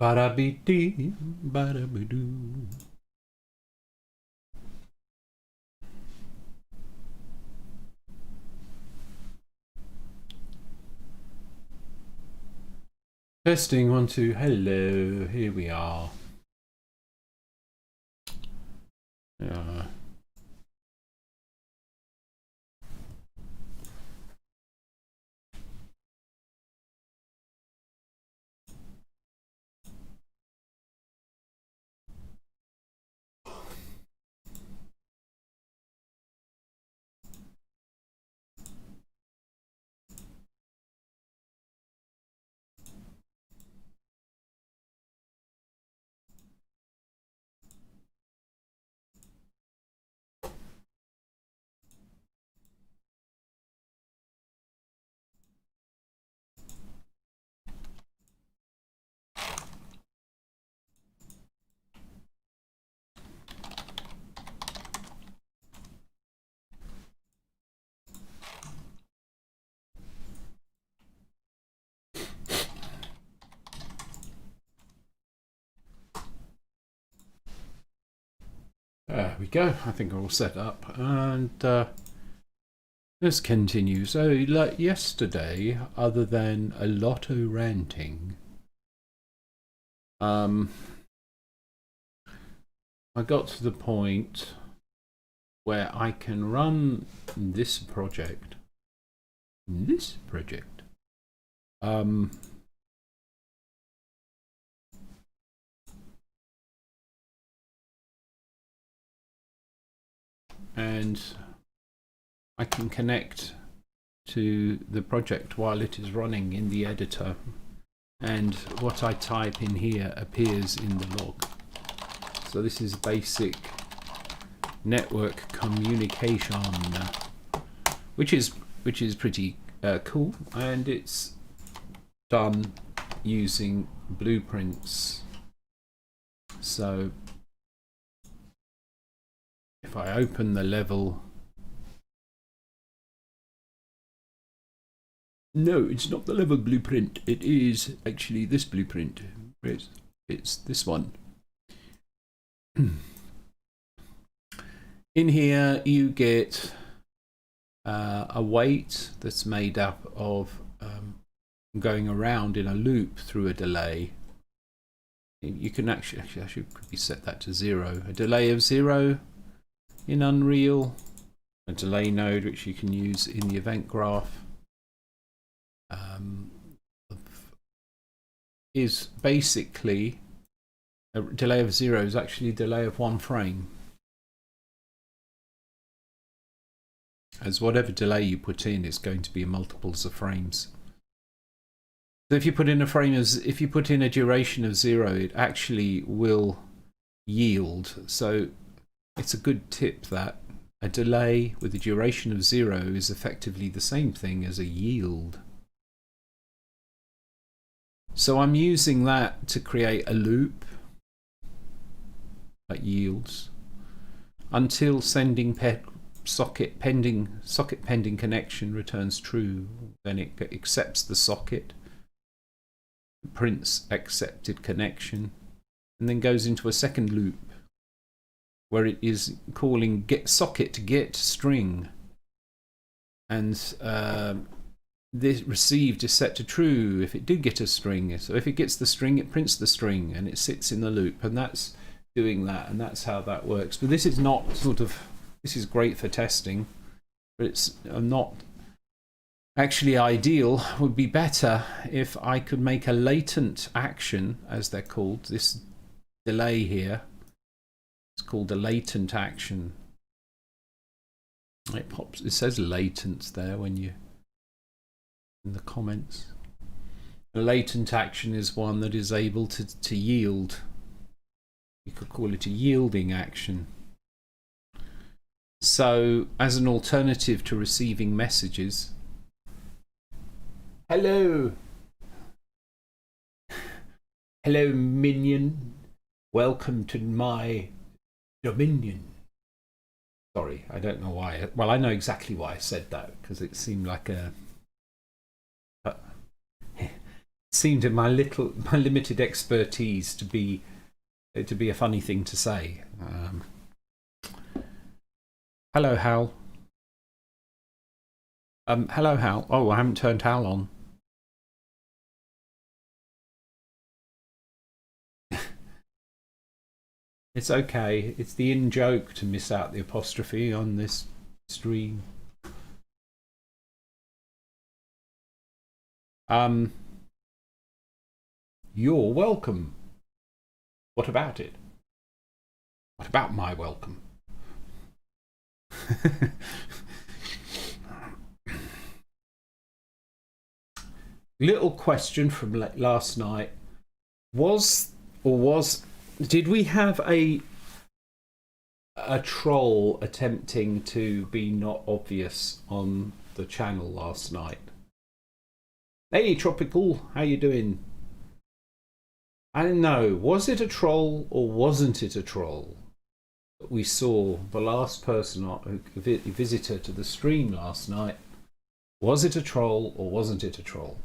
Ba-da-be-dee, ba-da-be-doo. Testing 1 2. Hello, here we are. There we go. I think we're all set up, and let's continue. So, like yesterday, other than a lot of ranting, I got to the point where I can run this project. And I can connect to the project while it is running in the editor, and what I type in here appears in the log. So this is basic network communication, which is pretty cool, and it's done using blueprints. So if I open the level, no, it's not the level blueprint, it is actually this blueprint. It's this one. In here you get a weight that's made up of going around in a loop through a delay. You can actually I should probably set that to 0. A delay of 0 in Unreal, a delay node which you can use in the event graph, is basically a delay of 0 is actually a delay of 1 frame, as whatever delay you put in is going to be multiples of frames. So if you put in a duration of 0, it actually will yield. So it's a good tip that a delay with a duration of 0 is effectively the same thing as a yield. So I'm using that to create a loop that yields until sending socket pending connection returns true. Then it accepts the socket, prints accepted connection, and then goes into a second loop where it is calling get socket get string, and this received is set to true if it did get a string. So if it gets the string, it prints the string and it sits in the loop, and that's doing that, and that's how that works. But this is not this is great for testing, but it's not actually ideal. Would be better if I could make a latent action, as they're called. This delay here, it's called a latent action. It says latent there when you in the comments. A latent action is one that is able to yield. You could call it a yielding action. So as an alternative to receiving messages, hello minion, welcome to my dominion. Sorry, I don't know why. Well, I know exactly why I said that, because it seemed like seemed in my limited expertise to be a funny thing to say. Hello, Hal. Hello, Hal. Oh, I haven't turned Hal on. It's okay. It's the in-joke to miss out the apostrophe on this stream. You're welcome. What about it? What about my welcome? Little question from last night. Did we have a troll attempting to be not obvious on the channel last night? Hey, Tropical, how you doing? I don't know, was it a troll or wasn't it a troll that we saw the last person, visitor to the stream last night? Was it a troll or wasn't it a troll?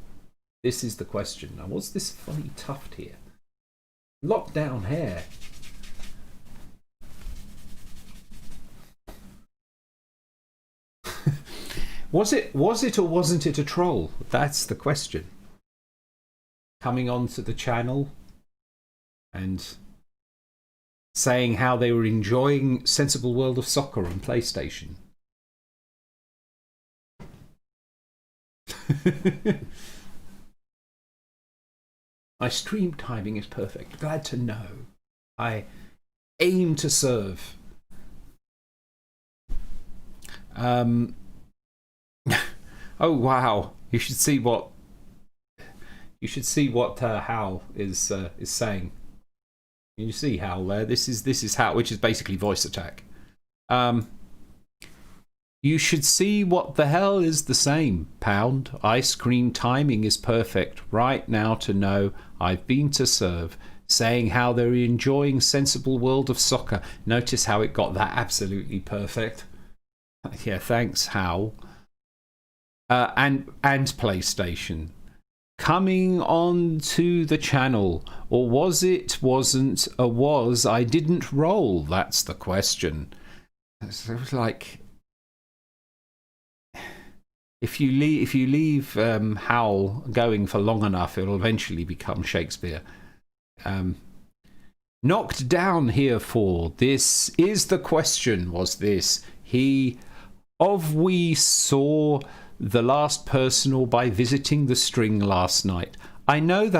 This is the question. Now, what's this funny tuft here? Lockdown hair. Was it or wasn't it a troll? That's the question. Coming onto the channel and saying how they were enjoying Sensible World of Soccer on PlayStation. My stream timing is perfect. Glad to know. I aim to serve. Oh wow! You should see what Hal is saying. You see Hal there. This is Hal, which is basically voice attack. You should see what the hell is the same. Pound. Ice cream timing is perfect right now to know I've been to serve. Saying how they're enjoying Sensible World of Soccer. Notice how it got that absolutely perfect. Yeah, thanks, Hal. And PlayStation. Coming on to the channel. Or was it, wasn't, a was, I didn't roll? That's the question. So it was like... If you leave Hal going for long enough, it'll eventually become Shakespeare. Knocked down here for this is the question. Was this he of we saw the last person or by visiting the string last night? I know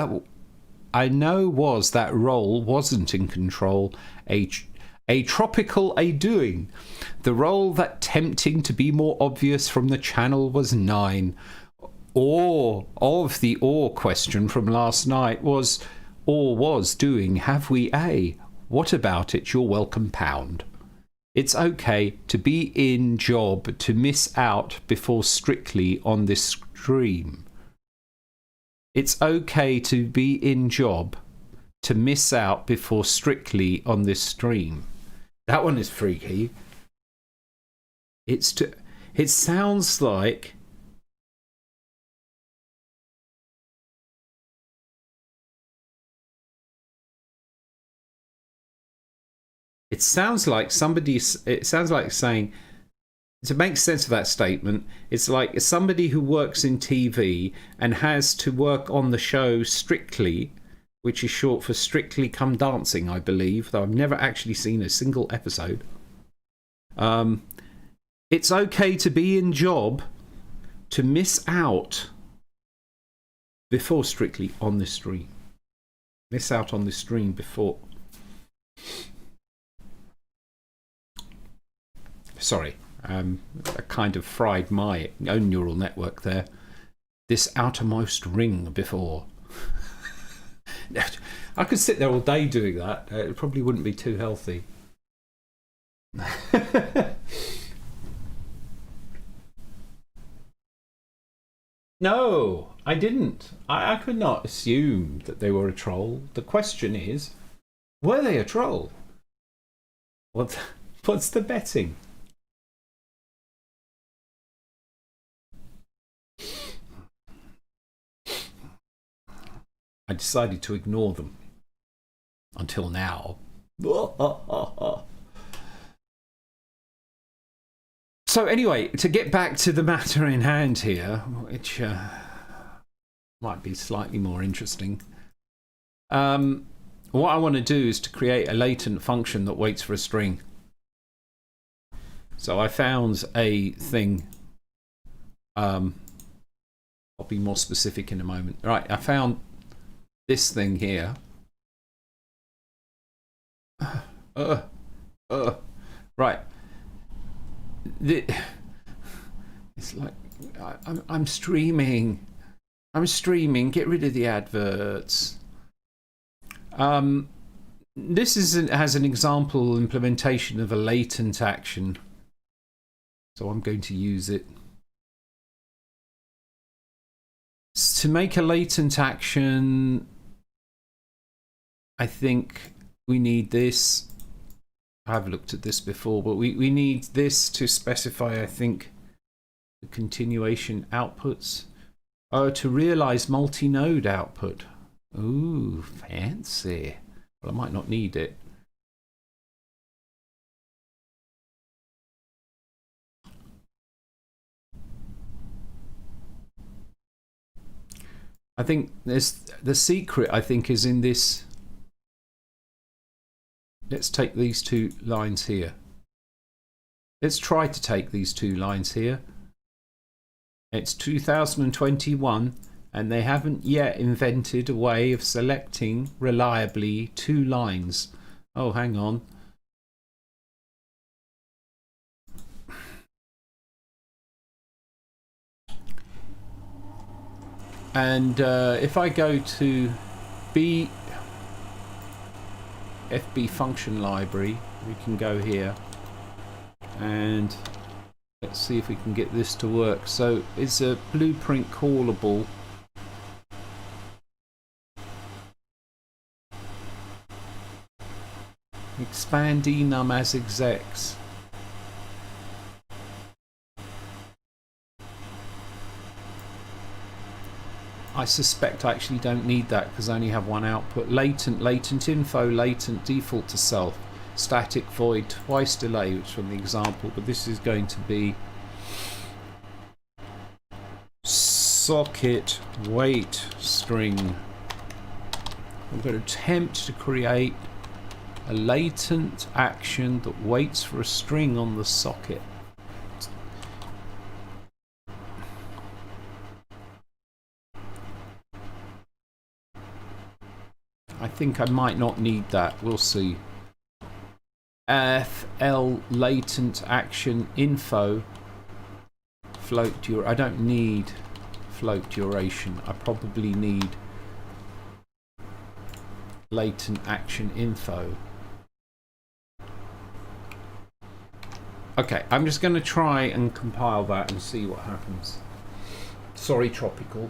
was that role wasn't in control. A tropical a doing. The role that tempting to be more obvious from the channel was 9. Or of the or question from last night was doing have we a. What about it? You're welcome, Pound. It's okay to be in job to miss out before strictly on this stream. It's okay to be in job to miss out before strictly on this stream. That one is freaky. It sounds like somebody. It sounds like saying, to make sense of that statement, it's like somebody who works in TV and has to work on the show Strictly, which is short for Strictly Come Dancing, I believe, though I've never actually seen a single episode. It's okay to be in job to miss out before Strictly on the stream. Miss out on the stream before. Sorry, I kind of fried my own neural network there. This outermost ring before. I could sit there all day doing that. It probably wouldn't be too healthy. No, I didn't. I could not assume that they were a troll. The question is, were they a troll? What's the betting? I decided to ignore them until now. So anyway, to get back to the matter in hand here, which might be slightly more interesting. What I want to do is to create a latent function that waits for a string. So I found a thing. I'll be more specific in a moment. Right, I found this thing here. Right. It's like I'm streaming. I'm streaming. Get rid of the adverts. This has an example implementation of a latent action. So I'm going to use it. To make a latent action, I think we need this. I've looked at this before, but we need this to specify, I think, the continuation outputs. Oh, to realize multi-node output. Ooh, fancy. Well, I might not need it. I think the secret, I think, is in this. Let's take these two lines here. Let's try to take these two lines here. It's 2021 and they haven't yet invented a way of selecting reliably two lines. Oh, hang on. And if I go to FB function library, we can go here and let's see if we can get this to work. So it's a blueprint callable. Expand enum as execs. I suspect I actually don't need that because I only have one output. Latent info, latent default to self, static void, twice delay, which is from the example, but this is going to be socket wait string. I'm going to attempt to create a latent action that waits for a string on the socket. I think I might not need that. We'll see. FL latent action info float duration. I don't need float duration. I probably need latent action info. Okay, I'm just going to try and compile that and see what happens. Sorry, Tropical.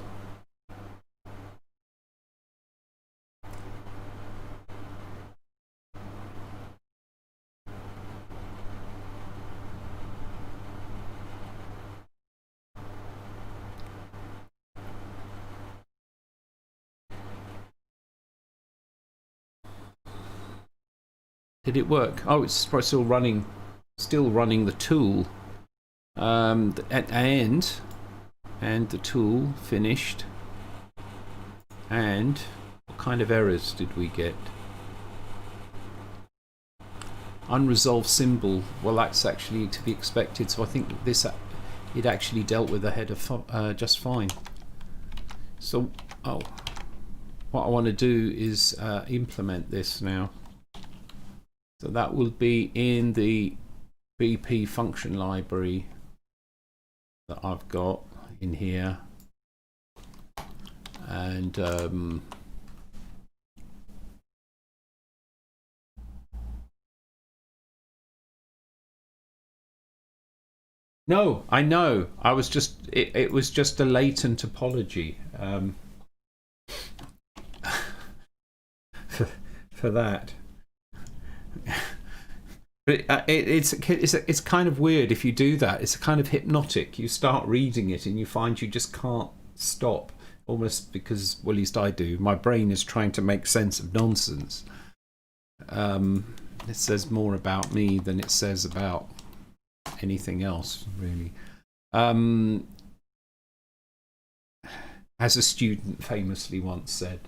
Did it work? Oh, it's still running the tool. And the tool finished. And what kind of errors did we get? Unresolved symbol. Well, that's actually to be expected. So I think this it actually dealt with the header just fine. So what I want to do is implement this now. So that will be in the BP function library that I've got in here. And no, I know. I was just it was just a latent apology for that. But it's kind of weird if you do that. It's kind of hypnotic. You start reading it and you find you just can't stop. almost because, well, at least I do, my brain is trying to make sense of nonsense. It says more about me than it says about anything else, really. As a student famously once said.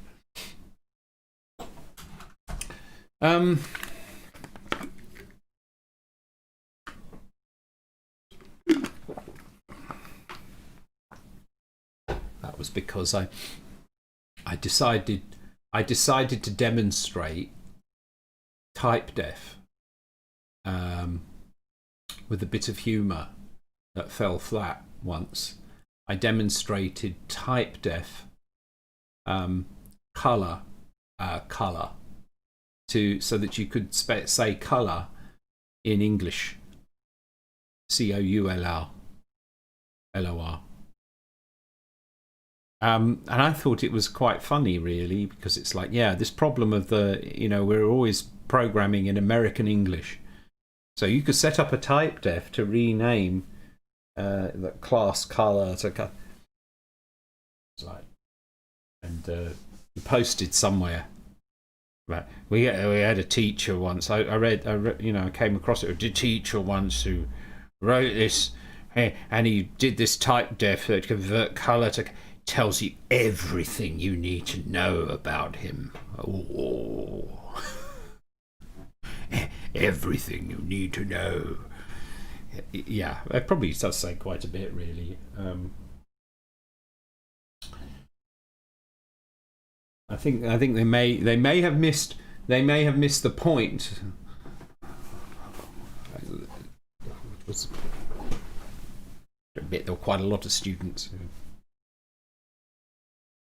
That was because I decided to demonstrate type deaf with a bit of humour that fell flat once. I demonstrated type deaf colour so that you could say colour in English. COULR. And I thought it was quite funny, really, because it's like, yeah, this problem of we're always programming in American English. So you could set up a type def to rename the class colour to it's like, and posted somewhere. Right. We had a teacher once. I read, I came across it. A teacher once who wrote this, and he did this type def that convert colour to. Tells you everything you need to know about him. Oh. Everything you need to know. Yeah, it probably does say quite a bit, really. I think they may have missed the point. There were quite a lot of students who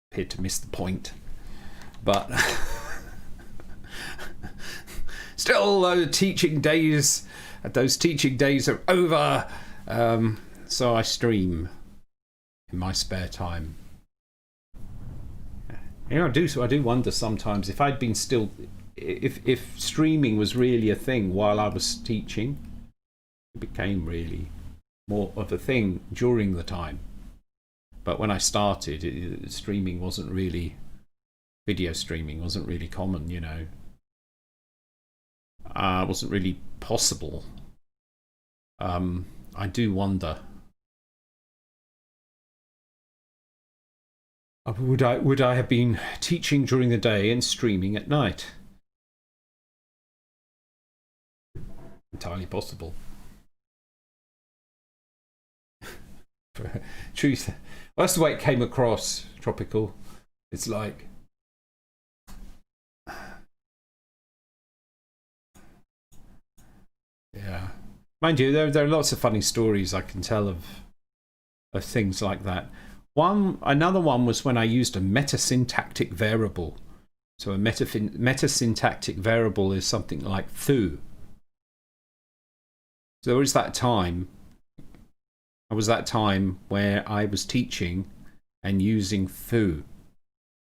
appeared to miss the point, but still, those teaching days are over. So I stream in my spare time. I do wonder sometimes if I'd been if streaming was really a thing while I was teaching. It became really more of a thing during the time. But when I started, video streaming wasn't really common, it wasn't really possible. I do wonder, would I have been teaching during the day and streaming at night? Entirely possible. Truth. Well, that's the way it came across, Tropical. It's like, yeah. Mind you, there are lots of funny stories I can tell of things like that. Another one was when I used a metasyntactic variable. So a metasyntactic variable is something like foo. So there was that time. It was that time where I was teaching and using foo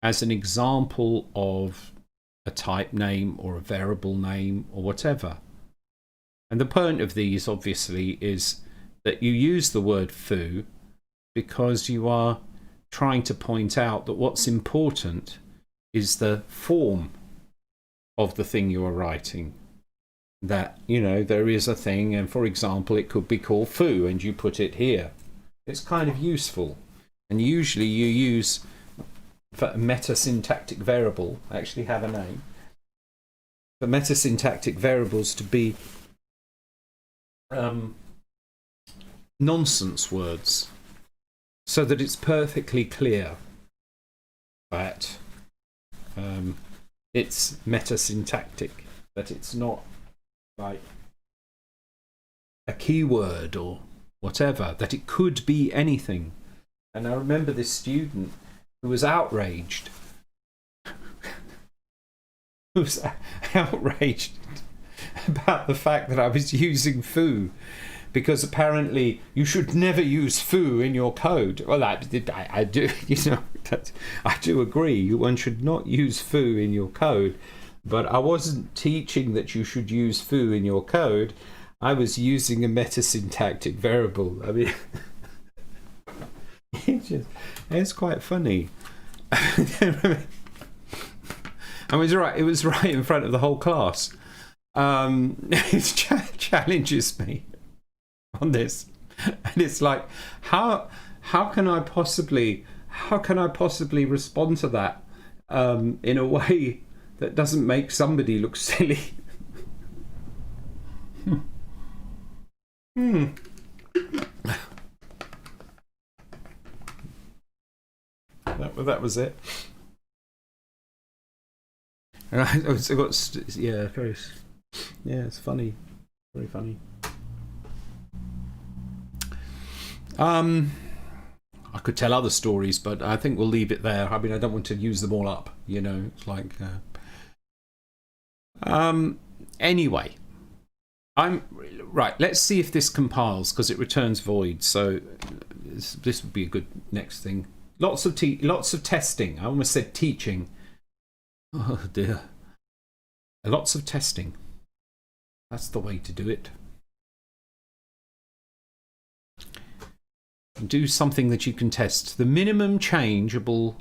as an example of a type name or a variable name or whatever. And the point of these, obviously, is that you use the word foo because you are trying to point out that what's important is the form of the thing you are writing. That, there is a thing, and for example, it could be called foo, and you put it here. It's kind of useful. And usually you use for a metasyntactic variable, actually have a name, for metasyntactic variables to be nonsense words, so that it's perfectly clear that it's metasyntactic, that it's not like a keyword or whatever, that it could be anything. And I remember this student who was outraged. About the fact that I was using foo, because apparently you should never use foo in your code. Well, I do, I do agree. One should not use foo in your code. But I wasn't teaching that you should use foo in your code. I was using a metasyntactic variable. I mean, it's quite funny. I was right. It was right in front of the whole class. It challenges me on this, and it's like, how can I possibly respond to that in a way that doesn't make somebody look silly? That was it. It's funny, very funny. I could tell other stories, but I think we'll leave it there. I mean, I don't want to use them all up. You know, it's like. Anyway, right. Let's see if this compiles, because it returns void. So this would be a good next thing. Lots of testing. I almost said teaching. Oh dear. Lots of testing. That's the way to do it. Do something that you can test. The minimum testable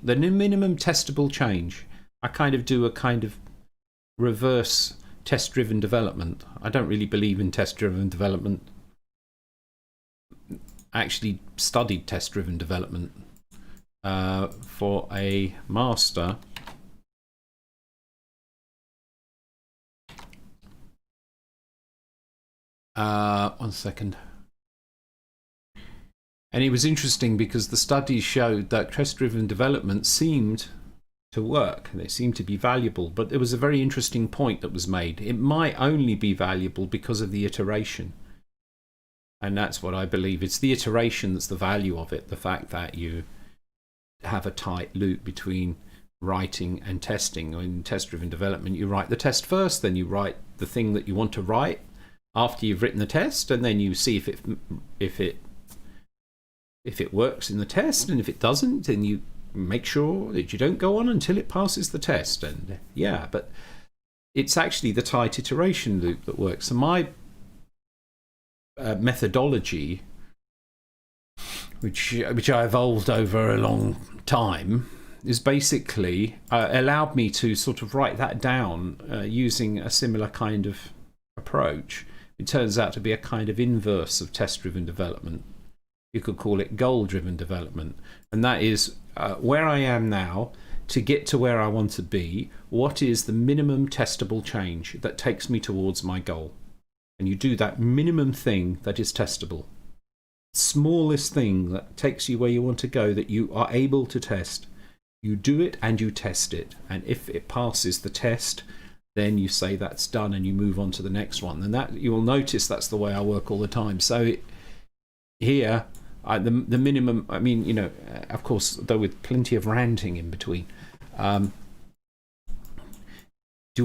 change. I kind of do a kind of reverse test-driven development. I don't really believe in test-driven development. I actually studied test-driven development for a master. One second. And it was interesting because the studies showed that test-driven development seemed to work. They seemed to be valuable, but there was a very interesting point that was made. It might only be valuable because of the iteration. And that's what I believe. It's the iteration that's the value of it. The fact that you have a tight loop between writing and testing. In test-driven development, you write the test first, then you write the thing that you want to write after you've written the test, and then you see if it works in the test, and if it doesn't, then you make sure that you don't go on until it passes the test. And yeah, but it's actually the tight iteration loop that works. So my methodology, which I evolved over a long time, is basically allowed me to sort of write that down using a similar kind of approach. It turns out to be a kind of inverse of test-driven development. You could call it goal-driven development. And that is where I am now to get to where I want to be. What is the minimum testable change that takes me towards my goal? And you do that minimum thing that is testable. Smallest thing that takes you where you want to go, that you are able to test. You do it and you test it. And if it passes the test, then you say that's done and you move on to the next one. And that, you will notice, that's the way I work all the time. So here, the minimum, I mean, you know, of course, though with plenty of ranting in between. Do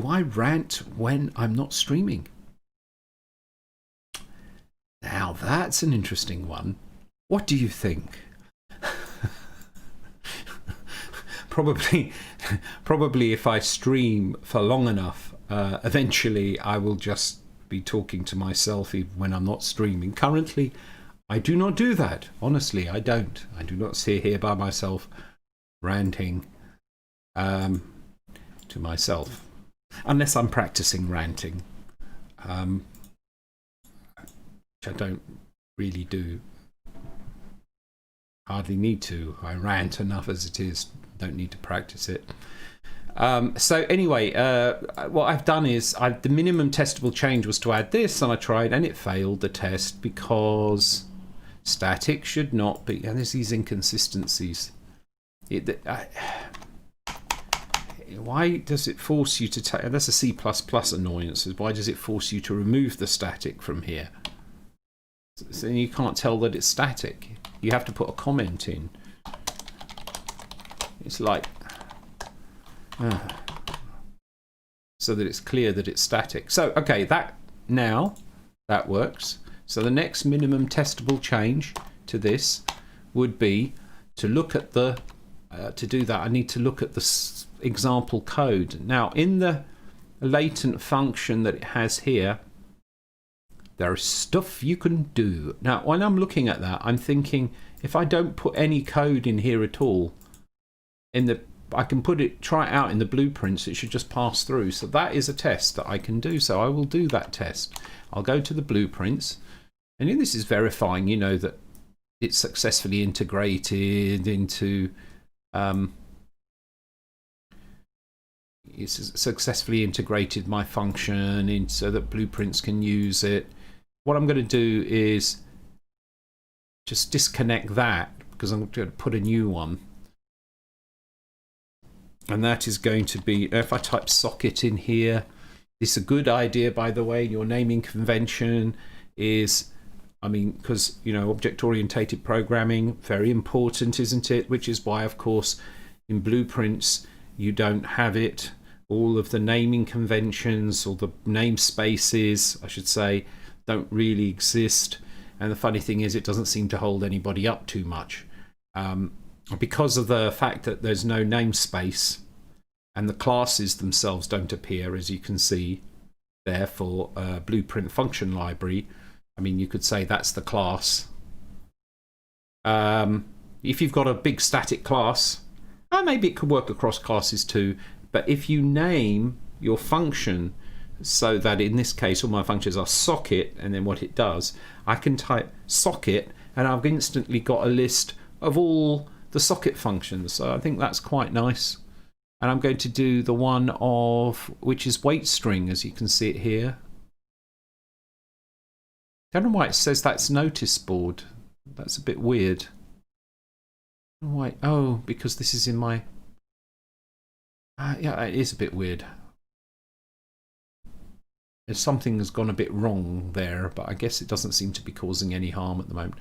I rant when I'm not streaming? Now that's an interesting one. What do you think? Probably if I stream for long enough, eventually I will just be talking to myself even when I'm not streaming. Currently, I do not do that. Honestly, I don't. I do not sit here by myself ranting to myself. Unless I'm practicing ranting. Which I don't really do. Hardly need to. I rant enough as it is. Don't need to practice it. So anyway, what I've done is the minimum testable change was to add this, and I tried and it failed the test because static should not be, and there's these inconsistencies. Why does it force you to take, that's a C++ annoyance, why does it force you to remove the static from here? So you can't tell that it's static. You have to put a comment in. It's like so that it's clear that it's static. So okay, that works. So the next minimum testable change to this would be to look at the to do that I need to look at the example code. Now in the latent function that it has here, there is stuff you can do. Now when I'm looking at that, I'm thinking, if I don't put any code in here at all, in the But I can try it out in the blueprints. It should just pass through. So that is a test that I can do. So I will do that test. I'll go to the blueprints, and this is verifying, that it's successfully integrated into. It's successfully integrated my function in so that blueprints can use it. What I'm going to do is just disconnect that, because I'm going to put a new one. And that is going to be, if I type socket in here, this is a good idea, by the way. Your naming convention is, because, object-orientated programming, very important, isn't it? Which is why, of course, in blueprints, you don't have it. All of the naming conventions, or the namespaces, I should say, don't really exist. And the funny thing is, it doesn't seem to hold anybody up too much. Because of the fact that there's no namespace and the classes themselves don't appear, as you can see there for blueprint function library. You could say that's the class. If you've got a big static class, maybe it could work across classes too. But if you name your function so that, in this case, all my functions are socket, and then what it does, I can type socket and I've instantly got a list of all the socket functions. So I think that's quite nice. And I'm going to do the one which is wait string, as you can see it here. I don't know why it says that's notice board. That's a bit weird. Why? Oh, because this is in my... yeah, it is a bit weird. Something has gone a bit wrong there, but I guess it doesn't seem to be causing any harm at the moment.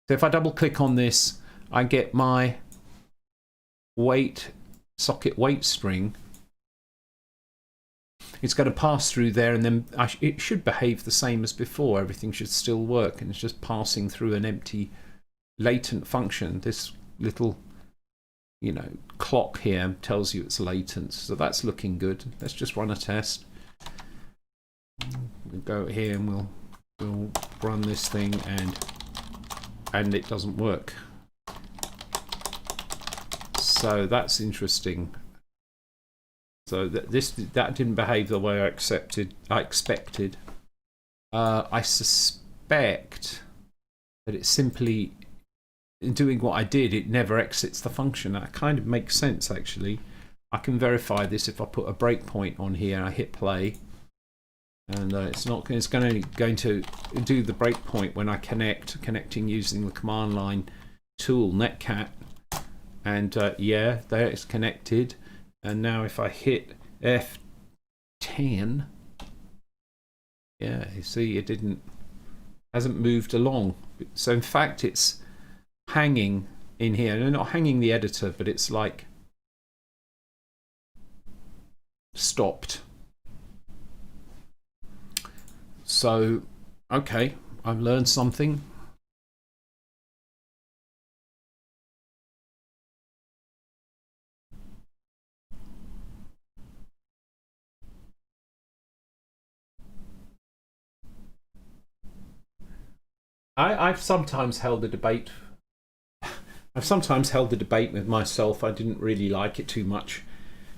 So if I double click on this, I get my socket wait string. It's going to pass through there, and then it should behave the same as before. Everything should still work, and it's just passing through an empty latent function. This little clock here tells you it's latent, so that's looking good. Let's just run a test. We'll go here and we'll run this thing, and it doesn't work. So that's interesting. So that didn't behave the way I expected. I suspect that it's simply in doing what I did. It never exits the function. That kind of makes sense, actually. I can verify this if I put a breakpoint on here and I hit play, and it's going to do the breakpoint when I connecting using the command line tool netcat, and yeah, there it's connected. And now if I hit F10, yeah, you see it hasn't moved along. So in fact it's hanging in here. No, not hanging the editor, but it's like stopped. So, okay, I've learned something. I've sometimes held a debate. I've sometimes held the debate with myself. I didn't really like it too much.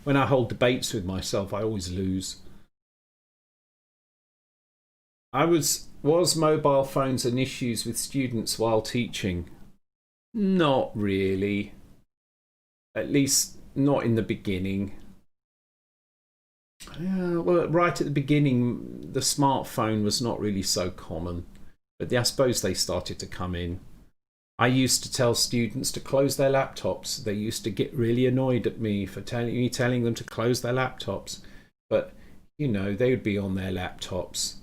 When I hold debates with myself, I always lose. Was mobile phones an issue with students while teaching? Not really. At least not in the beginning. Yeah, well, right at the beginning, the smartphone was not really so common. But I suppose they started to come in. I used to tell students to close their laptops. They used to get really annoyed at me for telling them to close their laptops. But, they would be on their laptops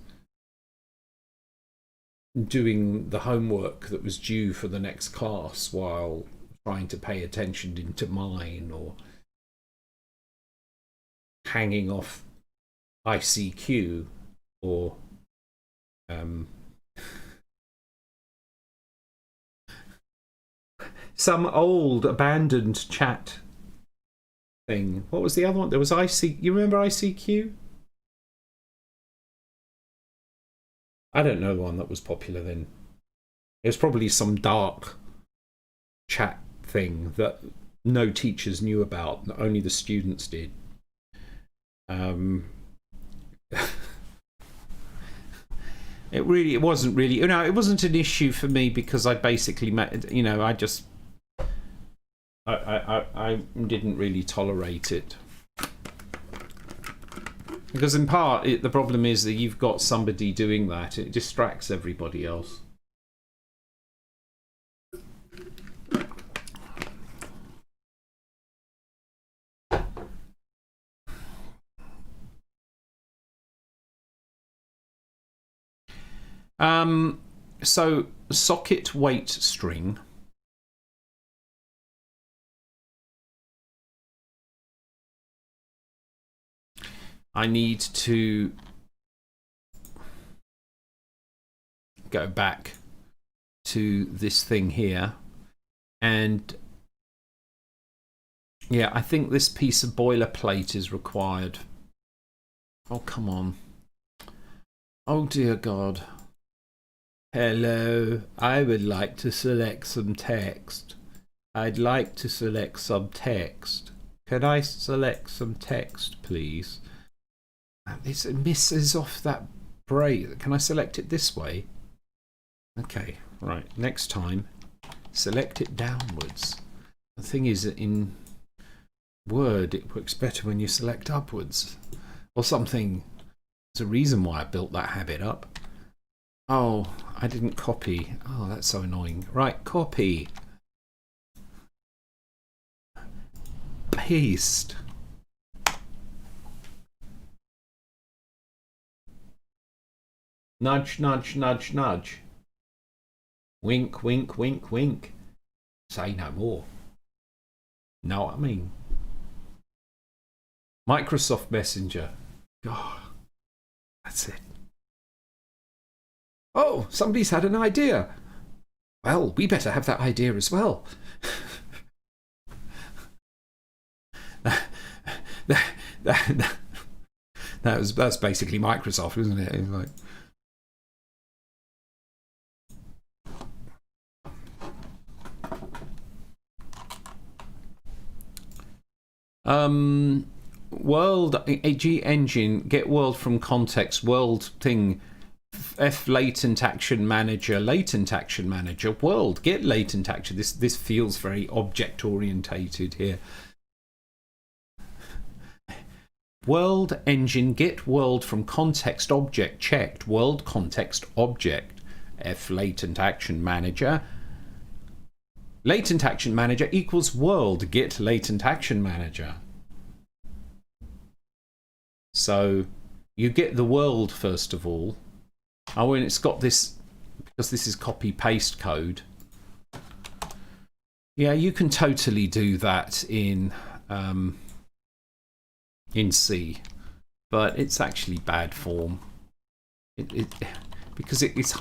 doing the homework that was due for the next class while trying to pay attention into mine, or hanging off ICQ, or some old abandoned chat thing. What was the other one? There was You remember ICQ? I don't know the one that was popular then. It was probably some dark chat thing that no teachers knew about, only the students did. It wasn't really, it wasn't an issue for me because I basically I didn't really tolerate it. Because in part, the problem is that you've got somebody doing that. It distracts everybody else. So socket weight string. I need to go back to this thing here, and yeah, I think this piece of boilerplate is required. Oh, come on. Oh dear God. Hello, I would like to select some text. I'd like to select some text. Can I select some text, please? It misses off that break. Can I select it this way? Okay, right. Next time, select it downwards. The thing is that in Word, it works better when you select upwards. Or something. There's a reason why I built that habit up. Oh, I didn't copy. Oh, that's so annoying. Right, copy. Paste. Nudge, nudge, nudge, nudge. Wink, wink, wink, wink. Say no more. Know what I mean? Microsoft Messenger. God, that's it. Oh, somebody's had an idea. Well, we better have that idea as well. That's basically Microsoft, isn't it? It's like, world G engine, get world from context, world thing, F latent action manager, world, get latent action. This feels very object orientated here. World engine, get world from context object checked, world context object, F latent action manager. Latent action manager equals world get latent action manager. So you get the world first of all. Oh, and it's got this, because this is copy paste code. Yeah, you can totally do that in C, but it's actually bad form. Because it's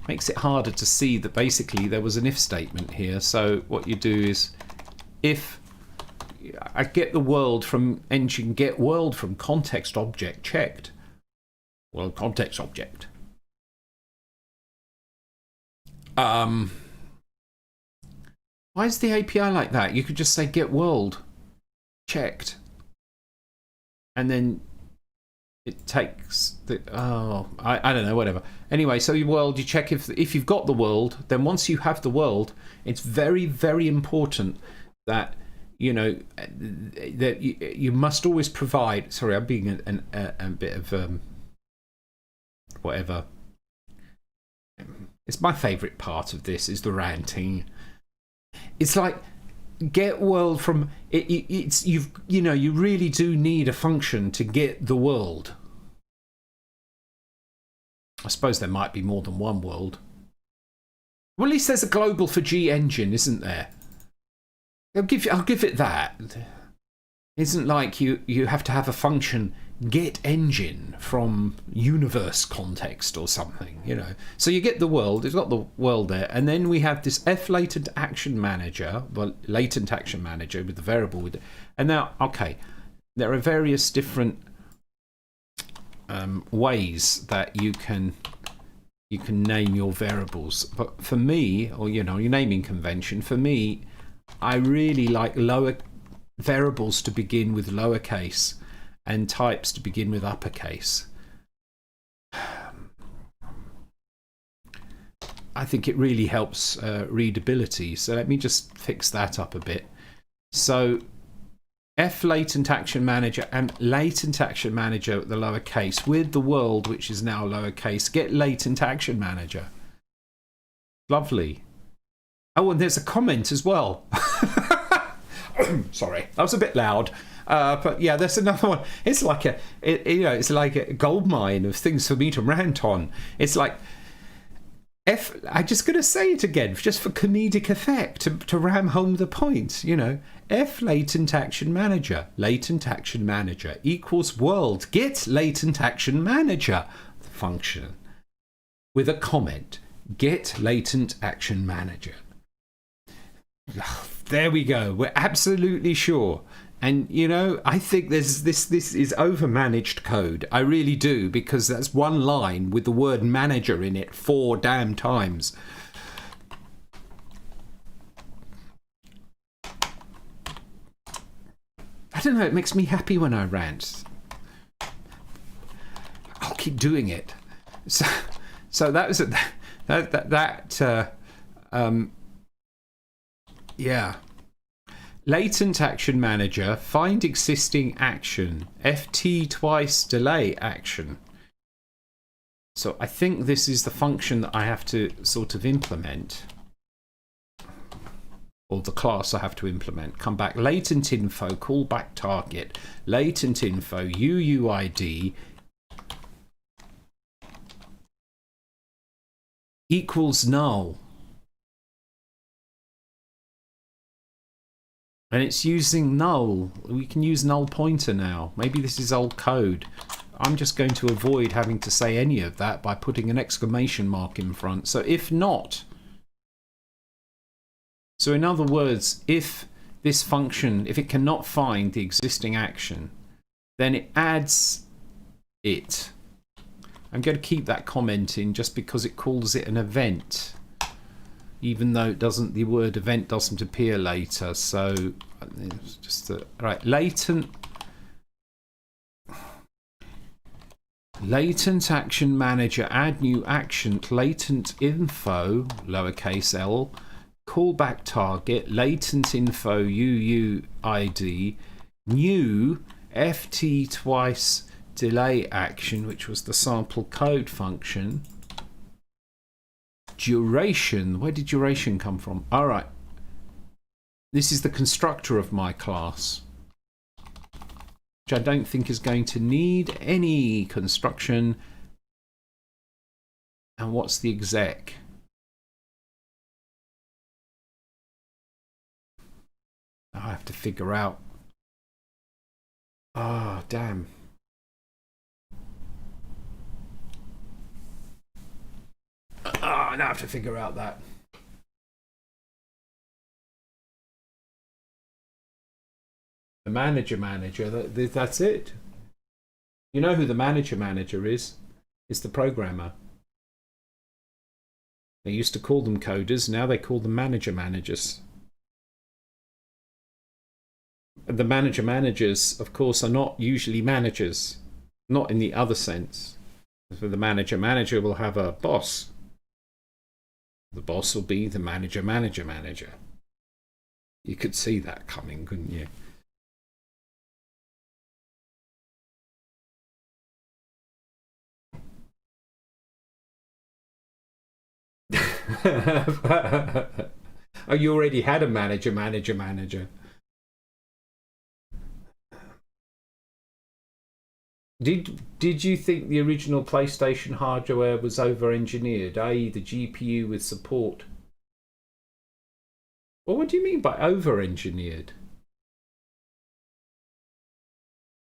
makes it harder to see that basically there was an if statement here. So what you do is, if I get the world from engine get world from context object checked, world context object. Why is the API like that? You could just say get world checked, and then it takes the I don't know, whatever. Anyway, so your world, you check if you've got the world. Then once you have the world, it's very, very important that that you must always provide. Sorry, I'm being a bit of whatever. It's my favourite part of this is the ranting. It's like get world from it's you really do need a function to get the world. I suppose there might be more than one world. Well, at least there's a global for G engine, isn't there? I'll give it that. Isn't like you have to have a function get engine from universe context or something, So you get the world, it's got the world there, and then we have this F latent action manager, latent action manager with the variable with it. And now, okay, there are various different ways that you can name your variables. But for me, or your naming convention, for me, I really like lower variables to begin with lowercase and types to begin with uppercase. I think it really helps readability. So let me just fix that up a bit. So F latent action manager and latent action manager at the lowercase with the world, which is now lowercase, get latent action manager. Lovely. Oh, and there's a comment as well. Sorry, that was a bit loud. But yeah, there's another one. It's like it's like a goldmine of things for me to rant on. It's like I'm just going to say it again, just for comedic effect, to ram home the point. F latent action manager equals world get latent action manager function with a comment. Get latent action manager. There we go. We're absolutely sure. And I think this is overmanaged code. I really do, because that's one line with the word manager in it 4 damn times. I don't know, it makes me happy when I rant. I'll keep doing it. So that was yeah. Latent action manager, find existing action, FT twice delay action. So I think this is the function that I have to sort of implement, or the class I have to implement. Come back, latent info, call back target, latent info, UUID equals null. And it's using null. We can use null pointer now. Maybe this is old code. I'm just going to avoid having to say any of that by putting an exclamation mark in front. So if not. So in other words, if this function, if it cannot find the existing action, then it adds it. I'm going to keep that comment in just because it calls it an event, even though it doesn't, the word event doesn't appear later. So it's just right, latent action manager, add new action, latent info lowercase l, callback target, latent info UUID, new FT twice delay action, which was the sample code function. Duration, where did duration come from? All right, this is the constructor of my class, which I don't think is going to need any construction. And what's the exec? I have to figure out. Ah, damn. Now I have to figure out that. The manager, that's it. You know who the manager is? It's the programmer. They used to call them coders, now they call them managers. The managers, of course, are not usually managers, not in the other sense. So the manager will have a boss. The boss will be the manager. You could see that coming, couldn't you? Oh, you already had a manager. Did you think the original PlayStation hardware was over-engineered, i.e. the GPU with support? Well, what do you mean by over-engineered?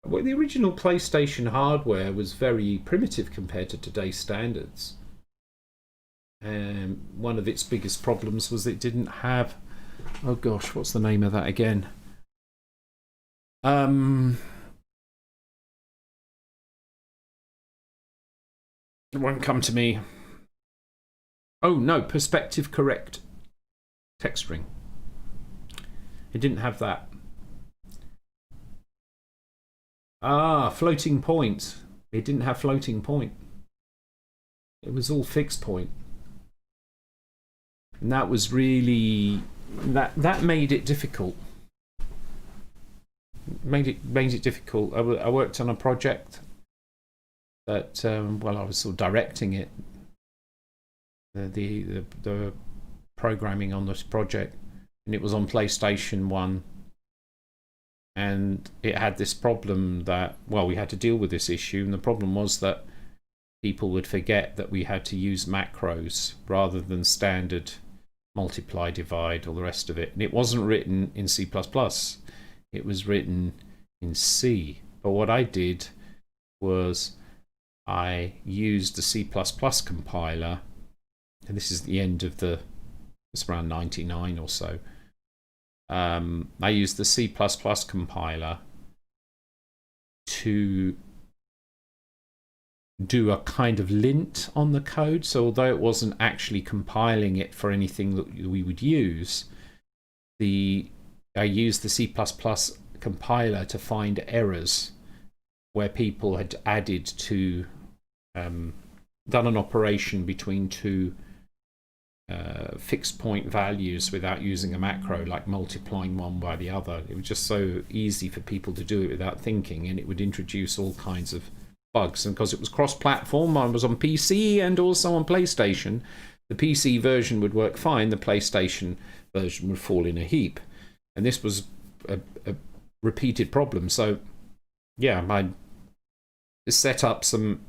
Well, the original PlayStation hardware was very primitive compared to today's standards. One of its biggest problems was it didn't have... Oh gosh, what's the name of that again? It won't come to me. Oh no, perspective correct text string. It didn't have that. Ah, floating point. It didn't have floating point. It was all fixed point. And that was really that made it difficult. Made it difficult. I worked on a project that well, I was sort of directing it. The programming on this project, and it was on PlayStation 1, and it had this problem that, well, we had to deal with this issue, and the problem was that people would forget that we had to use macros rather than standard multiply, divide, all the rest of it. And it wasn't written in C++, it was written in C. But what I did was I used the C++ compiler, and this is the end of the, it's around 99 or so. I used the C++ compiler to do a kind of lint on the code. So although it wasn't actually compiling it for anything that we would use, I used the C++ compiler to find errors where people had added to done an operation between two fixed point values without using a macro, like multiplying one by the other. It was just so easy for people to do it without thinking, and it would introduce all kinds of bugs. And because it was cross-platform, I was on PC and also on PlayStation. The PC version would work fine, the PlayStation version would fall in a heap, and this was a repeated problem. So yeah, I set up some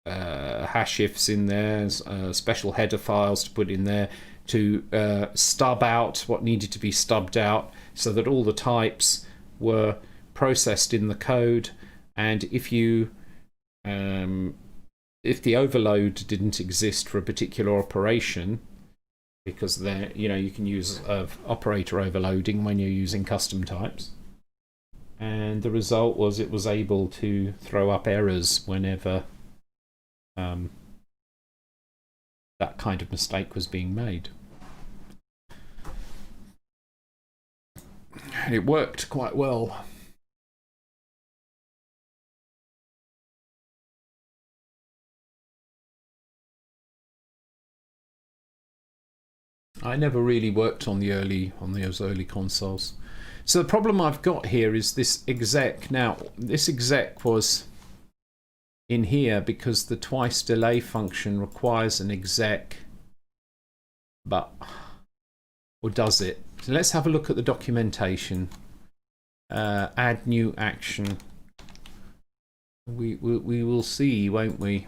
hash ifs in there, special header files to put in there to stub out what needed to be stubbed out, so that all the types were processed in the code. And if the overload didn't exist for a particular operation, because there, you can use operator overloading when you're using custom types, and the result was it was able to throw up errors whenever that kind of mistake was being made. And it worked quite well. I never really worked on those early consoles. So the problem I've got here is this exec. Now, this exec was in here because the twice delay function requires an exec, or does it? So let's have a look at the documentation. Add new action. We will see, won't we?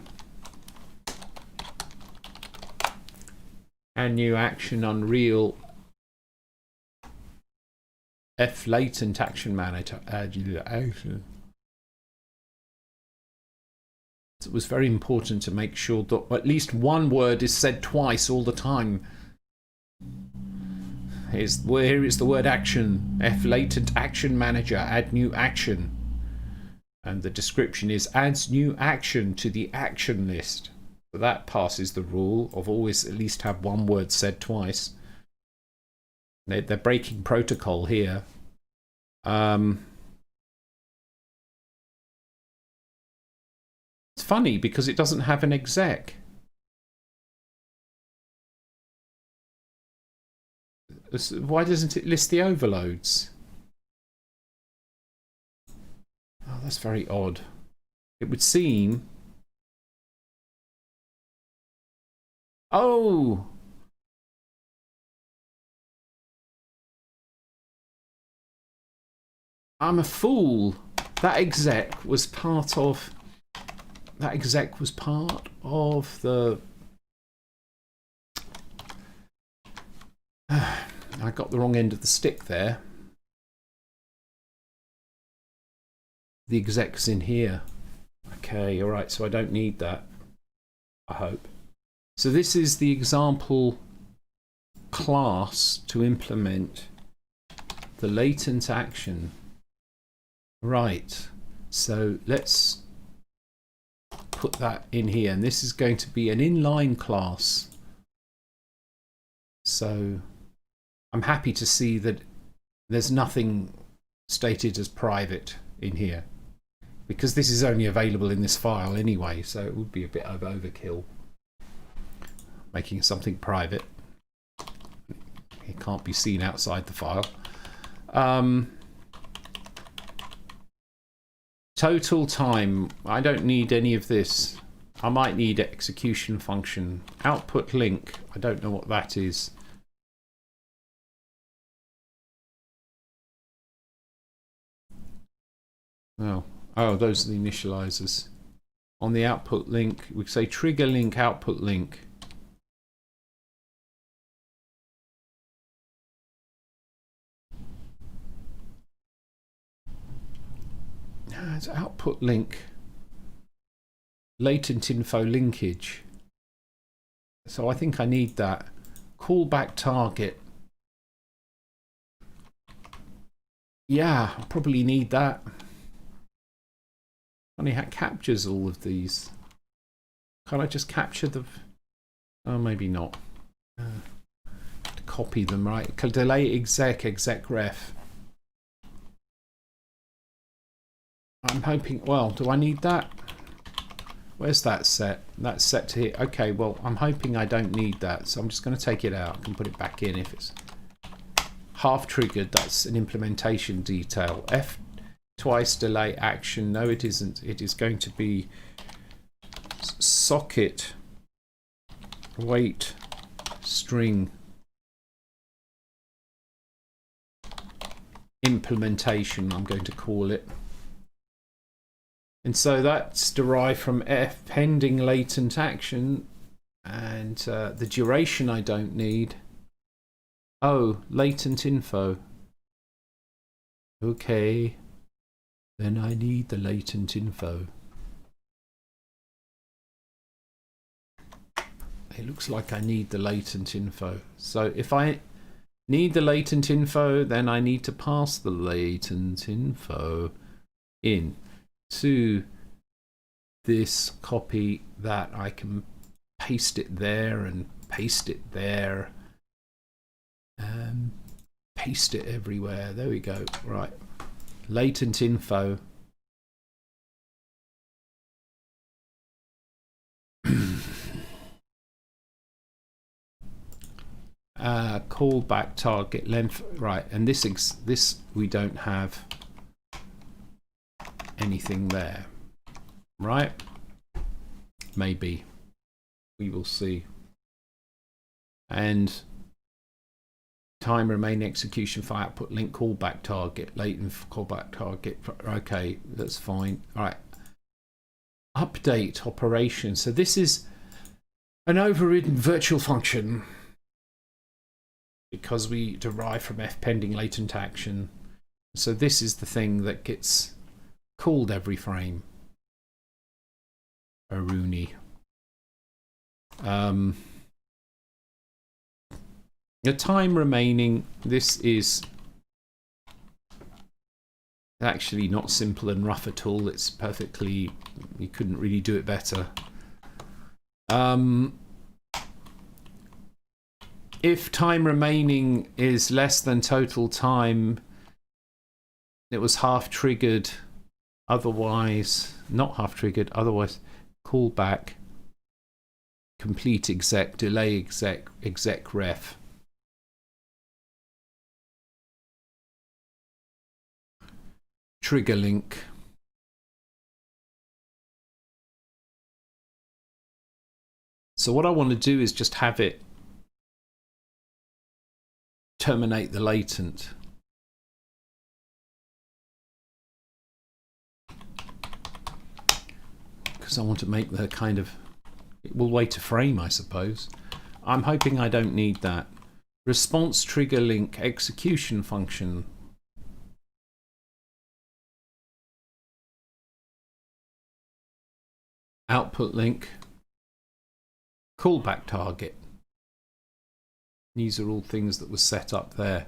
Add new action, Unreal F latent action manager. Add new action. It was very important to make sure that at least one word is said twice all the time. Here is the word action. F latent action manager. Add new action. And the description is adds new action to the action list. So that passes the rule of always at least have one word said twice. They're breaking protocol here. It's funny because it doesn't have an exec. Why doesn't it list the overloads? Oh, that's very odd. It would seem... Oh! I'm a fool. That exec was part of... That exec was part of the... I got the wrong end of the stick there. The exec's in here. Okay, alright, so I don't need that. I hope. So this is the example class to implement the latent action. Right, so let's put that in here, and this is going to be an inline class. So I'm happy to see that There's nothing stated as private in here, because this is only available in this file anyway, so it would be a bit of overkill making something private. It can't be seen outside the file. Total time, I don't need any of this. I might need execution function. Output link, I don't know what that is. Oh, those are the initializers. On the output link, we say trigger link, output link. It's output link. Latent info linkage. So I think I need that. Callback target. Yeah, I probably need that. Funny how it captures all of these. Can't I just capture the... Oh, maybe not. To copy them, right? Delay exec ref. I'm hoping... Well, do I need that? Where's that set? That's set to here. Okay, well, I'm hoping I don't need that, so I'm just going to take it out. I can put it back in if it's half triggered. That's an implementation detail. F twice delay action. No, it isn't. It is going to be socket wait string implementation, I'm going to call it. And so that's derived from F pending latent action, and the duration I don't need. Oh, latent info. Okay, then I need the latent info. It looks like I need the latent info. So if I need the latent info, then I need to pass the latent info in to this copy that I can paste it there and paste it there and paste it everywhere. There we go. Right, latent info. Callback target length, right, and this we don't have anything there, right? Maybe we will see. And time remain execution for output link callback target latent callback target. Okay, that's fine. All right, update operation. So this is an overridden virtual function, because we derive from F pending latent action. So this is the thing that gets called every frame. Aruni. The time remaining, this is actually not simple and rough at all. It's perfectly, you couldn't really do it better. If time remaining is less than total time, it was half triggered. Otherwise, not half triggered. Otherwise, callback, complete exec, delay exec ref. Trigger link. So what I want to do is just have it terminate the latent. Because I want to make the kind of, it will wait a frame, I suppose. I'm hoping I don't need that. Response trigger link execution function. Output link callback target. These are all things that were set up there.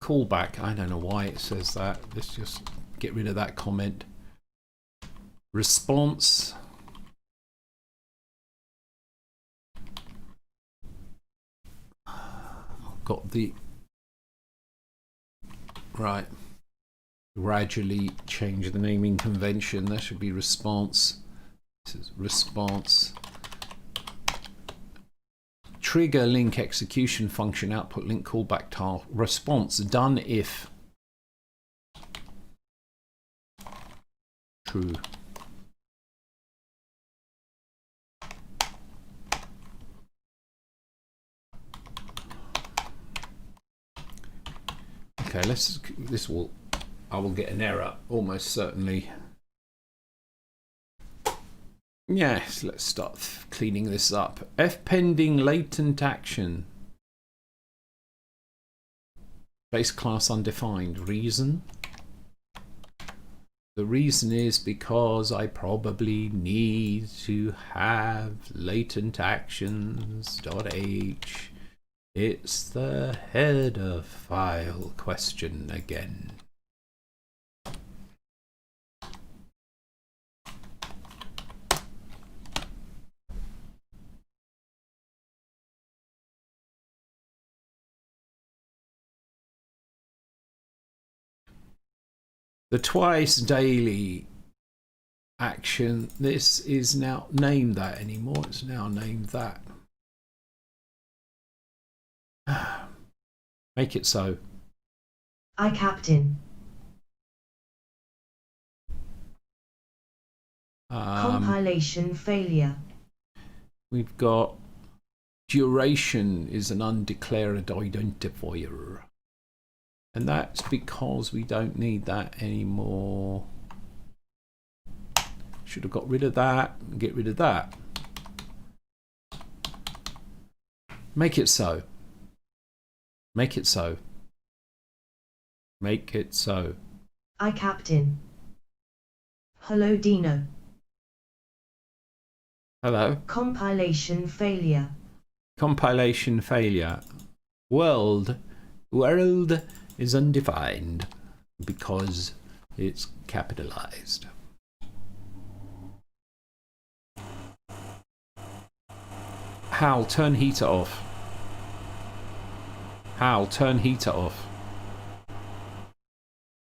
Callback, I don't know why it says that. Let's just get rid of that comment. Response. I've got the Right. Gradually change the naming convention. There should be response. This is response. Trigger link execution function output link callback task. Response done if true. Okay, I will get an error almost certainly. Yes, let's start cleaning this up. F pending latent action. Base class undefined. Reason? The reason is because I probably need to have latent actions.h. It's the header file question again. The twice daily action, this is now named that anymore. It's now named that. Make it so. I captain. Compilation failure. We've got duration is an undeclared identifier. And that's because we don't need that anymore. Should have got rid of that and get rid of that. Make it so. Make it so. Make it so. I captain. Hello Dino. Hello. Compilation failure. Compilation failure. World is undefined because it's capitalized. Hal, turn heater off. Hal, turn heater off.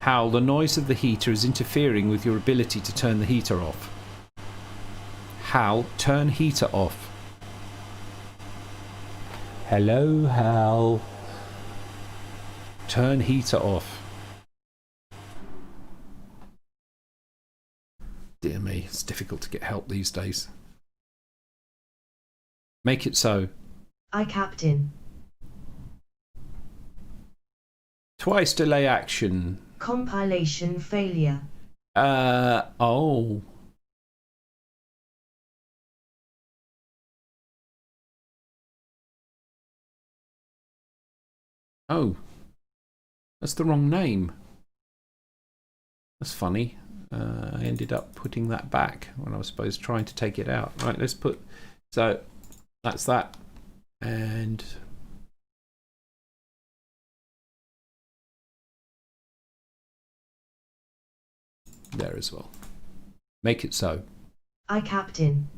Hal, the noise of the heater is interfering with your ability to turn the heater off. Hal, turn heater off. Hello, Hal. Turn heater off. Dear me, it's difficult to get help these days. Make it so. I captain. Twice delay action. Compilation failure. Oh. Oh. That's the wrong name. That's funny. I ended up putting that back when I was supposed to trying to take it out. Right, let's put... So, that's that. And... there as well. Make it so. I captain.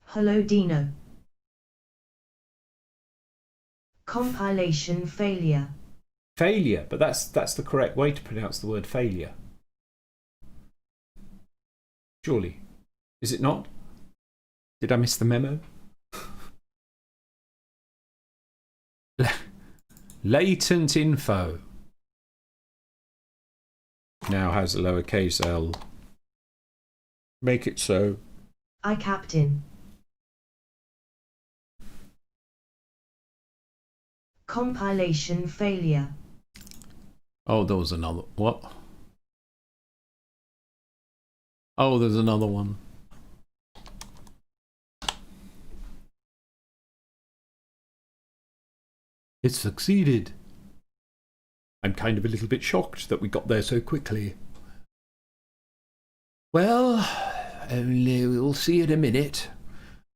Hello Dino. Compilation failure. Failure, but that's the correct way to pronounce the word failure. Surely. Is it not? Did I miss the memo? Latent info. Now has a lowercase l. Make it so. I captain. Compilation failure. Oh, there was another. What? Oh, there's another one. It succeeded. I'm kind of a little bit shocked that we got there so quickly. Well, we'll see in a minute.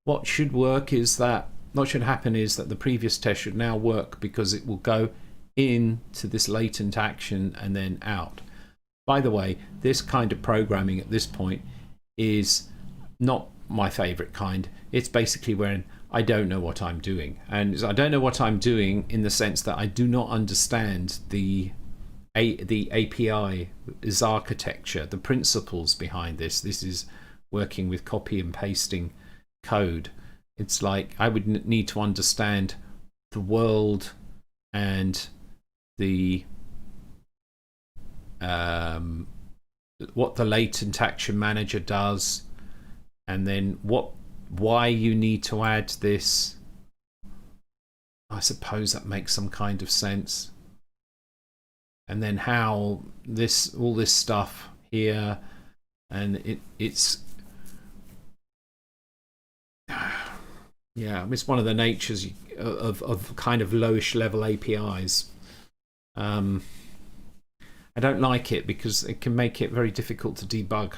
What should work is that, what should happen is that the previous test should now work because it will go into this latent action and then out. By the way, this kind of programming at this point is not my favorite kind. It's basically when I don't know what I'm doing. And I don't know what I'm doing in the sense that I do not understand the the API is architecture, the principles behind this. This is working with copy and pasting code. It's like I would need to understand the world and the what the latent action manager does, and then why you need to add this. I suppose that makes some kind of sense. And then how all this stuff here, and it's yeah, it's one of the natures of kind of lowish level APIs. I don't like it because it can make it very difficult to debug.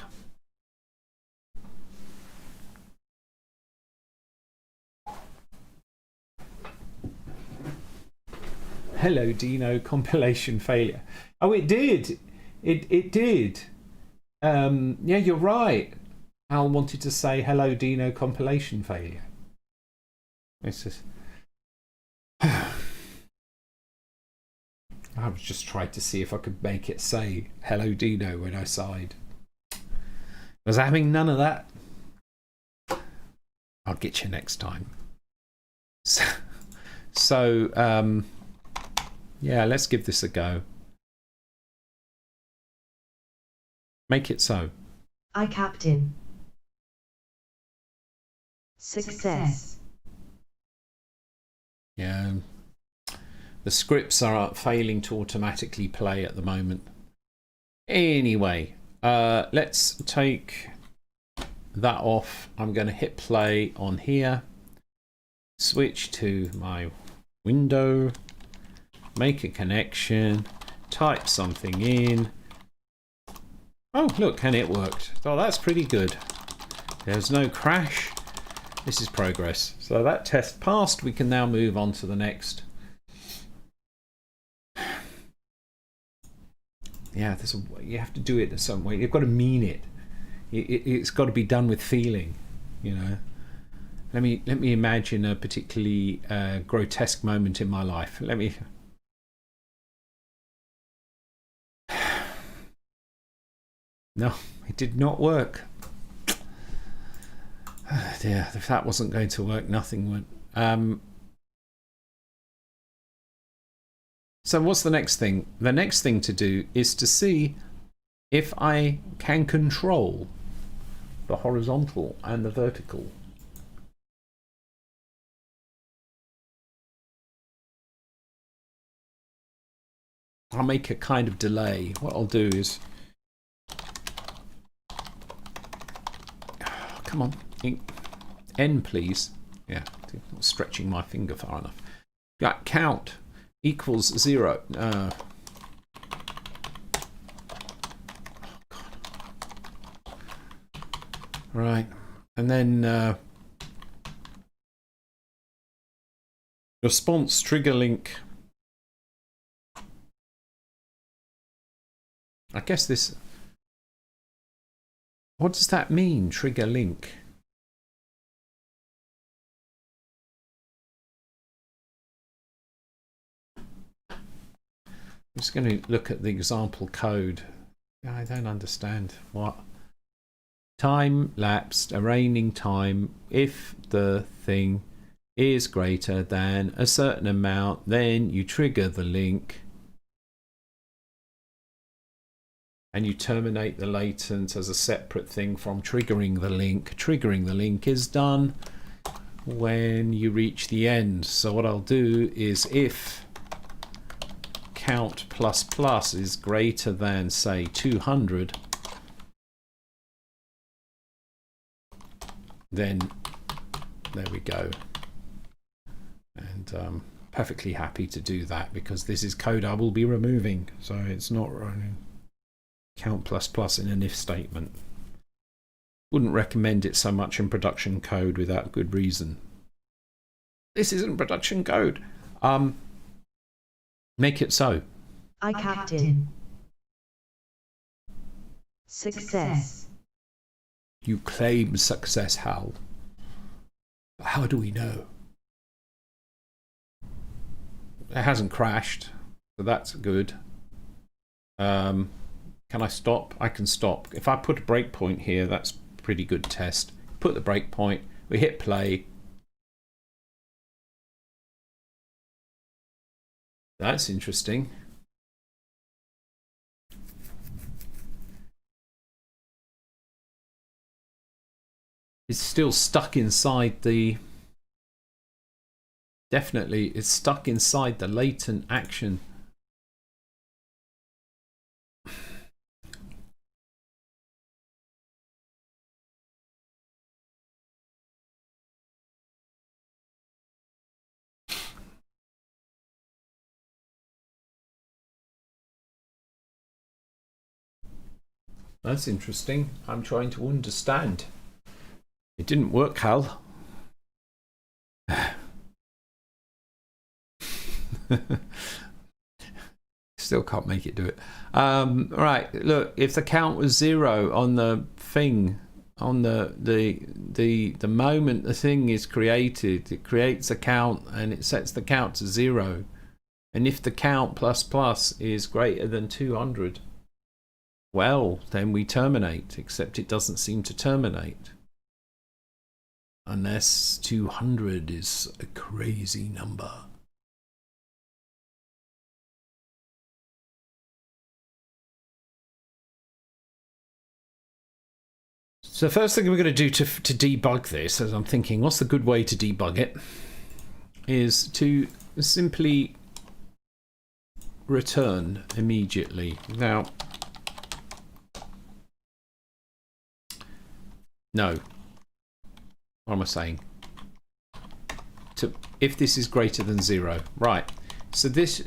Hello, Dino. Compilation failure. Oh, it did. It did. Yeah, you're right. Al wanted to say hello, Dino. Compilation failure. It's just. I was just trying to see if I could make it say hello, Dino when I sighed. Was having none of that. I'll get you next time. So yeah, let's give this a go. Make it so. I captain. Success. Yeah. The scripts are failing to automatically play at the moment. Anyway, let's take that off. I'm going to hit play on here. Switch to my window. Make a connection. Type something in. Oh, look, and it worked. Oh, that's pretty good. There's no crash. This is progress. So that test passed. We can now move on to the next. Yeah, you have to do it in some way. You've got to mean it. It's got to be done with feeling, you know. Let me imagine a particularly grotesque moment in my life. Let me. No, it did not work. Oh dear, if that wasn't going to work, nothing would. So what's the next thing? The next thing to do is to see if I can control the horizontal and the vertical. I'll make a kind of delay. What I'll do is... Come on. N, please. Yeah, not stretching my finger far enough. Yeah, count equals 0. Oh, God. Right. And then response trigger link. I guess this... What does that mean, trigger link? I'm just going to look at the example code. I don't understand what. Time lapsed, arraigning time. If the thing is greater than a certain amount, then you trigger the link. And you terminate the latent as a separate thing from triggering the link. Triggering the link is done when you reach the end. So what I'll do is if count plus plus is greater than, say, 200, then there we go. And I'm perfectly happy to do that because this is code I will be removing. So it's not running. Count plus plus in an if statement. Wouldn't recommend it so much in production code without good reason. This isn't production code. Make it so. I captain. Success. You claim success, Hal. But how do we know? It hasn't crashed, so that's good. Can I stop? I can stop. If I put a breakpoint here, that's a pretty good test. Put the breakpoint, we hit play. That's interesting. It's still stuck inside the... Definitely, it's stuck inside the latent action. That's interesting. I'm trying to understand. It didn't work, Hal. Still can't make it do it. Right, look, if the count was 0 on the thing, on the moment the thing is created, it creates a count and it sets the count to 0. And if the count plus plus is greater than 200, well, then we terminate, except it doesn't seem to terminate. Unless 200 is a crazy number. So the first thing we're going to do to debug this, as I'm thinking, what's the good way to debug it, is to simply return immediately. Now, no. What am I saying? If this is greater than 0. Right. So this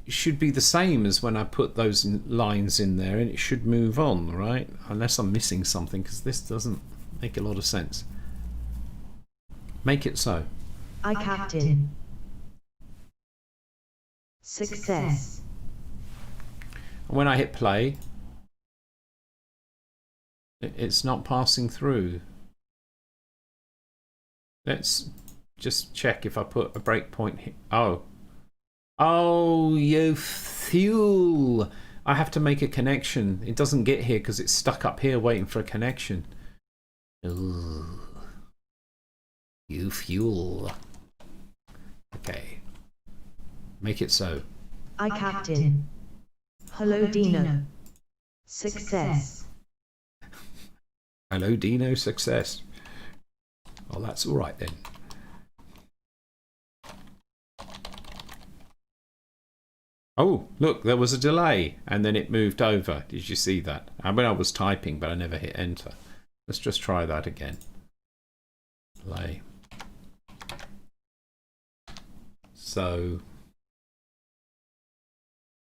should be the same as when I put those lines in there, and it should move on, right? Unless I'm missing something, because this doesn't make a lot of sense. Make it so. I captain. Success. When I hit play, it's not passing through. Let's just check if I put a breakpoint here. Oh, you fool! I have to make a connection. It doesn't get here because it's stuck up here waiting for a connection. Ugh. You fool. Okay. Make it so. I captain. Hello, Dino. Success. Hello, Dino. Success. Well, that's all right then. Oh, look, there was a delay and then it moved over. Did you see that? I mean, I was typing, but I never hit enter. Let's just try that again. Play. So,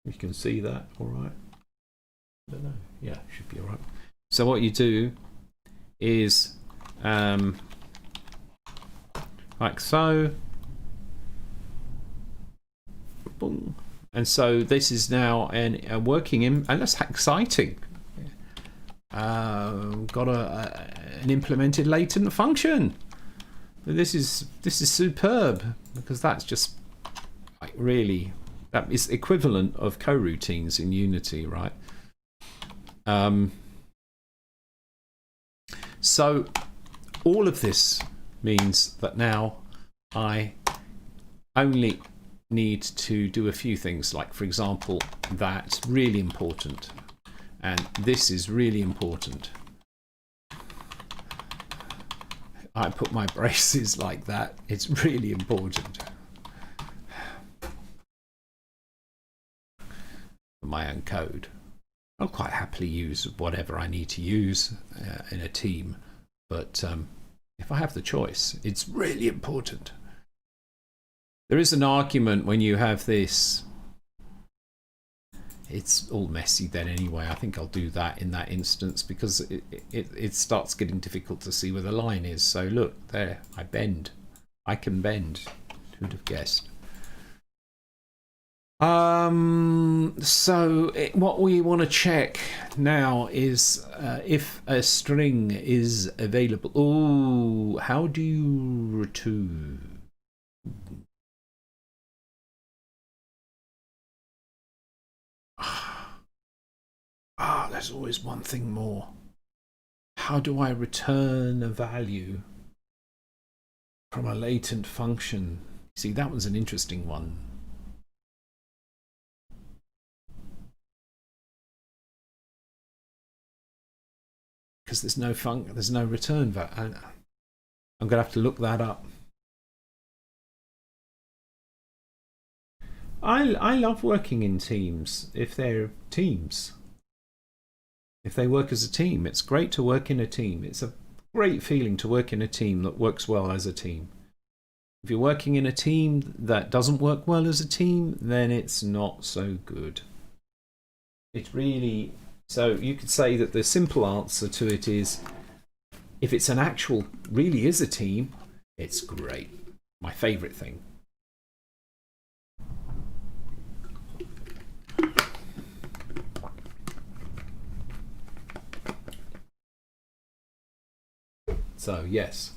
you can see that, all right? I don't know. Yeah, should be all right. So what you do is, like so. Boom. And so this is now a working in, and that's exciting. Got an implemented latent function. This is superb, because that's just like really, that is equivalent of coroutines in Unity, right? So all of this means that now I only need to do a few things, like, for example, that's really important, and this is really important. I put my braces like that. It's really important for my own code. I'll quite happily use whatever I need to use in a team, but if I have the choice, it's really important. There is an argument when you have this. It's all messy then anyway. I think I'll do that in that instance, because it starts getting difficult to see where the line is. So look, there, I bend. I can bend. Who'd have guessed? So what we want to check now is if a string is available. Oh, how do you return? there's always one thing more. How do I return a value from a latent function? See, that was an interesting one. Because there's no return value. I'm going to have to look that up. I love working in teams if they're teams. If they work as a team, it's great to work in a team. It's a great feeling to work in a team that works well as a team. If you're working in a team that doesn't work well as a team, then it's not so good. It's really... So you could say that the simple answer to it is, if it's an actual, really is a team, it's great. My favourite thing. So yes,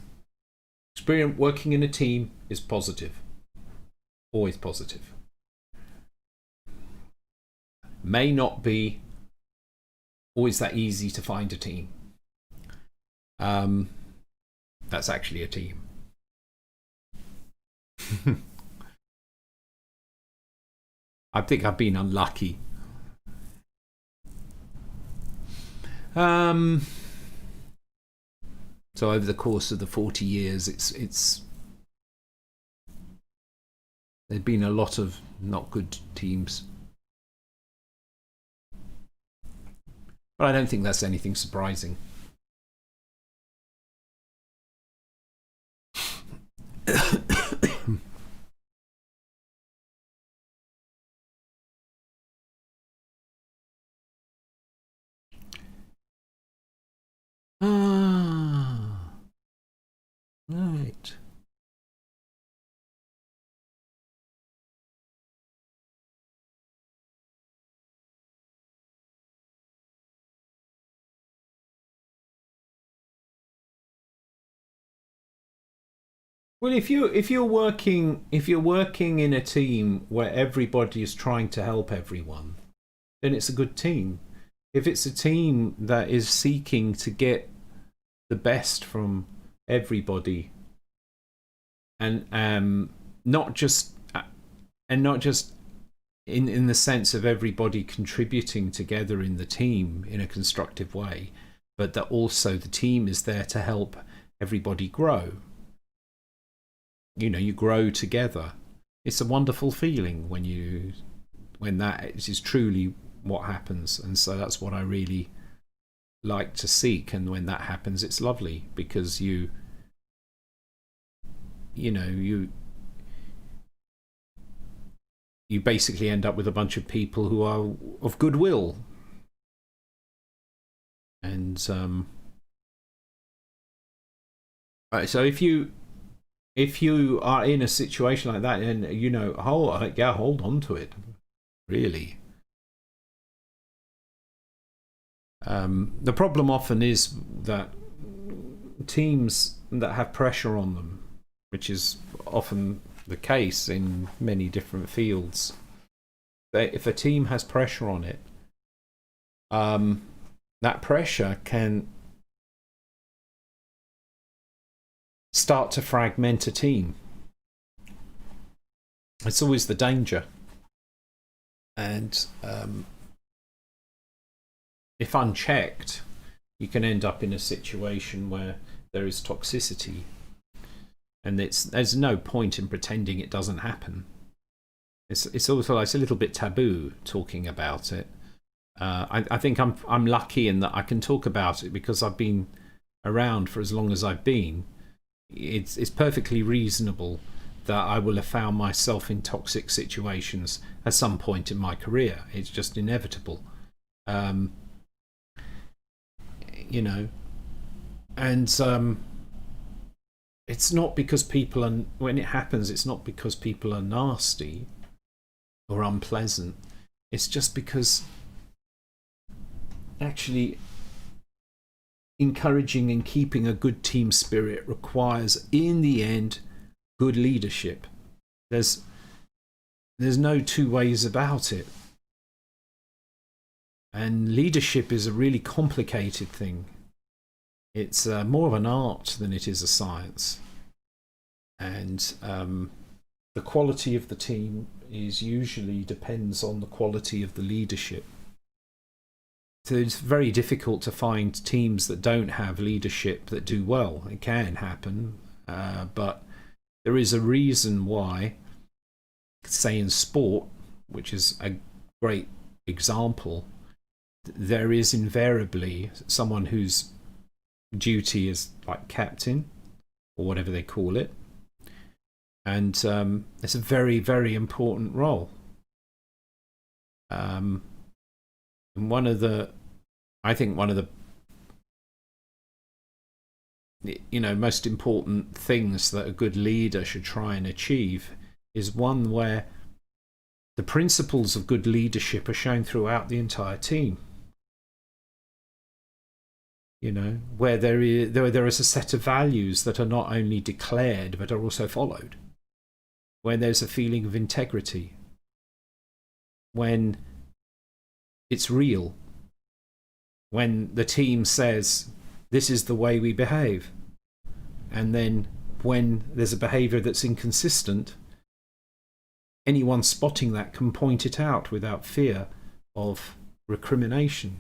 experience working in a team is positive. Always positive. May not be always that easy to find a team. That's actually a team. I think I've been unlucky. So over the course of the 40 years, it's there's been a lot of not good teams. But I don't think that's anything surprising. Right. Well, if you're working in a team where everybody is trying to help everyone, then it's a good team. If it's a team that is seeking to get the best from everybody, and not just in the sense of everybody contributing together in the team in a constructive way, but that also the team is there to help everybody grow. You grow together. It's a wonderful feeling when that is truly what happens, and so that's what I really like to seek. And when that happens, it's lovely, because you basically end up with a bunch of people who are of goodwill, and so if you are in a situation like that, and hold on to it, really. The problem often is that teams that have pressure on them, which is often the case in many different fields, if a team has pressure on it, that pressure can start to fragment a team. It's always the danger. And if unchecked, you can end up in a situation where there is toxicity, and there's no point in pretending it doesn't happen. It's also a little bit taboo talking about it. I think I'm lucky in that I can talk about it because I've been around for as long as I've been. It's perfectly reasonable that I will have found myself in toxic situations at some point in my career. It's just inevitable. And it's not because people are, when it happens, it's not because people are nasty or unpleasant. It's just because actually encouraging and keeping a good team spirit requires, in the end, good leadership. There's no two ways about it. And leadership is a really complicated thing. It's more of an art than it is a science. And the quality of the team is usually depends on the quality of the leadership. So it's very difficult to find teams that don't have leadership that do well. It can happen, but there is a reason why, say in sport, which is a great example, there is invariably someone whose duty is like captain or whatever they call it, and it's a very, very important role. And one of the most important things that a good leader should try and achieve is one where the principles of good leadership are shown throughout the entire team. Where there is a set of values that are not only declared but are also followed. When there's a feeling of integrity. When it's real. When the team says, this is the way we behave. And then when there's a behavior that's inconsistent, anyone spotting that can point it out without fear of recrimination.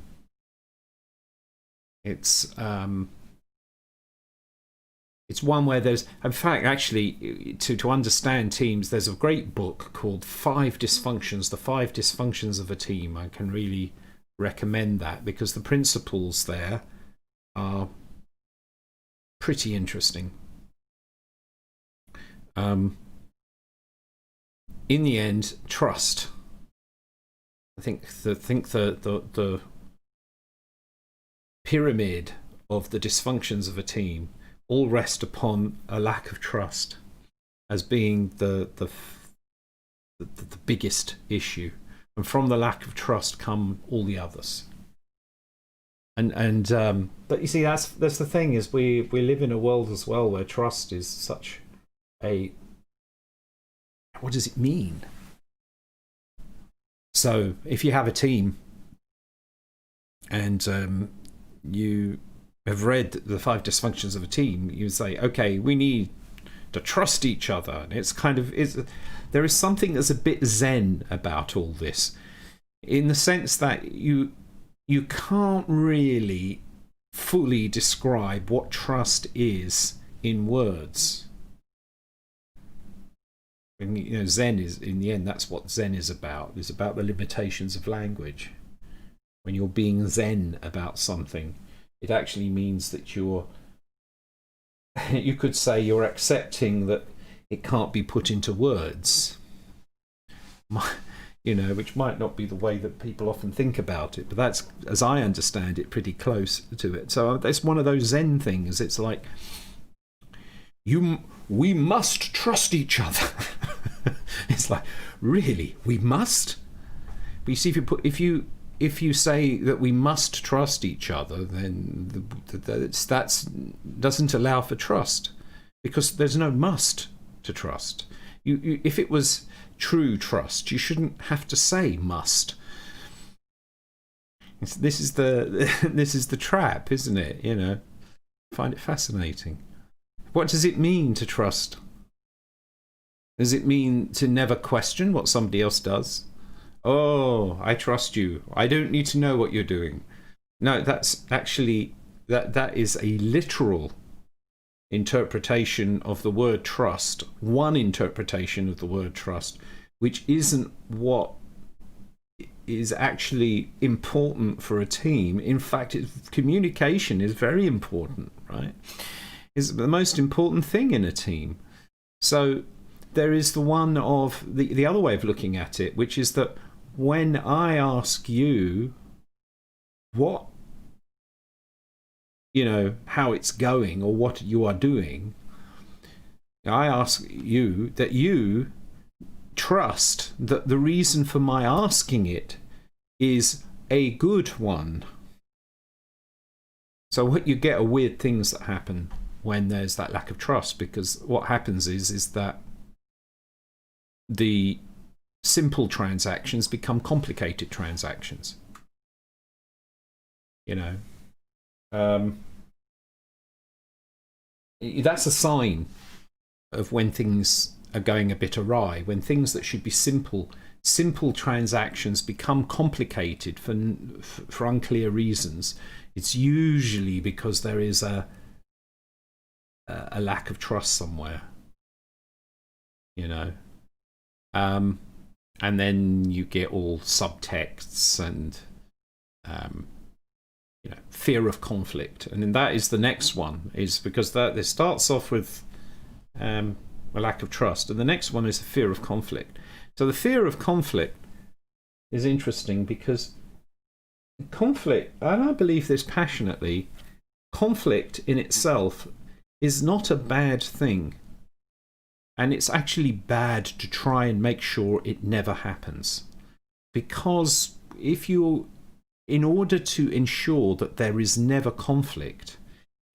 It's one where there's, in fact, actually, to understand teams, there's a great book called Five Dysfunctions, the Five Dysfunctions of a Team. I can really recommend that because the principles there are pretty interesting. In the end, trust. I think the pyramid of the dysfunctions of a team all rest upon a lack of trust as being the biggest issue, and from the lack of trust come all the others. But you see, that's the thing, is we live in a world as well where trust is such a, what does it mean? So if you have a team and you have read the Five Dysfunctions of a Team, you say, okay, we need to trust each other. And it's kind of, there is something that's a bit Zen about all this, in the sense that you can't really fully describe what trust is in words. And Zen is, in the end, that's what Zen is about. It's about the limitations of language. When you're being Zen about something, it actually means that you could say you're accepting that it can't be put into words. Which might not be the way that people often think about it, but that's, as I understand it, pretty close to it. So it's one of those Zen things. It's like, we must trust each other. It's like, really, we must? But you see, if you say that we must trust each other, then that doesn't allow for trust, because there's no must to trust. If it was true trust, you shouldn't have to say must. This is the trap, isn't it? I find it fascinating. What does it mean to trust? Does it mean to never question what somebody else does? Oh, I trust you. I don't need to know what you're doing. No, that's actually, that is a literal interpretation of the word trust. One interpretation of the word trust, which isn't what is actually important for a team. In fact, communication is very important, right? It's the most important thing in a team. So there is the one of the other way of looking at it, which is that when I ask you what, how it's going or what you are doing, I ask you that you trust that the reason for my asking it is a good one. So what you get are weird things that happen when there's that lack of trust, because what happens is that the simple transactions become complicated transactions. You know, that's a sign of when things are going a bit awry, when things that should be simple transactions become complicated for unclear reasons. It's usually because there is a lack of trust somewhere, you know. And then you get all subtexts and fear of conflict, and then that is the next one, is because that this starts off with a lack of trust, and the next one is the fear of conflict. So the fear of conflict is interesting because conflict, and I believe this passionately, conflict in itself is not a bad thing, and it's actually bad to try and make sure it never happens, because in order to ensure that there is never conflict,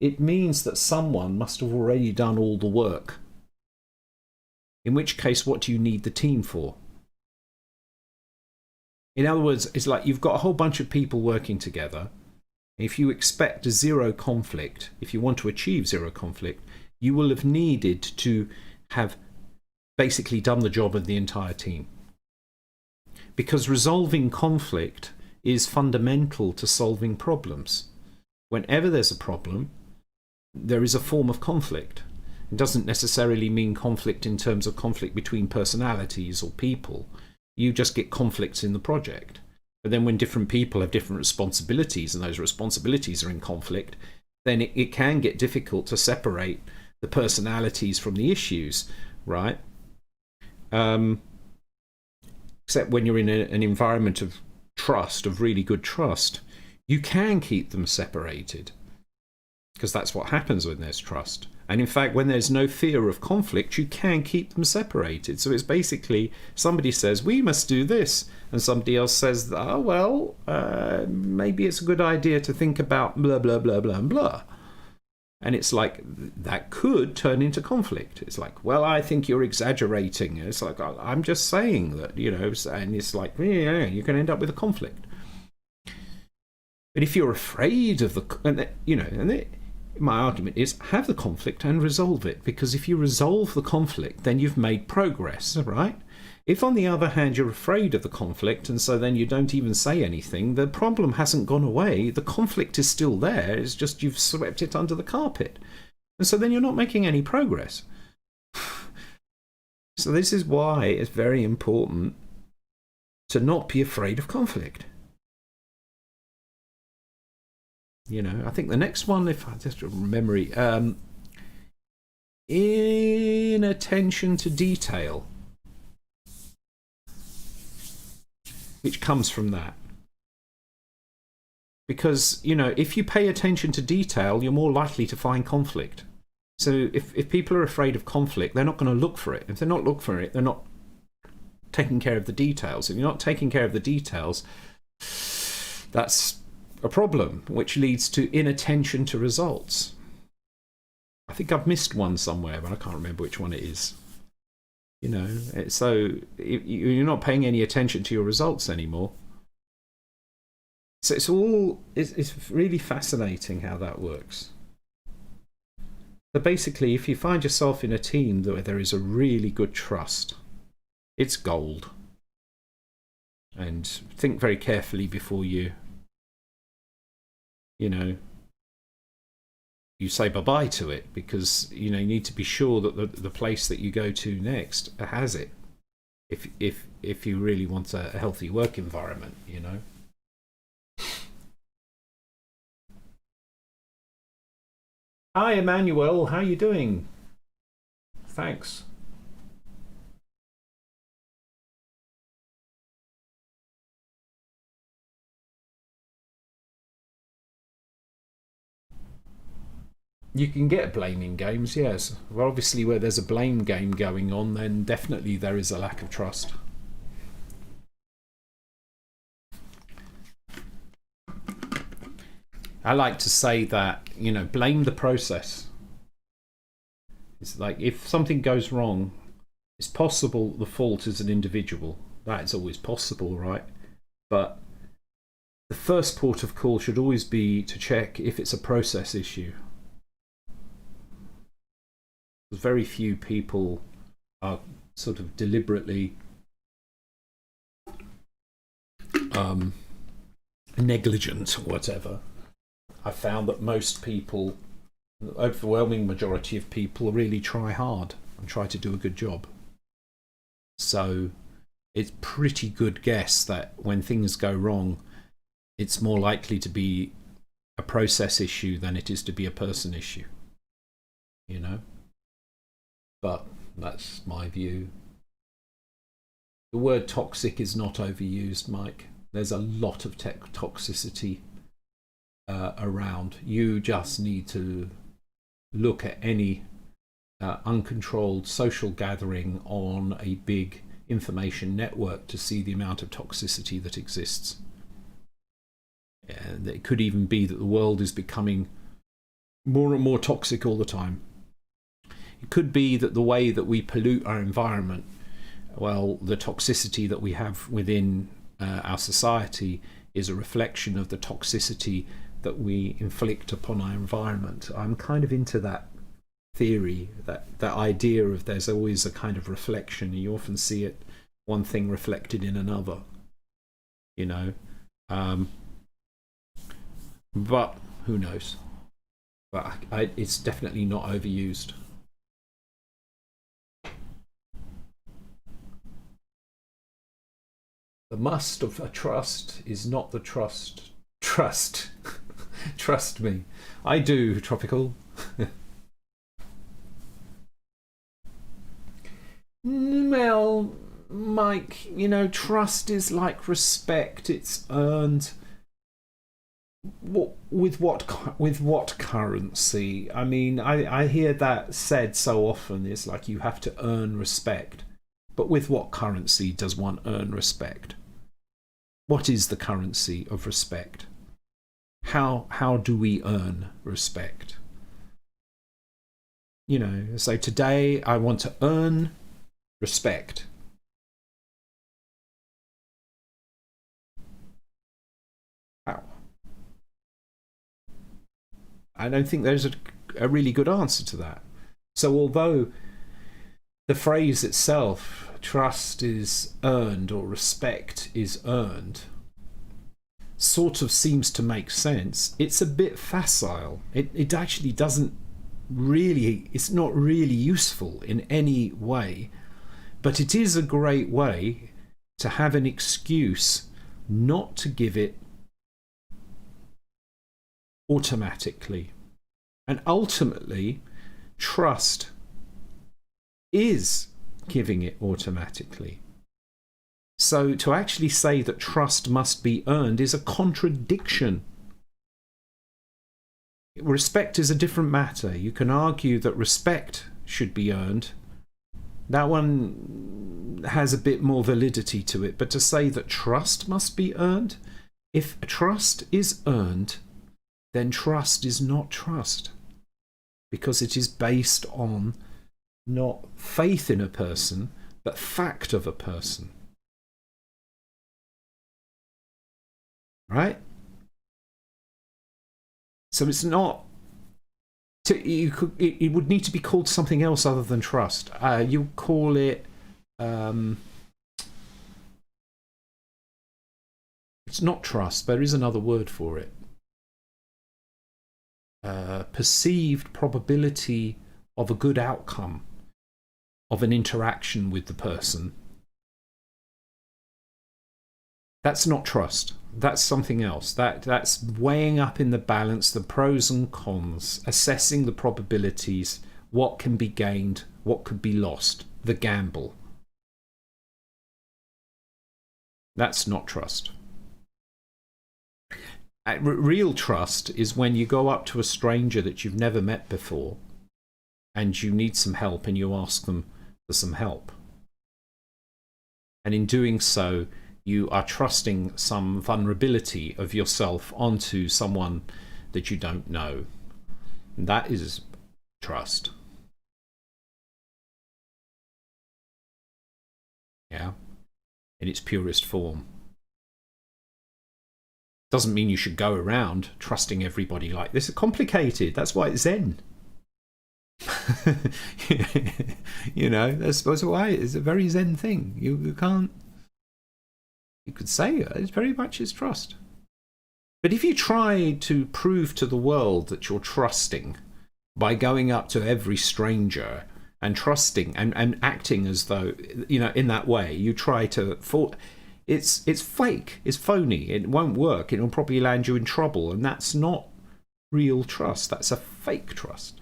it means that someone must have already done all the work. In which case, what do you need the team for? In other words, it's like you've got a whole bunch of people working together. If you expect zero conflict, if you want to achieve zero conflict, you will have needed to have basically done the job of the entire team. Because resolving conflict is fundamental to solving problems. Whenever there's a problem, there is a form of conflict. It doesn't necessarily mean conflict in terms of conflict between personalities or people. You just get conflicts in the project. But then when different people have different responsibilities and those responsibilities are in conflict, then it can get difficult to separate the personalities from the issues, right? Except when you're in an environment of trust, of really good trust, you can keep them separated, because that's what happens when there's trust. And in fact, when there's no fear of conflict, you can keep them separated. So it's basically somebody says, we must do this, and somebody else says, oh, well, maybe it's a good idea to think about blah, blah, blah, blah, blah. And it's like, that could turn into conflict. It's like, well, I think you're exaggerating. It's like, I'm just saying that, and it's like, yeah, you can end up with a conflict. But if you're afraid of my argument is, have the conflict and resolve it, because if you resolve the conflict, then you've made progress, right? If, on the other hand, you're afraid of the conflict and so then you don't even say anything, the problem hasn't gone away. The conflict is still there. It's just you've swept it under the carpet. And so then you're not making any progress. So this is why it's very important to not be afraid of conflict. I think the next one, if I just remember, inattention to detail, which comes from that. Because, if you pay attention to detail, you're more likely to find conflict. So if people are afraid of conflict, they're not going to look for it. If they're not looking for it, they're not taking care of the details. If you're not taking care of the details, that's a problem, which leads to inattention to results. I think I've missed one somewhere, but I can't remember which one it is. So you're not paying any attention to your results anymore. So it's really fascinating how that works. But basically, if you find yourself in a team where there is a really good trust, it's gold. And think very carefully before you say bye-bye to it, because you need to be sure that the place that you go to next has it, if you really want a healthy work environment. Hi Emmanuel, how you doing? Thanks. You can get blame in games, yes. Well, obviously, where there's a blame game going on, then definitely there is a lack of trust. I like to say that, blame the process. It's like, if something goes wrong, it's possible the fault is an individual. That is always possible, right? But the first port of call should always be to check if it's a process issue. Very few people are sort of deliberately negligent or whatever. I found that most people, the overwhelming majority of people, really try hard and try to do a good job. So it's pretty good guess that when things go wrong, it's more likely to be a process issue than it is to be a person issue. You know? But that's my view. The word toxic is not overused, Mike. There's a lot of toxicity around. You just need to look at any uncontrolled social gathering on a big information network to see the amount of toxicity that exists. And it could even be that the world is becoming more and more toxic all the time. It could be that the way that we pollute our environment, well, the toxicity that we have within our society is a reflection of the toxicity that we inflict upon our environment. I'm kind of into that theory, that idea of there's always a kind of reflection. You often see it, one thing reflected in another, you know. But who knows? But it's definitely not overused. The must of a trust is not the trust. Trust. Trust me. I do, Tropical. Well, Mike, you know, trust is like respect. It's earned. With what currency? I mean, I hear that said so often. It's like you have to earn respect. But with what currency does one earn respect? What is the currency of respect? How do we earn respect? You know, so today I want to earn respect. How? I don't think there's a really good answer to that. So although the phrase itself, trust is earned or respect is earned, sort of seems to make sense, it's a bit facile. It actually doesn't really, it's not really useful in any way, but it is a great way to have an excuse not to give it automatically. And ultimately, trust is giving it automatically. So to actually say that trust must be earned is a contradiction. Respect is a different matter. You can argue that respect should be earned. That one has a bit more validity to it. But to say that trust must be earned, if trust is earned, then trust is not trust. Because it is based on not faith in a person, but fact of a person. Right? So it's not. It would need to be called something else other than trust. You call it. It's not trust. There is another word for it. Perceived probability of a good outcome of an interaction with the person. That's not trust. That's something else. That's weighing up in the balance the pros and cons, assessing the probabilities, what can be gained, what could be lost, the gamble. That's not trust. Real trust is when you go up to a stranger that you've never met before and you need some help and you ask them for some help. And in doing so, you are trusting some vulnerability of yourself onto someone that you don't know. And that is trust. Yeah, in its purest form. Doesn't mean you should go around trusting everybody like this. It's complicated. That's why it's Zen. That's why it's a very Zen thing. You can't. You could say it's very much is trust. But if you try to prove to the world that you're trusting by going up to every stranger and trusting and acting as though, in that way, you try to... It's fake. It's phony. It won't work. It'll probably land you in trouble. And that's not real trust. That's a fake trust.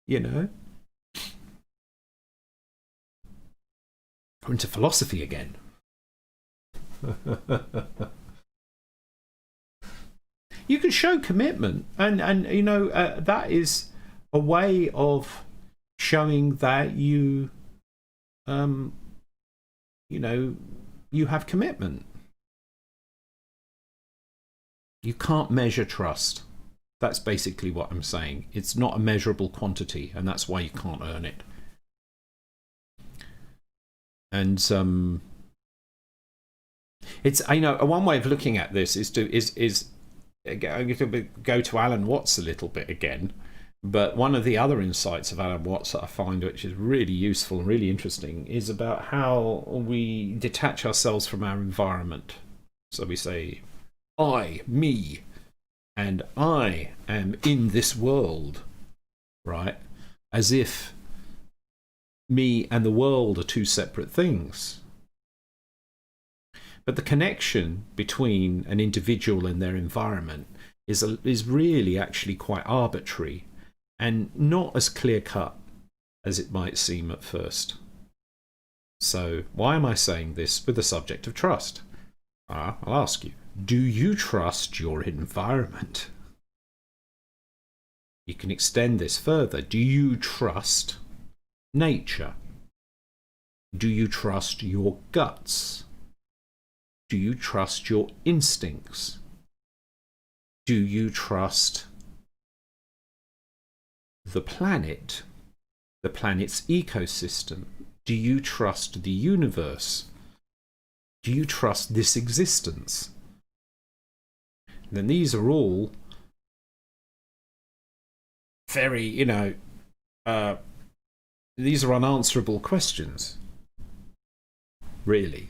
We're into philosophy again. You can show commitment, and that is a way of showing that you have commitment. You can't measure trust. That's basically what I'm saying. It's not a measurable quantity, and that's why you can't earn it. And it's one way of looking at this is to go to Alan Watts a little bit again. But one of the other insights of Alan Watts that I find, which is really useful and really interesting, is about how we detach ourselves from our environment. So we say, I, me, and I am in this world, right? As if me and the world are two separate things. But the connection between an individual and their environment is really actually quite arbitrary and not as clear-cut as it might seem at first. So why am I saying this with the subject of trust? I'll ask you, do you trust your environment? You can extend this further. Do you trust nature? Do you trust your guts? Do you trust your instincts? Do you trust the planet's ecosystem? Do you trust the universe? Do you trust this existence? Then these are all very, these are unanswerable questions, really.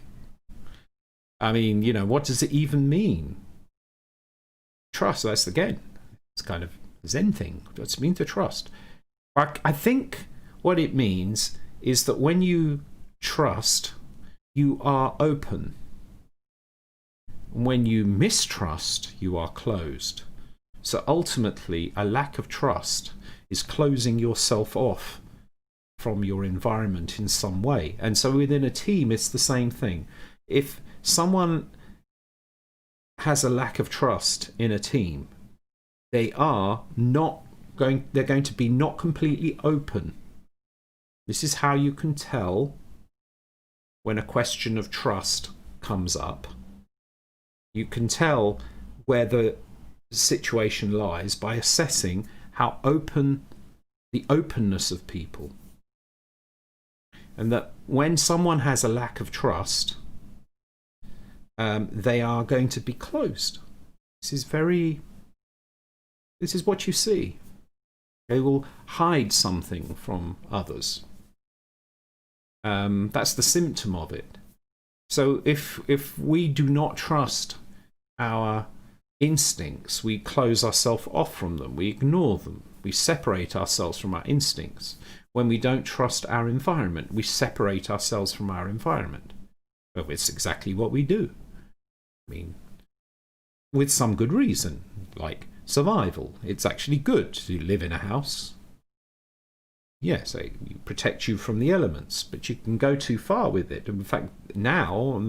I mean, what does it even mean? Trust, that's again, it's kind of a Zen thing. What does it mean to trust? I think what it means is that when you trust, you are open. When you mistrust, you are closed. So ultimately, a lack of trust is closing yourself off from your environment in some way. And so within a team, it's the same thing. If someone has a lack of trust in a team, they're going to be not completely open. This is how you can tell when a question of trust comes up. You can tell where the situation lies by assessing how open the openness of people. And that when someone has a lack of trust, they are going to be closed. This is what you see. They will hide something from others. That's the symptom of it. So if we do not trust our instincts, we close ourselves off from them, we ignore them, we separate ourselves from our instincts. When we don't trust our environment, we separate ourselves from our environment. Well, it's exactly what we do. I mean, with some good reason, like survival. It's actually good to live in a house. Yes, it protects you from the elements, but you can go too far with it. In fact, now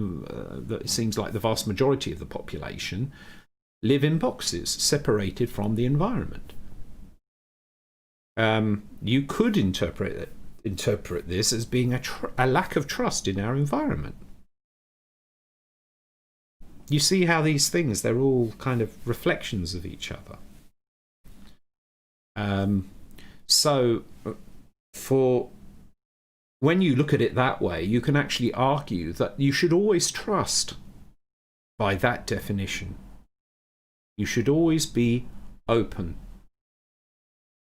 it seems like the vast majority of the population live in boxes, separated from the environment. You could interpret this as being a lack of trust in our environment. You see how these things, they're all kind of reflections of each other. So when you look at it that way, you can actually argue that you should always trust by that definition. You should always be open,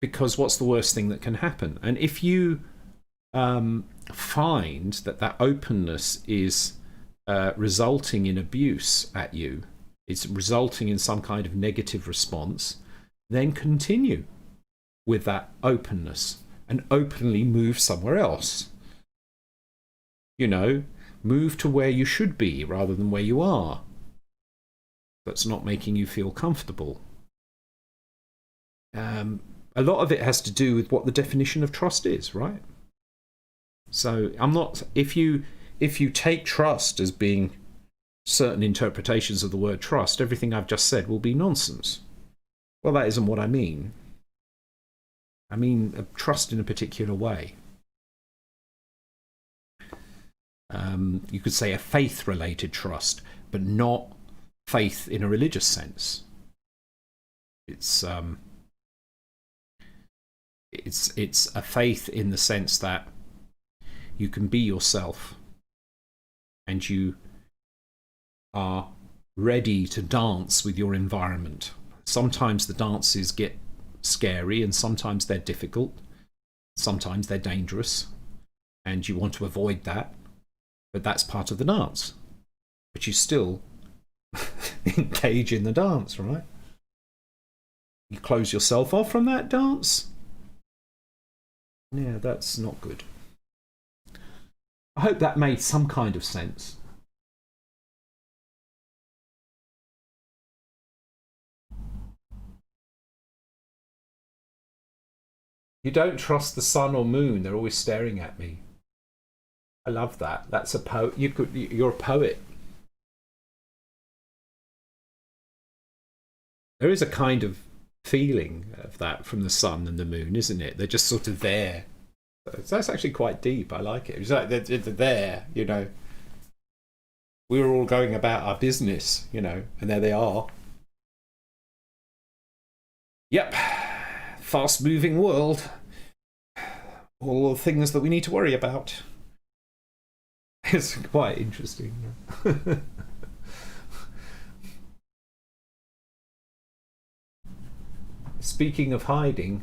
because what's the worst thing that can happen? And if you find that openness is resulting in abuse at you, it's resulting in some kind of negative response, then continue with that openness and openly move somewhere else. You know, move to where you should be rather than where you are. That's not making you feel comfortable. A lot of it has to do with what the definition of trust is, right? So I'm not, if you take trust as being certain interpretations of the word trust, everything I've just said will be nonsense. Well, that isn't what I mean. I mean trust in a particular way. You could say a faith-related trust, but not faith in a religious sense. It's a faith in the sense that you can be yourself and you are ready to dance with your environment. Sometimes the dances get scary and sometimes they're difficult. Sometimes they're dangerous and you want to avoid that. But that's part of the dance. But you still engage in the dance, right? You close yourself off from that dance. Yeah, that's not good. I hope that made some kind of sense. You don't trust the sun or moon, they're always staring at me. I love that. That's a poet. You're a poet. There is a kind of feeling of that from the sun and the moon, isn't it? They're just sort of there. That's actually quite deep. I like it. It's like they're there, you know. We were all going about our business, you know, and there they are. Yep. Fast-moving world. All the things that we need to worry about. It's quite interesting. Speaking of hiding,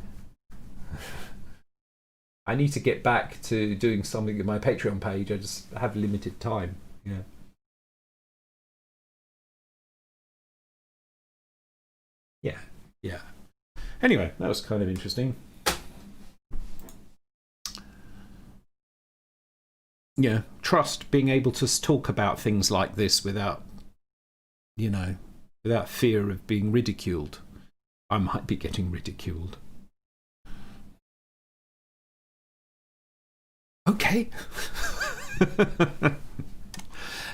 I need to get back to doing something in my Patreon page. I just have limited time. Yeah. Anyway, that was kind of interesting. Yeah, trust, being able to talk about things like this without, you know, without fear of being ridiculed. I might be getting ridiculed. Okay.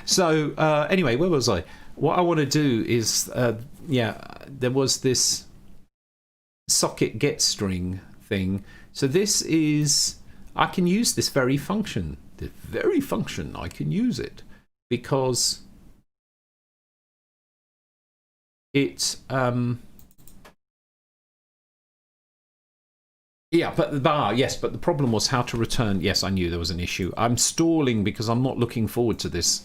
So, anyway, where was I? What I want to do is, there was this socket get string thing. So this is, I can use this very function. The very function, I can use it because it's but the problem was how to return. Yes, I knew there was an issue. I'm stalling because I'm not looking forward to this.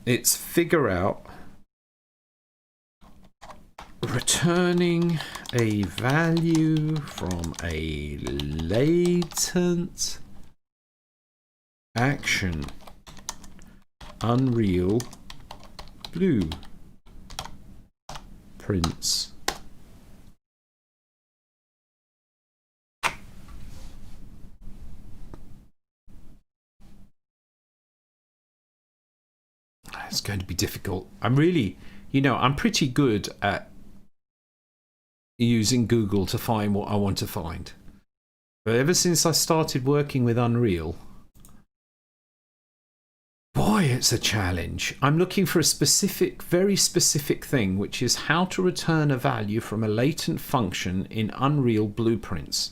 It's figure out returning a value from a latent action Unreal blueprints. It's going to be difficult. I'm really, I'm pretty good at using Google to find what I want to find. But ever since I started working with Unreal, boy, it's a challenge. I'm looking for a specific, very specific thing, which is how to return a value from a latent function in Unreal blueprints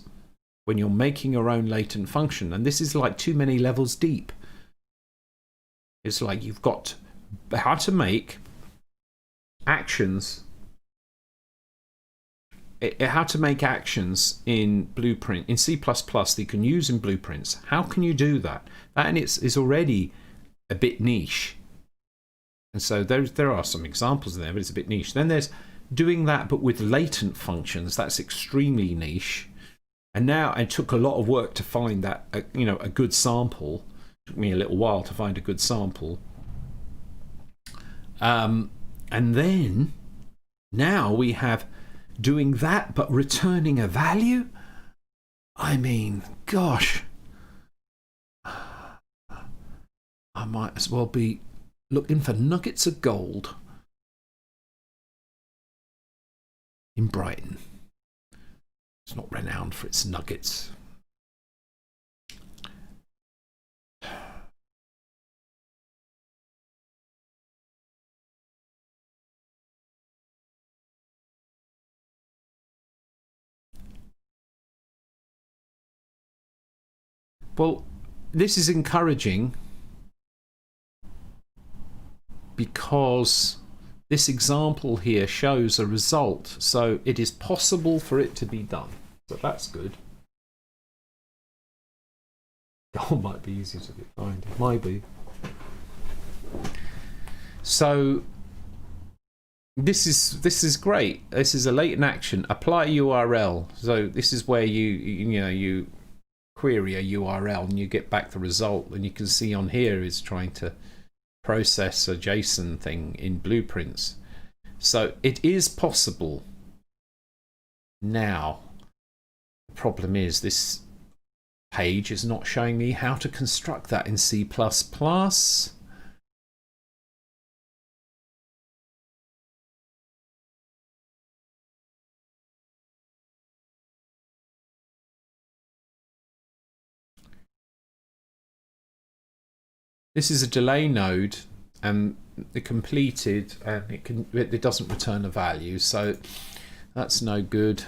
when you're making your own latent function. And this is like too many levels deep. It's like you've got how to make actions, how to make actions in Blueprint, in C++ that you can use in blueprints. How can you do that? That in it's already a bit niche. And so there are some examples in there, but it's a bit niche. Then there's doing that but with latent functions. That's extremely niche. And now it took a lot of work to find that, a good sample. It took me a little while to find a good sample. And then now we have doing that but returning a value. I mean, gosh, I might as well be looking for nuggets of gold in Brighton. It's not renowned for its nuggets. Well, this is encouraging because this example here shows a result, so it is possible for it to be done. So that's good. Gold might be easier to find. It might be. So this is great. This is a latent action. Apply URL. So this is where you query a URL and you get back the result. And you can see on here is trying to process a JSON thing in blueprints. So it is possible. Now, the problem is this page is not showing me how to construct that in C++. This is a delay node, and it completed, and it doesn't return a value, so that's no good.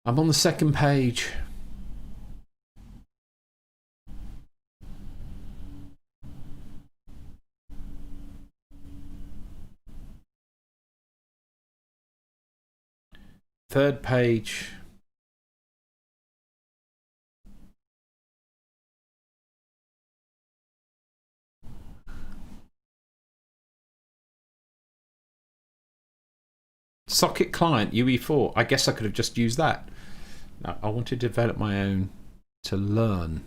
I'm on the second page. Third page. Socket client UE4. I guess I could have just used that. No, I want to develop my own to learn.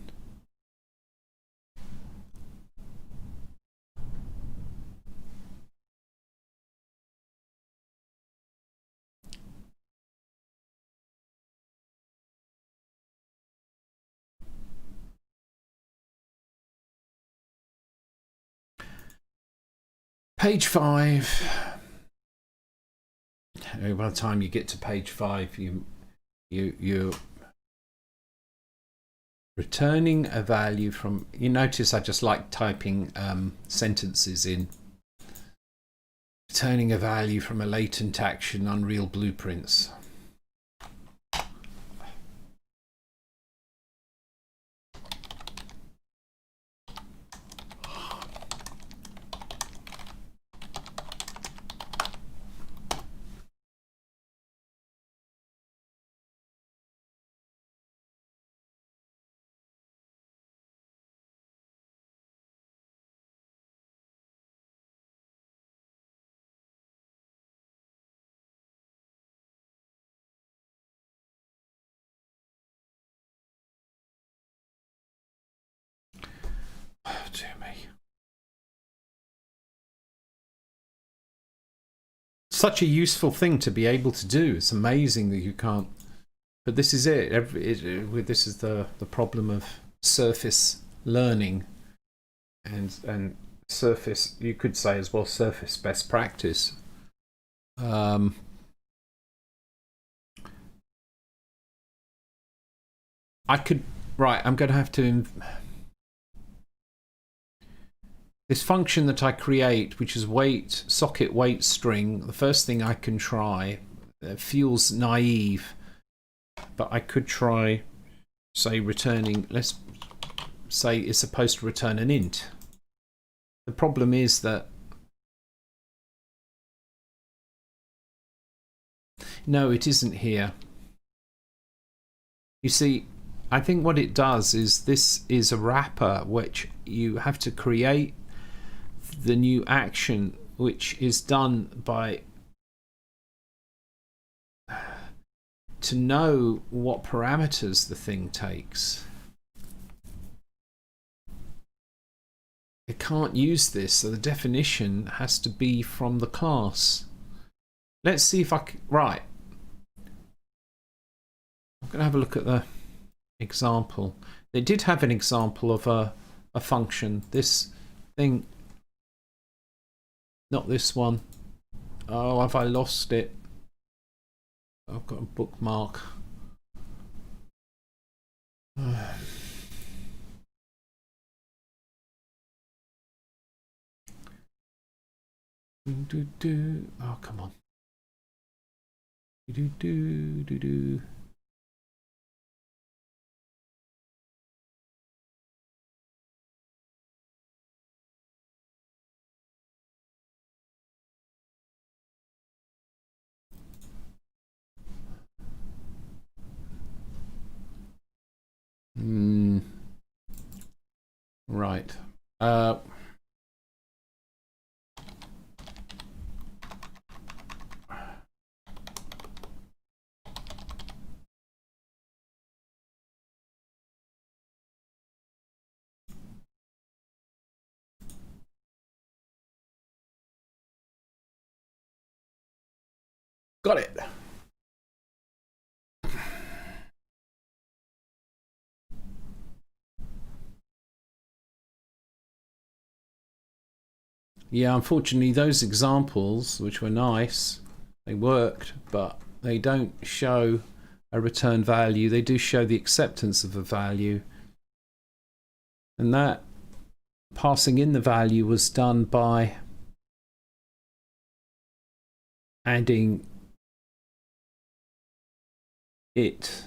Page 5. By the time you get to page 5, you're returning a value from. You notice I just like typing sentences in. Returning a value from a latent action, Unreal Blueprints. Dear me. Such a useful thing to be able to do. It's amazing that you can't. But this is it. This is the problem of surface learning, and surface. You could say as well surface best practice. I could. Right. I'm going to have to. This function that I create, which is wait socket wait string, the first thing I can try, feels naive, but I could try, say, returning. Let's say it's supposed to return an int. The problem is that no, it isn't here. You see, I think what it does is this is a wrapper which you have to create the new action, which is done by to know what parameters the thing takes. It can't use this, so the definition has to be from the class. Let's see if I can. Right. I'm going to have a look at the example. They did have an example of a function. This thing, not this one. Oh, have I lost it? I've got a bookmark. Oh, come on. Right. Got it. Yeah, unfortunately, those examples, which were nice, they worked, but they don't show a return value. They do show the acceptance of a value. And that passing in the value was done by adding it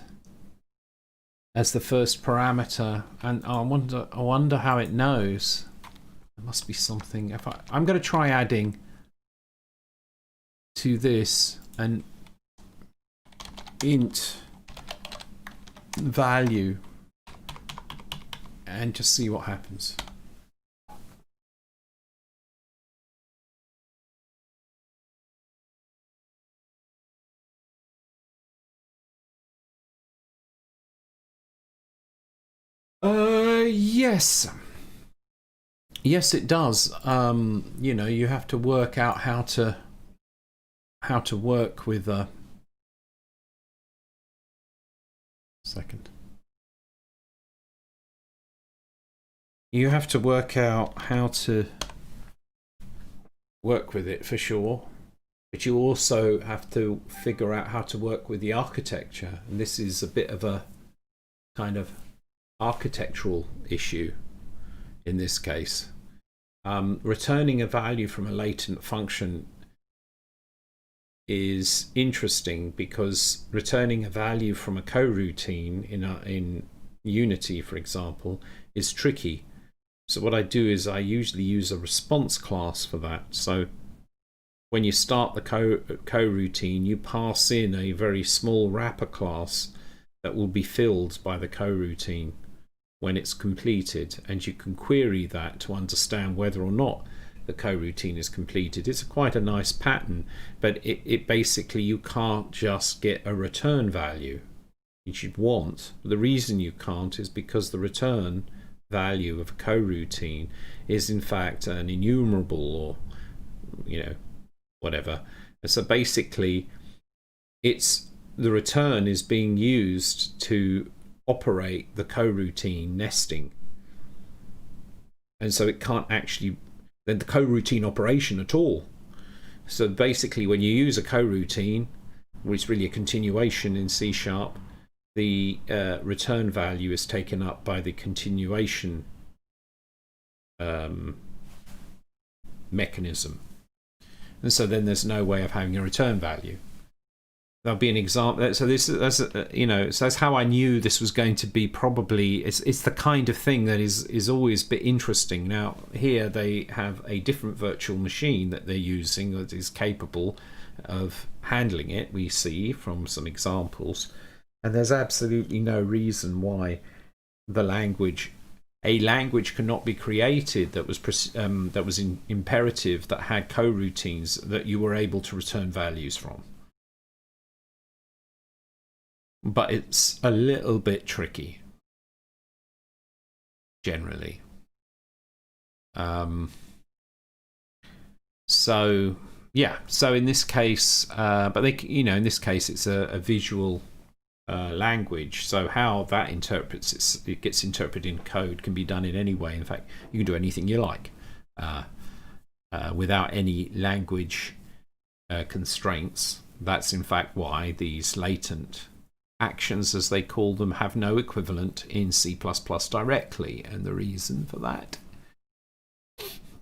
as the first parameter. And I wonder how it knows. There must be something. I'm going to try adding to this an int value and just see what happens. Yes. Yes, it does. You know, you have to work out how to work with a second. You have to work out how to work with it for sure, but you also have to figure out how to work with the architecture, and this is a bit of a kind of architectural issue in this case. Returning a value from a latent function is interesting because returning a value from a coroutine in Unity, for example, is tricky. So what I do is I usually use a response class for that. So when you start the coroutine, you pass in a very small wrapper class that will be filled by the coroutine when it's completed, and you can query that to understand whether or not the coroutine is completed. It's quite a nice pattern, but it basically, you can't just get a return value, which you'd want. The reason you can't is because the return value of a coroutine is in fact an enumerable, or whatever. And so basically the return is being used to operate the coroutine nesting, and so it can't actually then the coroutine operation at all. So basically, when you use a coroutine, which is really a continuation in C#, the return value is taken up by the continuation mechanism, and so then there's no way of having a return value. there'll be an example. So this, that's you know, so that's how I knew this was going to be probably. It's the kind of thing that is always a bit interesting. Now here they have a different virtual machine that they're using that is capable of handling it. We see from some examples, and there's absolutely no reason why a language cannot be created that was imperative, that had coroutines that you were able to return values from. But it's a little bit tricky generally. So yeah, so in this case, but they, you know, in this case it's a visual language, so how that interprets it gets interpreted in code can be done in any way. In fact, you can do anything you like without any language constraints. That's in fact why these latent actions, as they call them, have no equivalent in C++ directly, and the reason for that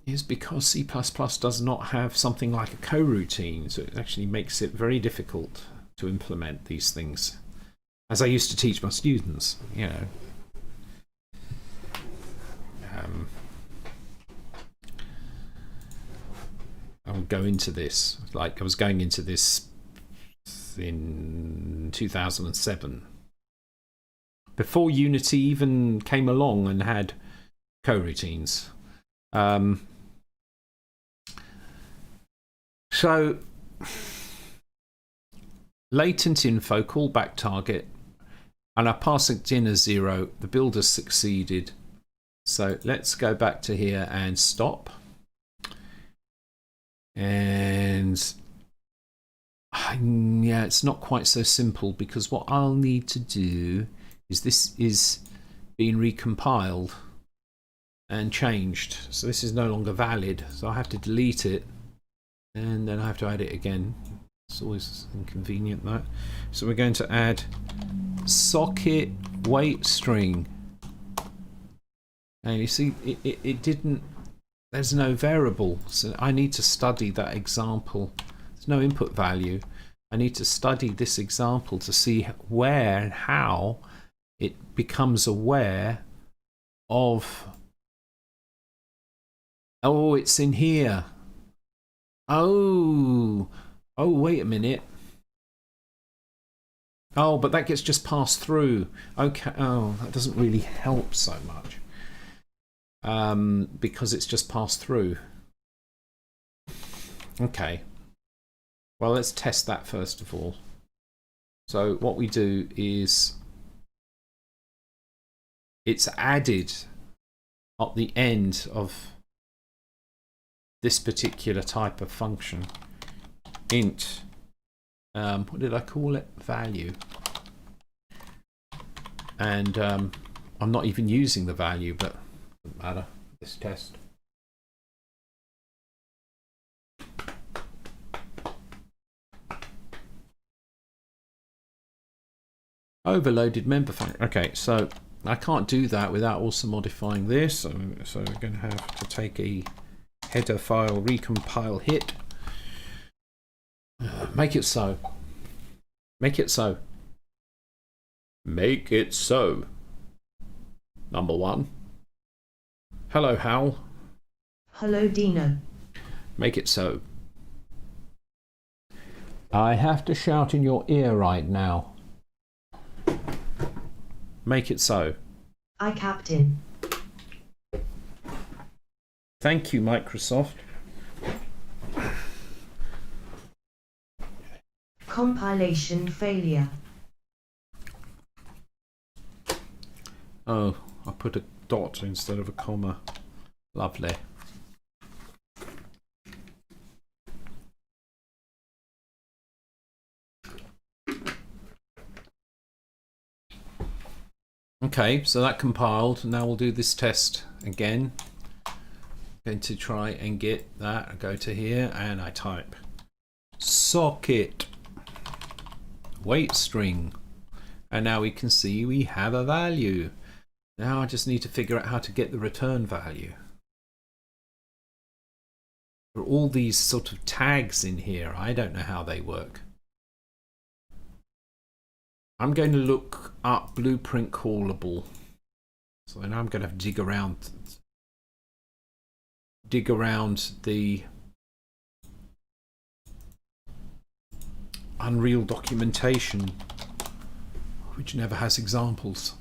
is because C++ does not have something like a coroutine, so it actually makes it very difficult to implement these things, as I used to teach my students, you know. I would go into this, like I was going into this in 2007, before Unity even came along and had coroutines. So latent info, callback target, and I pass it in as 0. The builder succeeded. So let's go back to here and stop. And yeah, it's not quite so simple, because what I'll need to do is, this is being recompiled and changed, so this is no longer valid, so I have to delete it and then I have to add it again. It's always inconvenient, that. So we're going to add socket wait string, and you see it didn't, there's no variable, so I need to study that example. There's no input value. I need to study this example to see where and how it becomes aware of, oh, it's in here. Oh, wait a minute. Oh, but that gets just passed through. Okay. Oh, that doesn't really help so much, because it's just passed through. Okay. Well, let's test that first of all. So what we do is, it's added at the end of this particular type of function, int, what did I call it? Value. And I'm not even using the value, but it doesn't matter, this test. Overloaded member function. Okay, so I can't do that without also modifying this. So we're going to have to take a header file, recompile hit. Make it so. Make it so. Make it so. Number 1. Hello, Hal. Hello, Dino. Make it so. I have to shout in your ear right now. Make it so. Aye, Captain. Thank you, Microsoft. Compilation failure. Oh, I put a dot instead of a comma. Lovely. Okay, so that compiled. Now we'll do this test again. Going to try and get that. I go to here and I type socket wait string, and now we can see we have a value. Now I just need to figure out how to get the return value. There are all these sort of tags in here. I don't know how they work. I'm going to look up blueprint callable. So now I'm going to have to dig around the Unreal documentation, which never has examples.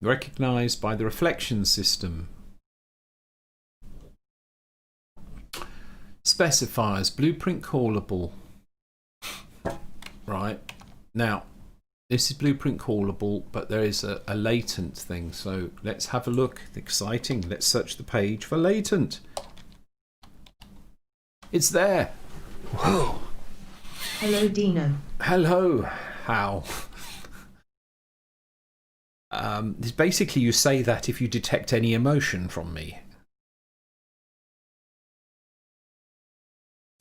Recognized by the reflection system. Specifiers, blueprint callable. Right, now this is blueprint callable, but there is a latent thing, so let's have a look. Exciting. Let's search the page for latent. It's there. Whoa. Hello, Dino. Hello. How? Basically you say that if you detect any emotion from me.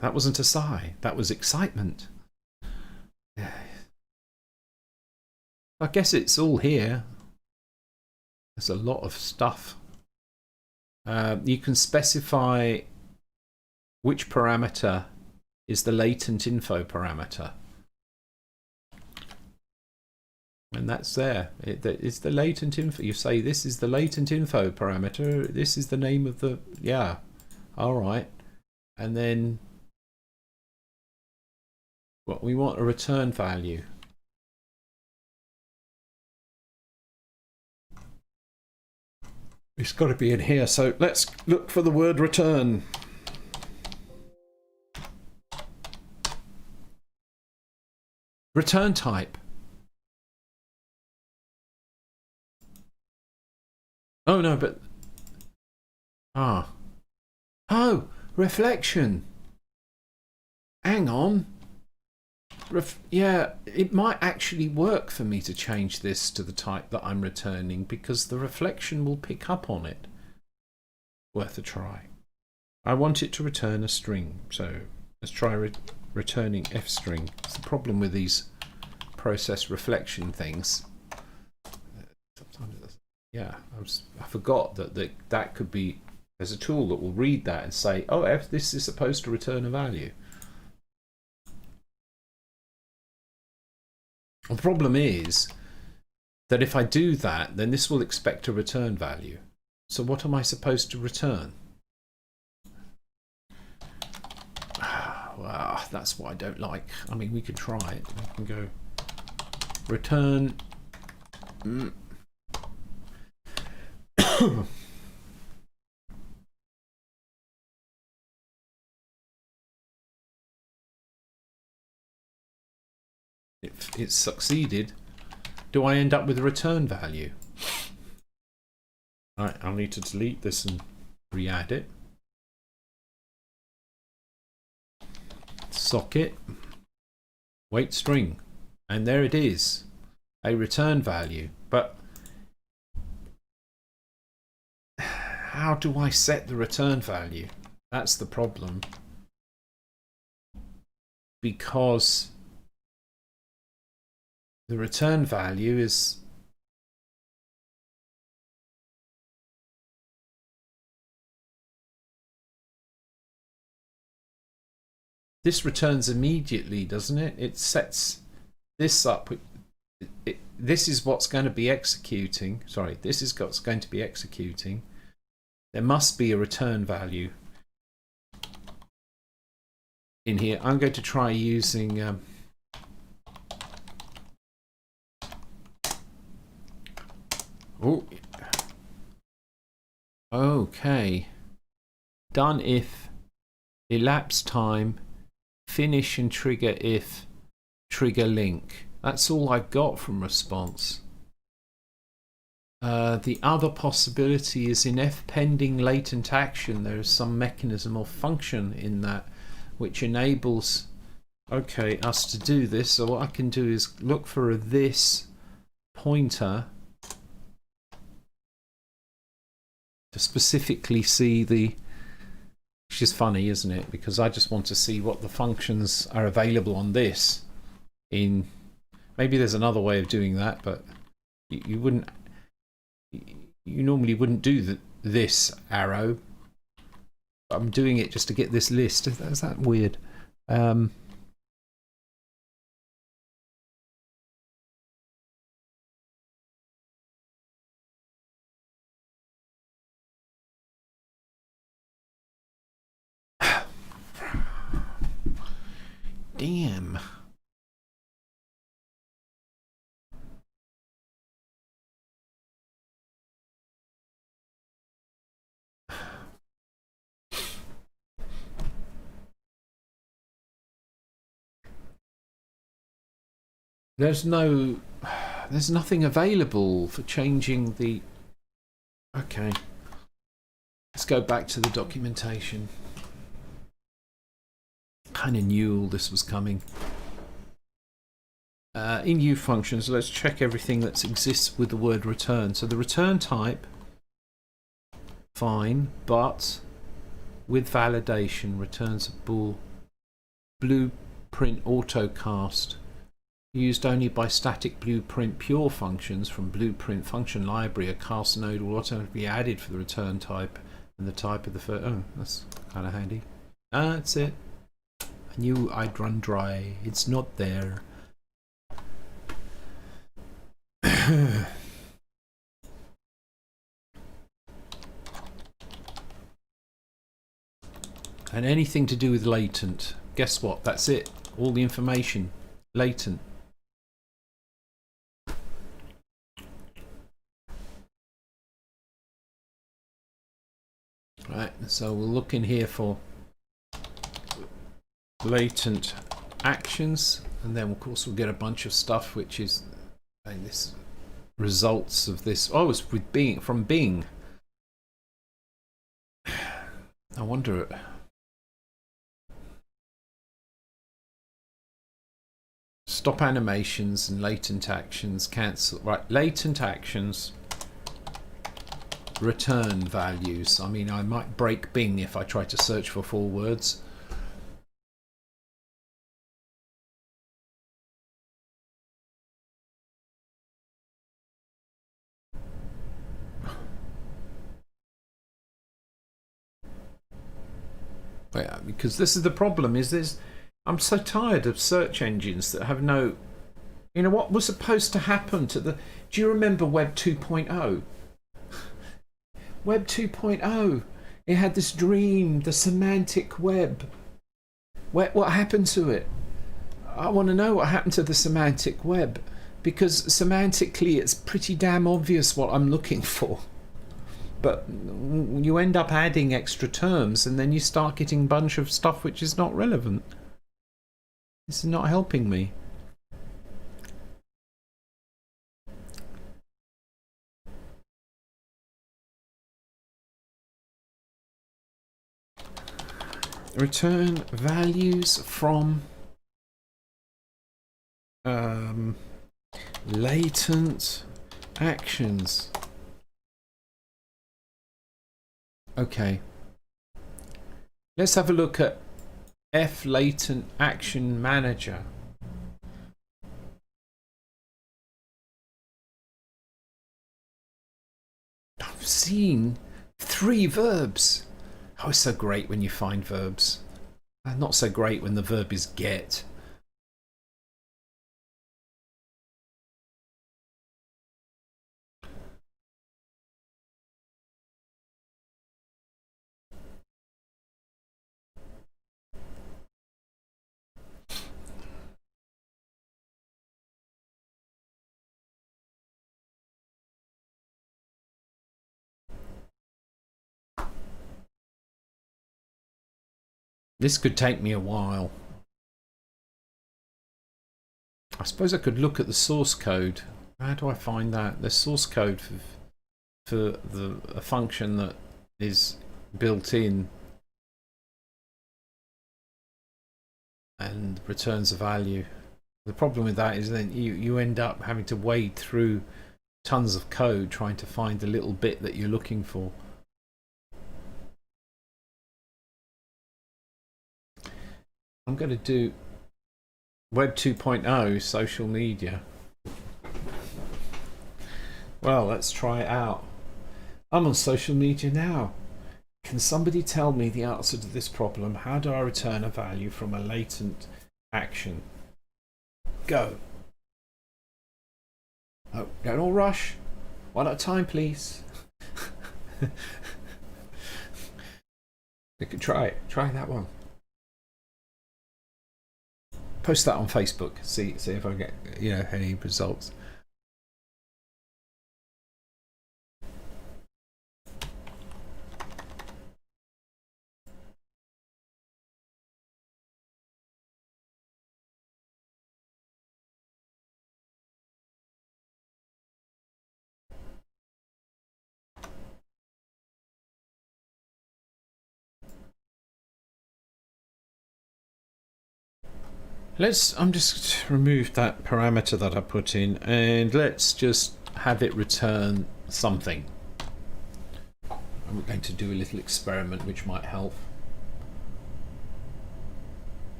That wasn't a sigh, that was excitement. I guess it's all here. There's a lot of stuff. You can specify which parameter is the latent info parameter. And that's there. It's the latent info. You say this is the latent info parameter. This is the name of the... Yeah. All right. And then... What we want a return value. It's got to be in here. So let's look for the word return. Return type. Oh no, but oh, reflection. Hang on. Yeah, it might actually work for me to change this to the type that I'm returning, because the reflection will pick up on it. Worth a try. I want it to return a string, so let's try returning f string. It's the problem with these process reflection things. Sometimes, yeah, I forgot that could be. There's a tool that will read that and say, oh, this is supposed to return a value. The problem is that if I do that, then this will expect a return value. So what am I supposed to return? Well, that's what I don't like. I mean, we can try it. We can go return. If it's succeeded, do I end up with a return value? Right, I'll need to delete this and re-add it. Socket, wait string, and there it is, a return value. But how do I set the return value? That's the problem, because the return value is this returns immediately, doesn't it? It sets this up. This is what's going to be executing. Sorry, this is what's going to be executing. There must be a return value in here. I'm going to try using oh, okay. Done if, elapsed time, finish and trigger if, trigger link. That's all I got from response. The other possibility is in f pending latent action. There is some mechanism or function in that which enables us to do this. So what I can do is look for a this pointer to specifically see the, which is funny, isn't it? Because I just want to see what the functions are available on this. In maybe there's another way of doing that, but you wouldn't. You normally wouldn't do this arrow. I'm doing it just to get this list. Is that weird? Damn. There's nothing available for changing the... Okay. Let's go back to the documentation. Kind of knew all this was coming. In U functions, let's check everything that exists with the word return. So the return type, fine, but with validation, returns a bool. Blueprint autocast, used only by static blueprint pure functions from blueprint function library. A cast node will automatically be added for the return type and the type of the first. Oh, that's kind of handy. That's it. I knew I'd run dry. It's not there. And anything to do with latent, guess what? That's it. All the information latent. Right, so we'll look in here for latent actions, and then of course we'll get a bunch of stuff which is this results of this. Oh, it's with Bing, from Bing. I wonder. Stop animations and latent actions, cancel. Right, latent actions, return values. I mean, I might break Bing if I try to search for 4 words. Yeah, because this is the problem, is this. I'm so tired of search engines that have no... You know, what was supposed to happen to the... Do you remember Web 2.0? Web 2.0. It had this dream, the semantic web. What happened to it? I want to know what happened to the semantic web. Because semantically it's pretty damn obvious what I'm looking for. But you end up adding extra terms and then you start getting a bunch of stuff which is not relevant. This is not helping me. Return values from latent actions. Okay. Let's have a look at F latent action manager. I've seen 3 verbs. Oh, it's so great when you find verbs. Not so great when the verb is get. This could take me a while. I suppose I could look at the source code. How do I find that? The source code for a function that is built in and returns a value. The problem with that is then you end up having to wade through tons of code trying to find the little bit that you're looking for. I'm going to do Web 2.0 social media. Well, let's try it out. I'm on social media now. Can somebody tell me the answer to this problem? How do I return a value from a latent action? Go. Oh, don't all rush. One at a time, please. You can try it. Try that one. Post that on Facebook. See if I get any results. I'm just remove that parameter that I put in, and let's just have it return something. I'm going to do a little experiment which might help.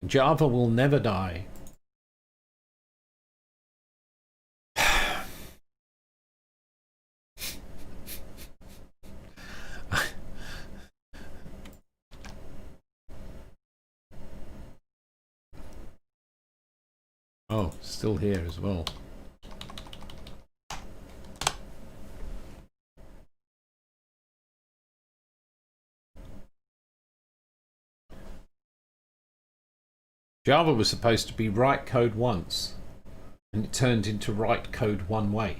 Java will never die. Oh, still here as well. Java was supposed to be write code once, and it turned into write code one way.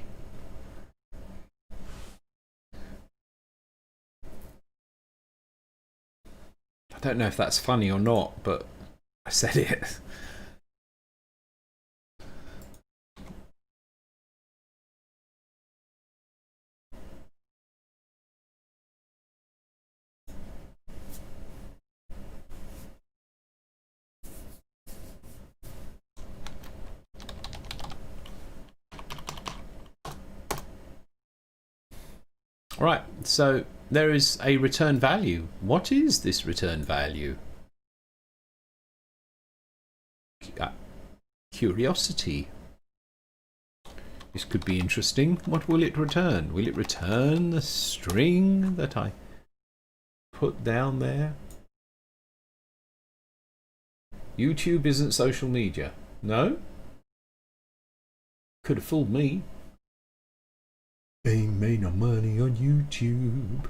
I don't know if that's funny or not, but I said it. Right, so there is a return value. What is this return value? Curiosity. This could be interesting. What will it return? Will it return the string that I put down there? YouTube isn't social media. No? Could have fooled me. Ain't made no money on YouTube.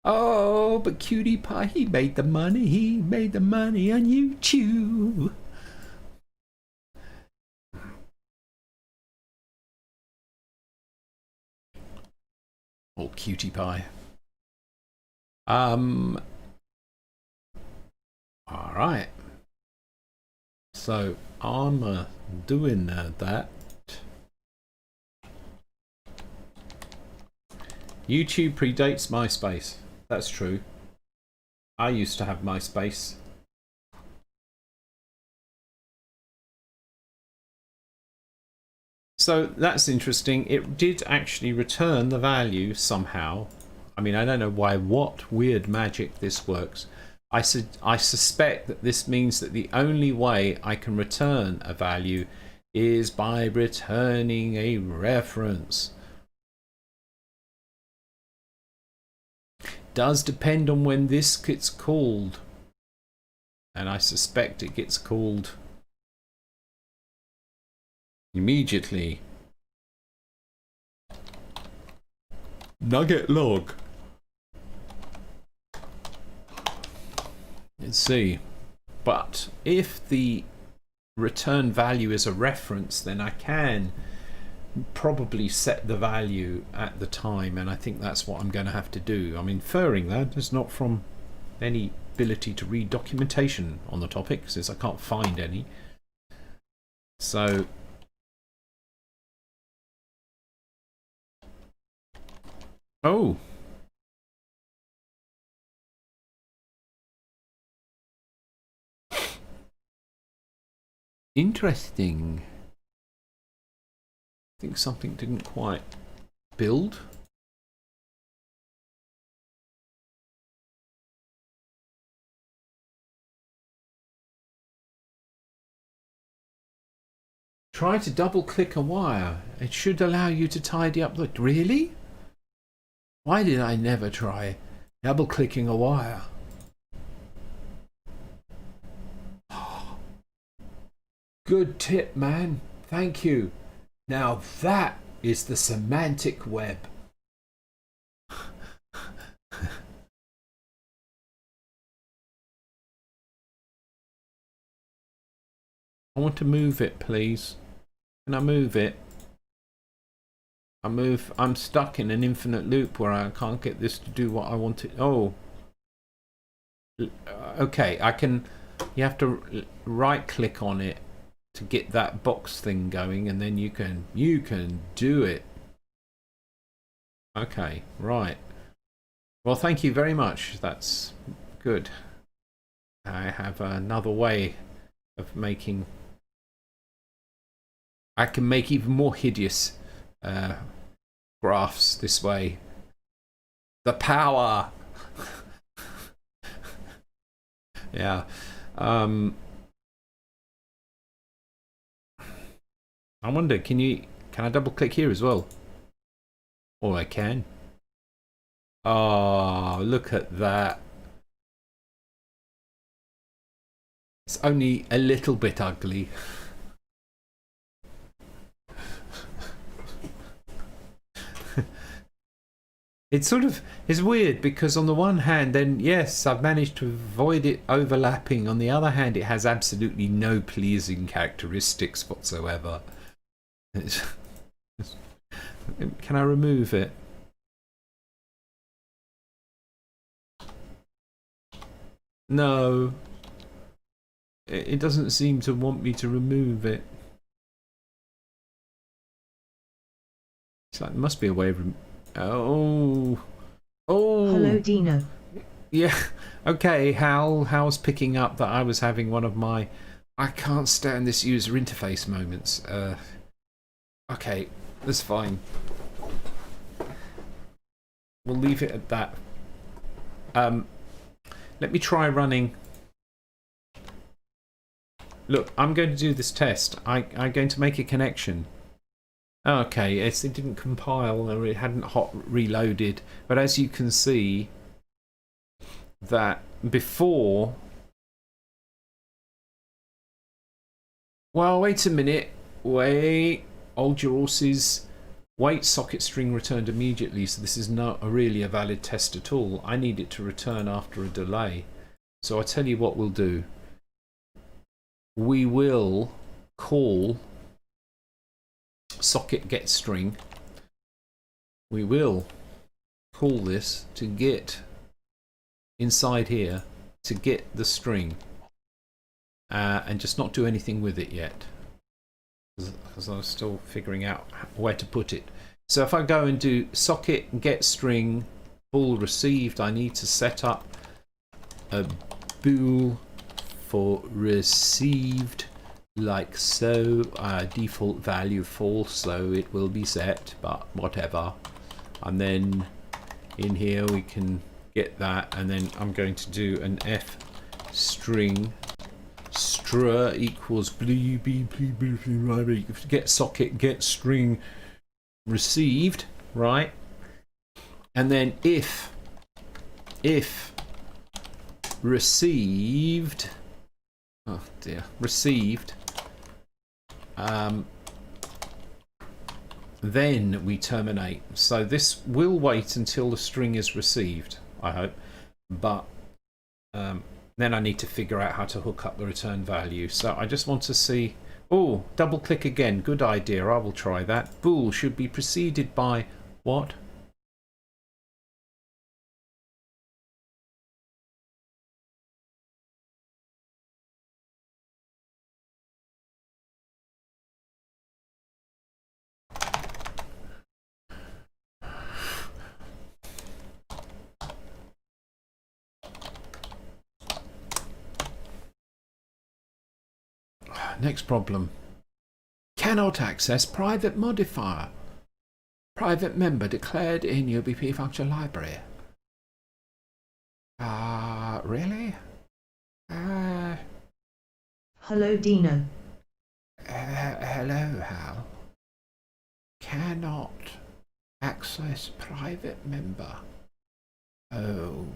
Oh, but Cutie Pie, he made the money. He made the money on YouTube. Oh, Cutie Pie. All right. So I'm doing that. YouTube predates MySpace. That's true. I used to have MySpace. So that's interesting. It did actually return the value somehow. I mean, I don't know what weird magic this works. I suspect that this means that the only way I can return a value is by returning a reference. Does depend on when this gets called, and I suspect it gets called immediately. Nugget log. Let's see. But if the return value is a reference, then I can probably set the value at the time, and I think that's what I'm going to have to do. I'm inferring that is not from any ability to read documentation on the topic, since I can't find any. So oh, interesting. I think something didn't quite build. Try to double click a wire. It should allow you to tidy up the... Really? Why did I never try double clicking a wire? Good tip, man. Thank you. Now that is the semantic web. I want to move it, please. Can I move it? I'm stuck in an infinite loop where I can't get this to do what I want it. Oh. Okay, I can... You have to right click on it to get that box thing going, and then you can do it. Okay, right. Well, thank you very much. That's good. I have another way of making... I can make even more hideous graphs this way. The power! Yeah. I wonder, can I double click here as well? Oh, I can. Oh, look at that. It's only a little bit ugly. It's sort of, it's weird because on the one hand, then yes, I've managed to avoid it overlapping. On the other hand, it has absolutely no pleasing characteristics whatsoever. Can I remove it? No. It doesn't seem to want me to remove it. It's like, there must be a way of... Oh. Hello, Dino. Yeah. Okay, Hal's picking up that I was having one of my I can't stand this user interface moments. Okay, that's fine. We'll leave it at that. Let me try running. Look, I'm going to do this test. I'm going to make a connection. Okay, it didn't compile or it hadn't hot reloaded. But as you can see, that before... Well, wait a minute. Wait. Hold your horses. Wait, socket string returned immediately. So this is not really a valid test at all. I need it to return after a delay. So I tell you what we'll do. We will call socket get string. We will call this to get inside here to get the string and just not do anything with it yet because I'm still figuring out where to put it. So if I go and do socket get string bool received, I need to set up a bool for received like so, default value false, so it will be set, but whatever. And then in here we can get that, and then I'm going to do an f string str equals get socket get string received, right? And then if received, oh dear, received, then we terminate. So this will wait until the string is received, I hope, but then I need to figure out how to hook up the return value. So I just want to see, oh, double click again, good idea, I will try that. Bool should be preceded by what? Next problem. Cannot access private modifier. Private member declared in UBP function library. Really? Hello, Dino. Hello, Hal. Cannot access private member. Oh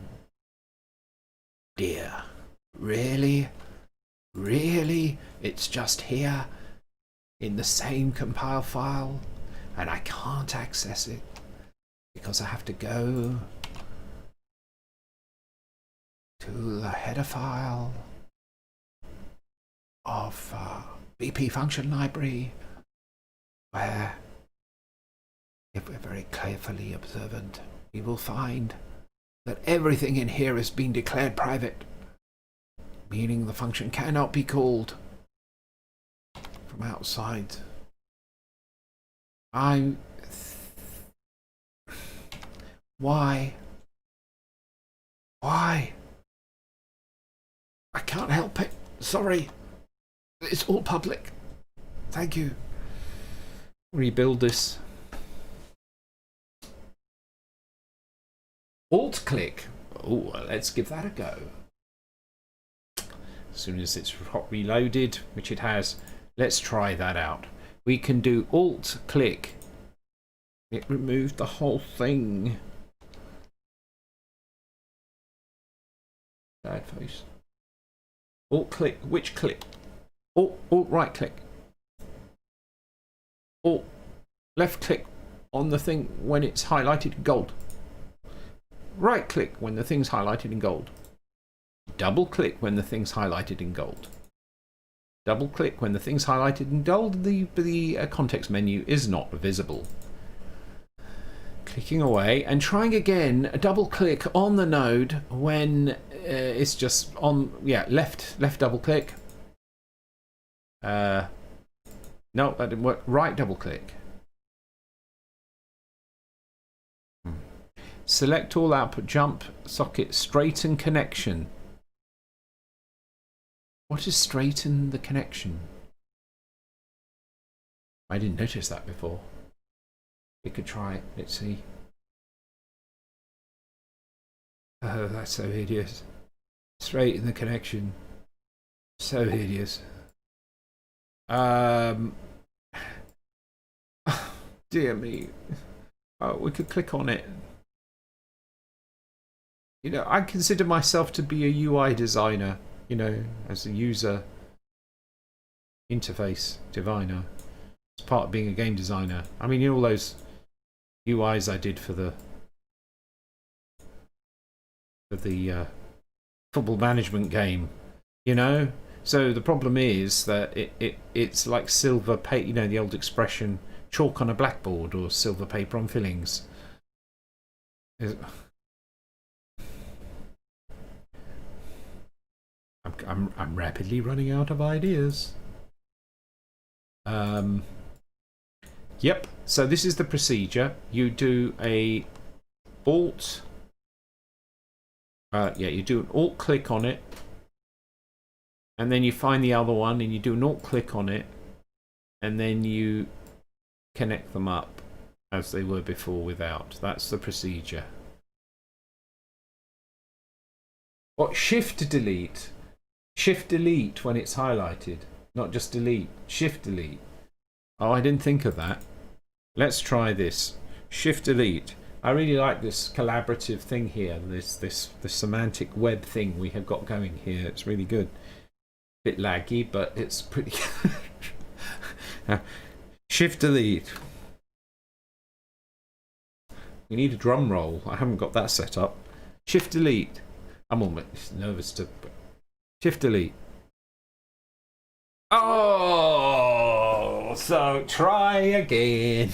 dear. Really? Really? It's just here in the same compile file and I can't access it because I have to go to the header file of BP function library, where, if we're very carefully observant, we will find that everything in here has been declared private, meaning the function cannot be called from outside. Why? Why? I can't help it. Sorry. It's all public. Thank you. Rebuild this. Alt click. Oh, let's give that a go. As soon as it's reloaded, which it has, let's try that out. We can do Alt click. It removed the whole thing. Bad face. Alt click. Which click? Alt right click. Alt left click on the thing when it's highlighted in gold. Right click when the thing's highlighted in gold. Double click when the thing's highlighted in gold. Double click when the thing's highlighted in gold. The context menu is not visible. Clicking away and trying again. A double click on the node when it's just on. Yeah, left double click. No, that didn't work. Right double click. Select all output, jump, socket, straighten connection. What is straighten the connection? I didn't notice that before. We could try it. Let's see. Oh, that's so hideous. Straighten the connection. So hideous. Dear me. Oh, we could click on it. You know, I consider myself to be a UI designer, you know, as a user interface designer. It's part of being a game designer. I mean, you know, all those UIs I did for the football management game, you know? So the problem is that it's like silver paper, you know, the old expression, chalk on a blackboard or silver paper on fillings. I'm rapidly running out of ideas. Yep. So this is the procedure. You do a Alt. You do an Alt click on it, and then you find the other one, and you do an Alt click on it, and then you connect them up as they were before without. That's the procedure. What? Shift delete. Shift delete when it's highlighted, not just delete. Shift delete. Oh, I didn't think of that. Let's try this. Shift delete. I really like this collaborative thing here. This semantic web thing we have got going here. It's really good. Bit laggy, but it's pretty good. Shift delete. We need a drum roll. I haven't got that set up. Shift delete. I'm almost nervous to. Shift delete. Oh, so try again.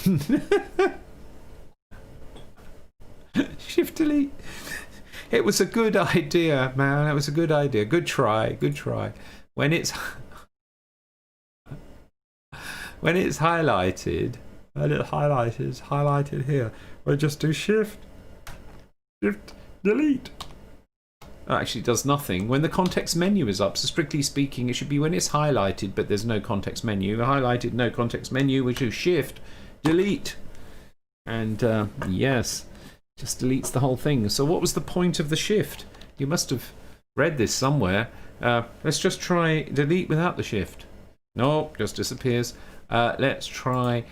Shift delete. It was a good idea, man. It was a good idea. Good try. Good try. When it's highlighted, and it is highlighted here, we'll just do shift delete. Actually, it does nothing. When the context menu is up, so strictly speaking, it should be when it's highlighted, but there's no context menu. Highlighted, no context menu, which is shift delete. And yes, just deletes the whole thing. So what was the point of the shift? You must have read this somewhere. Let's just try delete without the shift. Nope, just disappears. Let's try.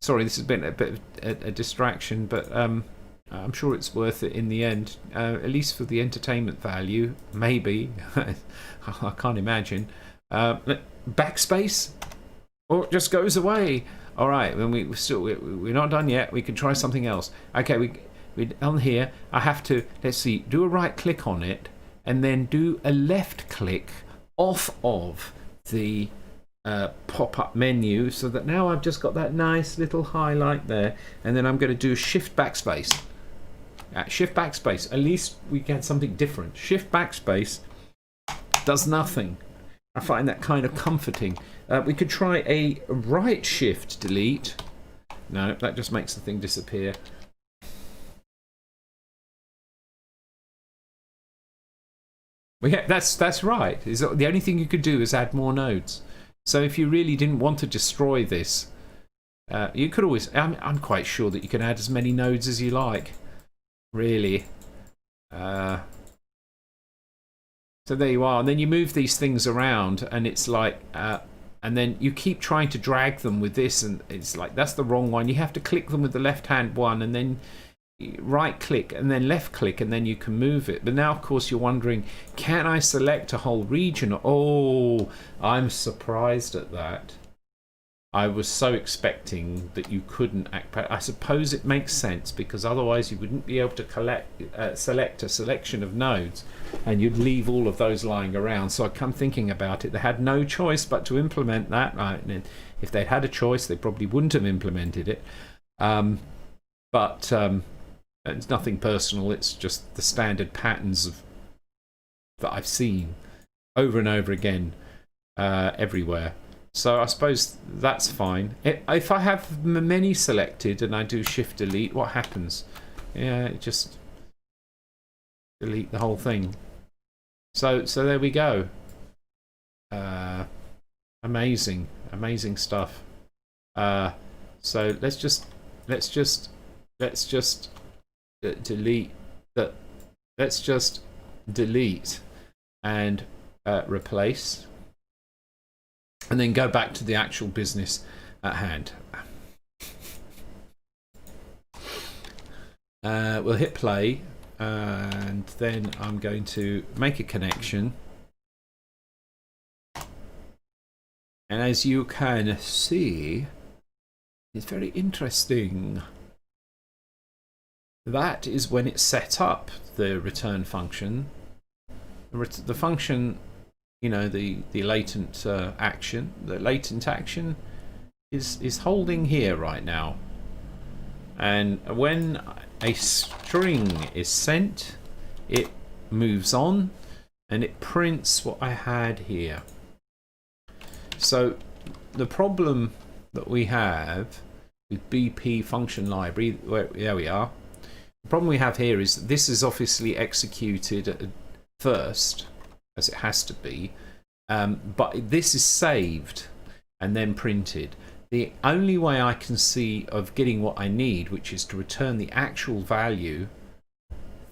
Sorry, this has been a bit of a distraction, but I'm sure it's worth it in the end, at least for the entertainment value. Maybe. I can't imagine. Backspace? Or it just goes away. All right, then we're not done yet. We can try something else. Okay, we're on here. I have to, let's see, do a right click on it and then do a left click off of the pop-up menu, so that now I've just got that nice little highlight there, and then I'm going to do shift backspace. Shift backspace. At least we get something different. Shift backspace does nothing. I find that kind of comforting. We could try a right shift delete. No, that just makes the thing disappear. Well, yeah, that's right. The only thing you could do is add more nodes. So if you really didn't want to destroy this, you could always. I'm quite sure that you can add as many nodes as you like. Really. So there you are, and then you move these things around, and it's like, and then you keep trying to drag them with this, and it's like that's the wrong one. You have to click them with the left-hand one, and then right-click, and then left-click, and then you can move it. But now, of course, you're wondering, can I select a whole region? Oh, I'm surprised at that. I was so expecting that you couldn't act. I suppose it makes sense, because otherwise you wouldn't be able to select a selection of nodes, and you'd leave all of those lying around. So I come thinking about it. They had no choice but to implement that. Right? If they'd had a choice, they probably wouldn't have implemented it. But it's nothing personal. It's just the standard patterns that I've seen over and over again everywhere. So I suppose that's fine. If I have many selected and I do shift delete, what happens? Yeah, it just delete the whole thing. So there we go. Amazing stuff. So let's just delete that. Let's just delete and replace. And then go back to the actual business at hand. We'll hit play, and then I'm going to make a connection. And as you can see, it's very interesting. That is when it's set up, the return function. The function, you know, the latent action. The latent action is holding here right now. And when a string is sent, it moves on and it prints what I had here. So the problem that we have with BP function library, there we are. The problem we have here is this is obviously executed first, as it has to be, but this is saved and then printed. The only way I can see of getting what I need, which is to return the actual value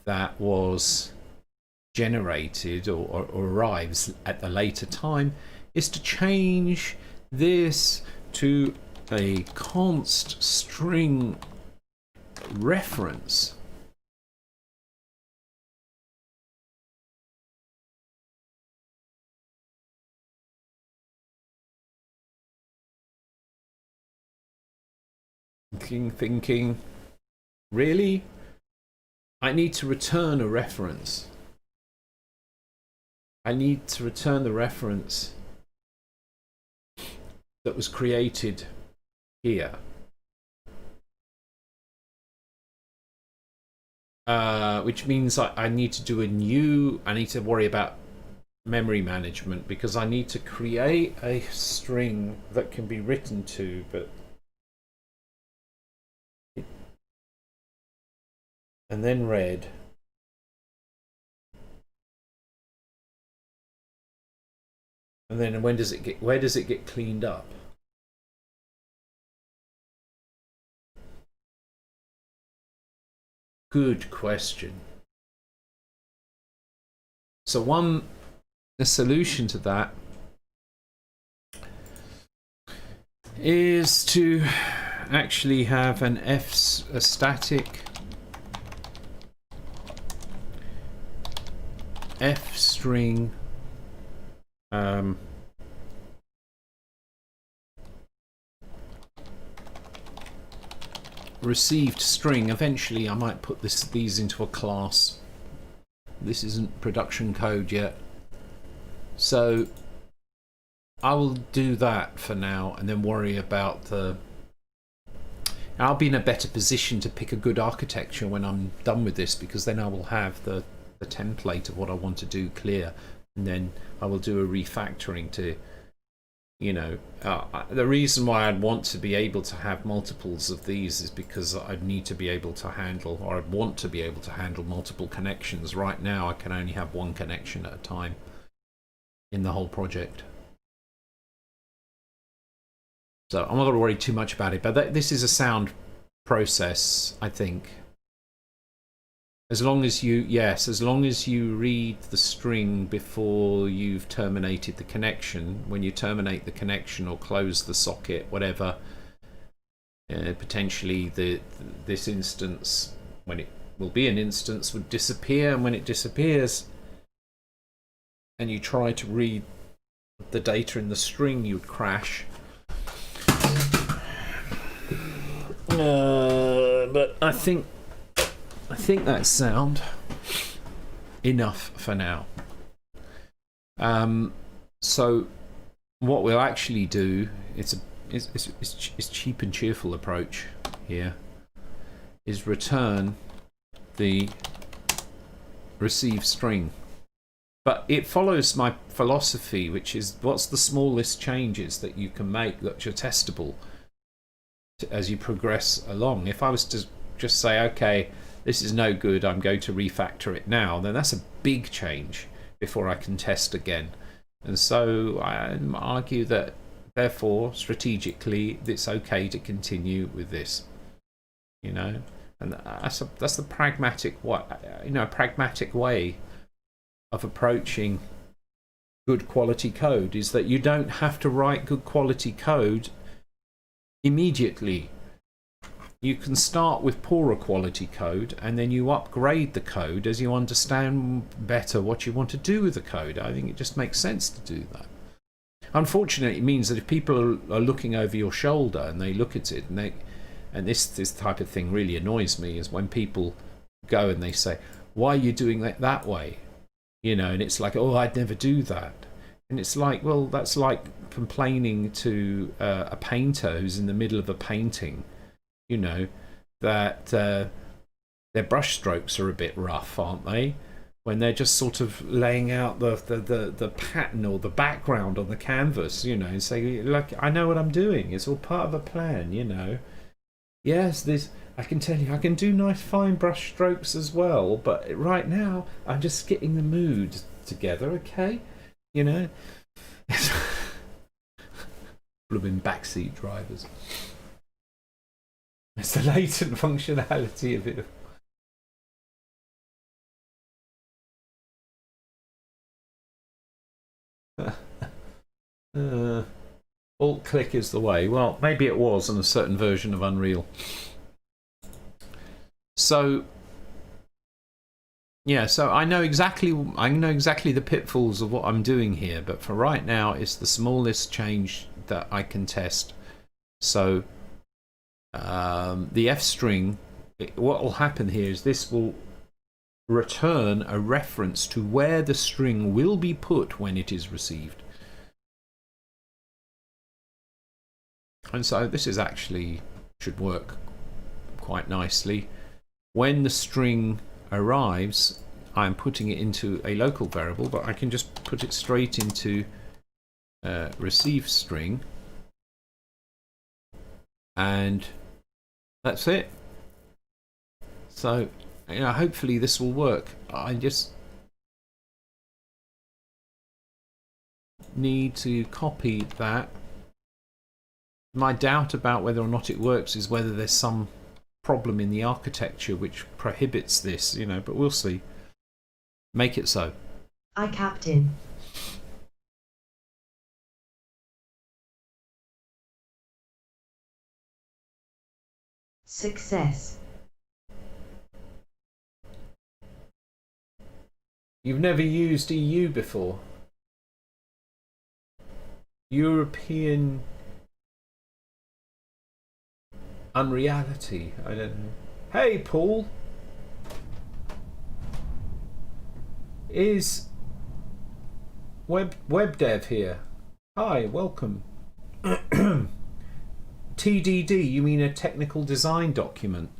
that was generated or arrives at the later time, is to change this to a const string reference. Thinking, really? I need to return a reference. I need to return the reference that was created here. Which means I need to do I need to worry about memory management, because I need to create a string that can be written to, but and then read. And then where does it get cleaned up? Good question. So the solution to that is to actually have a static F string received string. Eventually I might put these into a class. This isn't production code yet, so I will do that for now and then worry about the... I'll be in a better position to pick a good architecture when I'm done with this, because then I will have the template of what I want to do clear, and then I will do a refactoring to, you know, the reason why I'd want to be able to have multiples of these is because I'd need to be able to handle, or I'd want to be able to handle multiple connections. Right now I can only have one connection at a time in the whole project. So I'm not going to worry too much about it, but this is a sound process, I think. As long as you, yes, as long as you read the string before you've terminated the connection. When you terminate the connection or close the socket, whatever, potentially this instance, when it will be an instance, would disappear, and when it disappears and you try to read the data in the string, you would crash. But I think that's sound enough for now. So what we'll actually do, it's cheap and cheerful approach here, is return the receive string. But it follows my philosophy, which is what's the smallest changes that you can make that are testable as you progress along. If I was to just say, okay, this is no good, I'm going to refactor it now, then that's a big change before I can test again. And so I argue that therefore strategically it's okay to continue with this, you know, and that's the pragmatic pragmatic way of approaching good quality code, is that you don't have to write good quality code immediately. You can start with poorer quality code and then you upgrade the code as you understand better what you want to do with the code. I think it just makes sense to do that. Unfortunately, it means that if people are looking over your shoulder and they look at it and this type of thing really annoys me, is when people go and they say, why are you doing that way? You know, and it's like, oh, I'd never do that. And it's like, well, that's like complaining to a painter who's in the middle of a painting, you know, that their brush strokes are a bit rough, aren't they? When they're just sort of laying out the pattern or the background on the canvas, you know, and say, look, I know what I'm doing. It's all part of a plan, you know. Yes, I can tell you, I can do nice fine brush strokes as well, but right now I'm just getting the mood together, okay? You know? Blooming backseat drivers. It's the latent functionality of it. Alt-click is the way. Well, maybe it was on a certain version of Unreal. So yeah, so I know exactly the pitfalls of what I'm doing here, but for right now it's the smallest change that I can test. So the F string, what will happen here is this will return a reference to where the string will be put when it is received. And so this is actually should work quite nicely. When the string arrives, I'm putting it into a local variable, but I can just put it straight into receive string, and that's it. So, you know, hopefully this will work. I just need to copy that. My doubt about whether or not it works is whether there's some problem in the architecture which prohibits this, you know, but we'll see. Make it so. Aye, Captain. Success. You've never used EU before? European unreality. I don't know. Hey, Paul. Is web dev here? Hi, welcome. TDD, you mean a technical design document?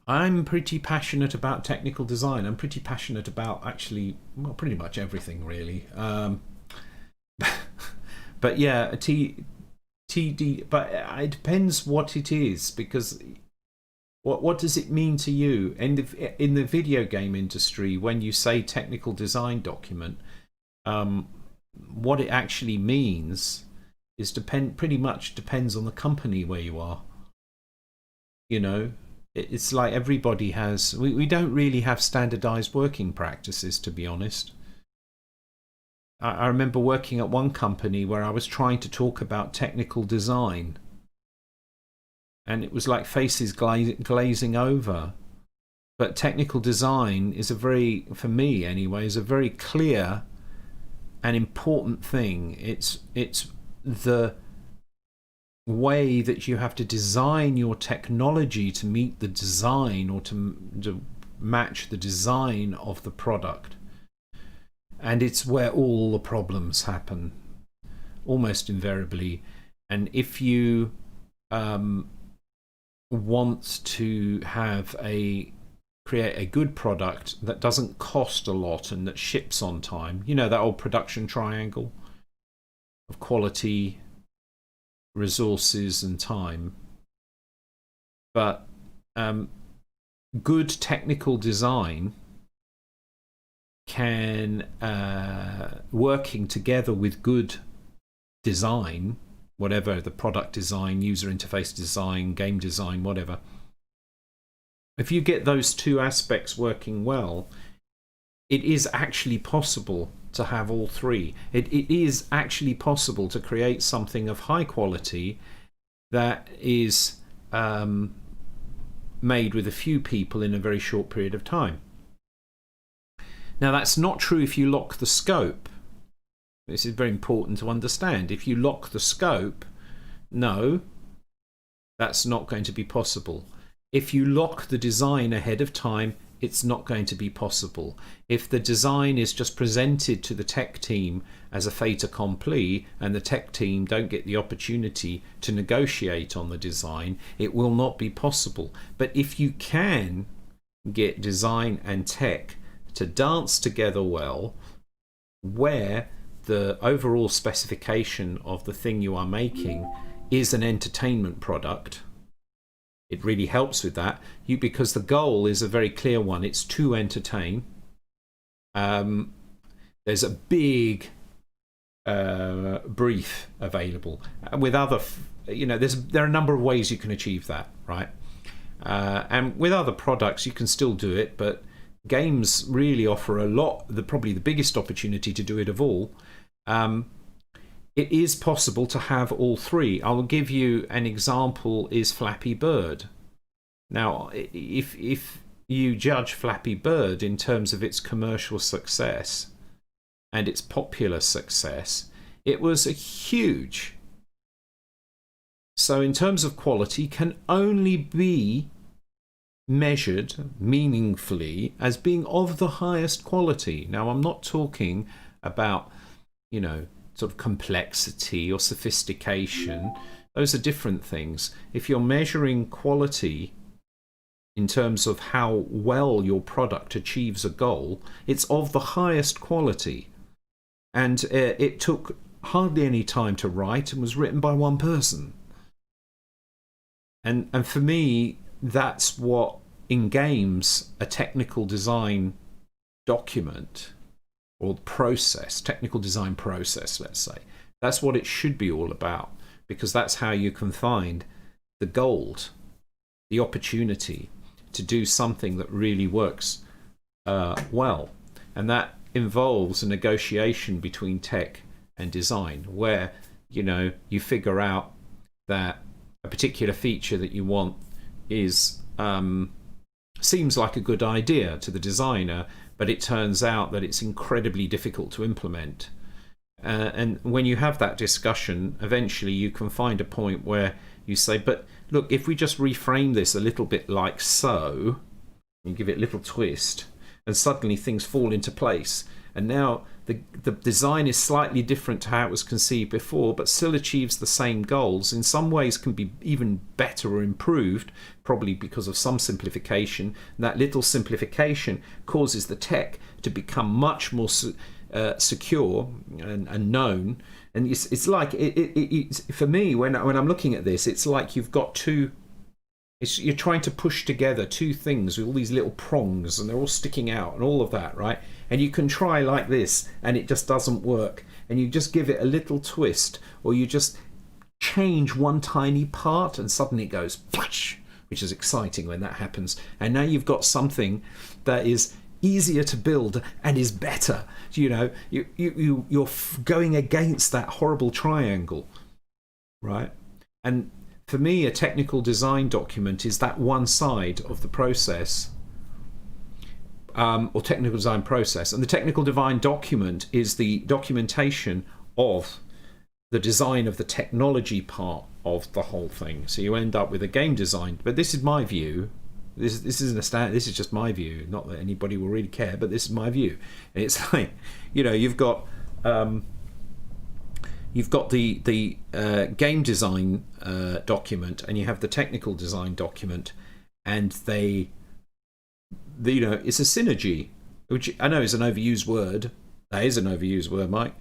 I'm pretty passionate about technical design. I'm pretty passionate about actually, well, pretty much everything really. But yeah, TD. But it depends what it is, because what does it mean to you in the video game industry when you say technical design document? What it actually means is pretty much depends on the company where you are. You know, it's like everybody has. We don't really have standardized working practices, to be honest. I remember working at one company where I was trying to talk about technical design, and it was like faces glazing over. But technical design is for me anyway, is a very clear and important thing. It's the way that you have to design your technology to meet the design, or to match the design of the product. And it's where all the problems happen, almost invariably. And if you want to create a good product that doesn't cost a lot and that ships on time, you know, that old production triangle of quality, resources and time. But good technical design can, working together with good design, whatever the product design, user interface design, game design, whatever, if you get those two aspects working well, it is actually possible to have all three. It is actually possible to create something of high quality that is made with a few people in a very short period of time. Now, that's not true if you lock the scope. This is very important to understand. If you lock the scope, no, that's not going to be possible. If you lock the design ahead of time, it's not going to be possible. If the design is just presented to the tech team as a fait accompli, and the tech team don't get the opportunity to negotiate on the design, it will not be possible. But if you can get design and tech to dance together well, where the overall specification of the thing you are making is an entertainment product, it really helps with that. Because the goal is a very clear one. It's to entertain. There's a big brief available. With other, there are a number of ways you can achieve that, right? And with other products, you can still do it, but games really offer probably the biggest opportunity to do it of all. It is possible to have all three. I'll give you an example, is Flappy Bird. Now, if you judge Flappy Bird in terms of its commercial success and its popular success, it was a huge. So in terms of quality, can only be measured meaningfully as being of the highest quality. Now, I'm not talking about, sort of complexity or sophistication. Those are different things. If you're measuring quality in terms of how well your product achieves a goal, it's of the highest quality. And it took hardly any time to write and was written by one person. And for me, that's what, in games, a technical design document, or process, technical design process, let's say, that's what it should be all about, because that's how you can find the gold, the opportunity to do something that really works well. And that involves a negotiation between tech and design, where you figure out that a particular feature that you want is seems like a good idea to the designer, but it turns out that it's incredibly difficult to implement. And when you have that discussion, eventually you can find a point where you say, but look, if we just reframe this a little bit like so, and give it a little twist, and suddenly things fall into place. And now the design is slightly different to how it was conceived before, but still achieves the same goals. In some ways can be even better or improved, probably because of some simplification. And that little simplification causes the tech to become much more secure and known. And it's like, it's for me, when I'm looking at this, it's like you've got two... you're trying to push together two things with all these little prongs, and they're all sticking out and all of that, right? And you can try like this and it just doesn't work, and you just give it a little twist, or you just change one tiny part and suddenly it goes flash, which is exciting when that happens. And now you've got something that is easier to build and is better. You know, you're going against that horrible triangle, right? And for me, a technical design document is that one side of the process, or technical design process. And the technical design document is the documentation of the design of the technology part of the whole thing. So you end up with a game design. But this is my view. This isn't a standard. This is just my view. Not that anybody will really care, but this is my view. And it's like, you know, you've got the game design document, and you have the technical design document, and they, you know, it's a synergy, which I know is an overused word. That is an overused word, Mike,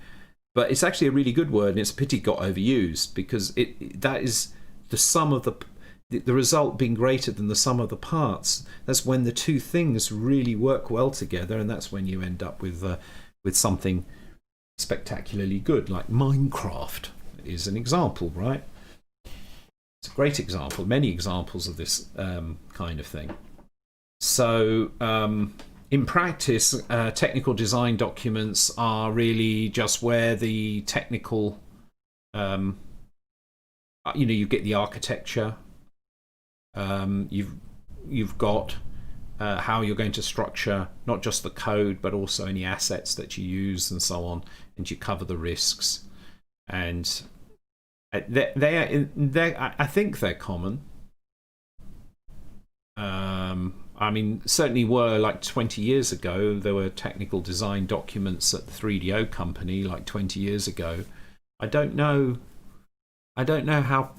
but it's actually a really good word, and it's a pity it got overused, because that is the sum of the result being greater than the sum of the parts. That's when the two things really work well together, and that's when you end up with something spectacularly good. Like Minecraft is an example, right? It's a great example, many examples of this kind of thing. So in practice, technical design documents are really just where the technical, you know, you get the architecture, you've got how you're going to structure not just the code, but also any assets that you use and so on, and you cover the risks. And I think they're common. I mean, certainly were like 20 years ago. There were technical design documents at the 3DO company like 20 years ago. I don't know how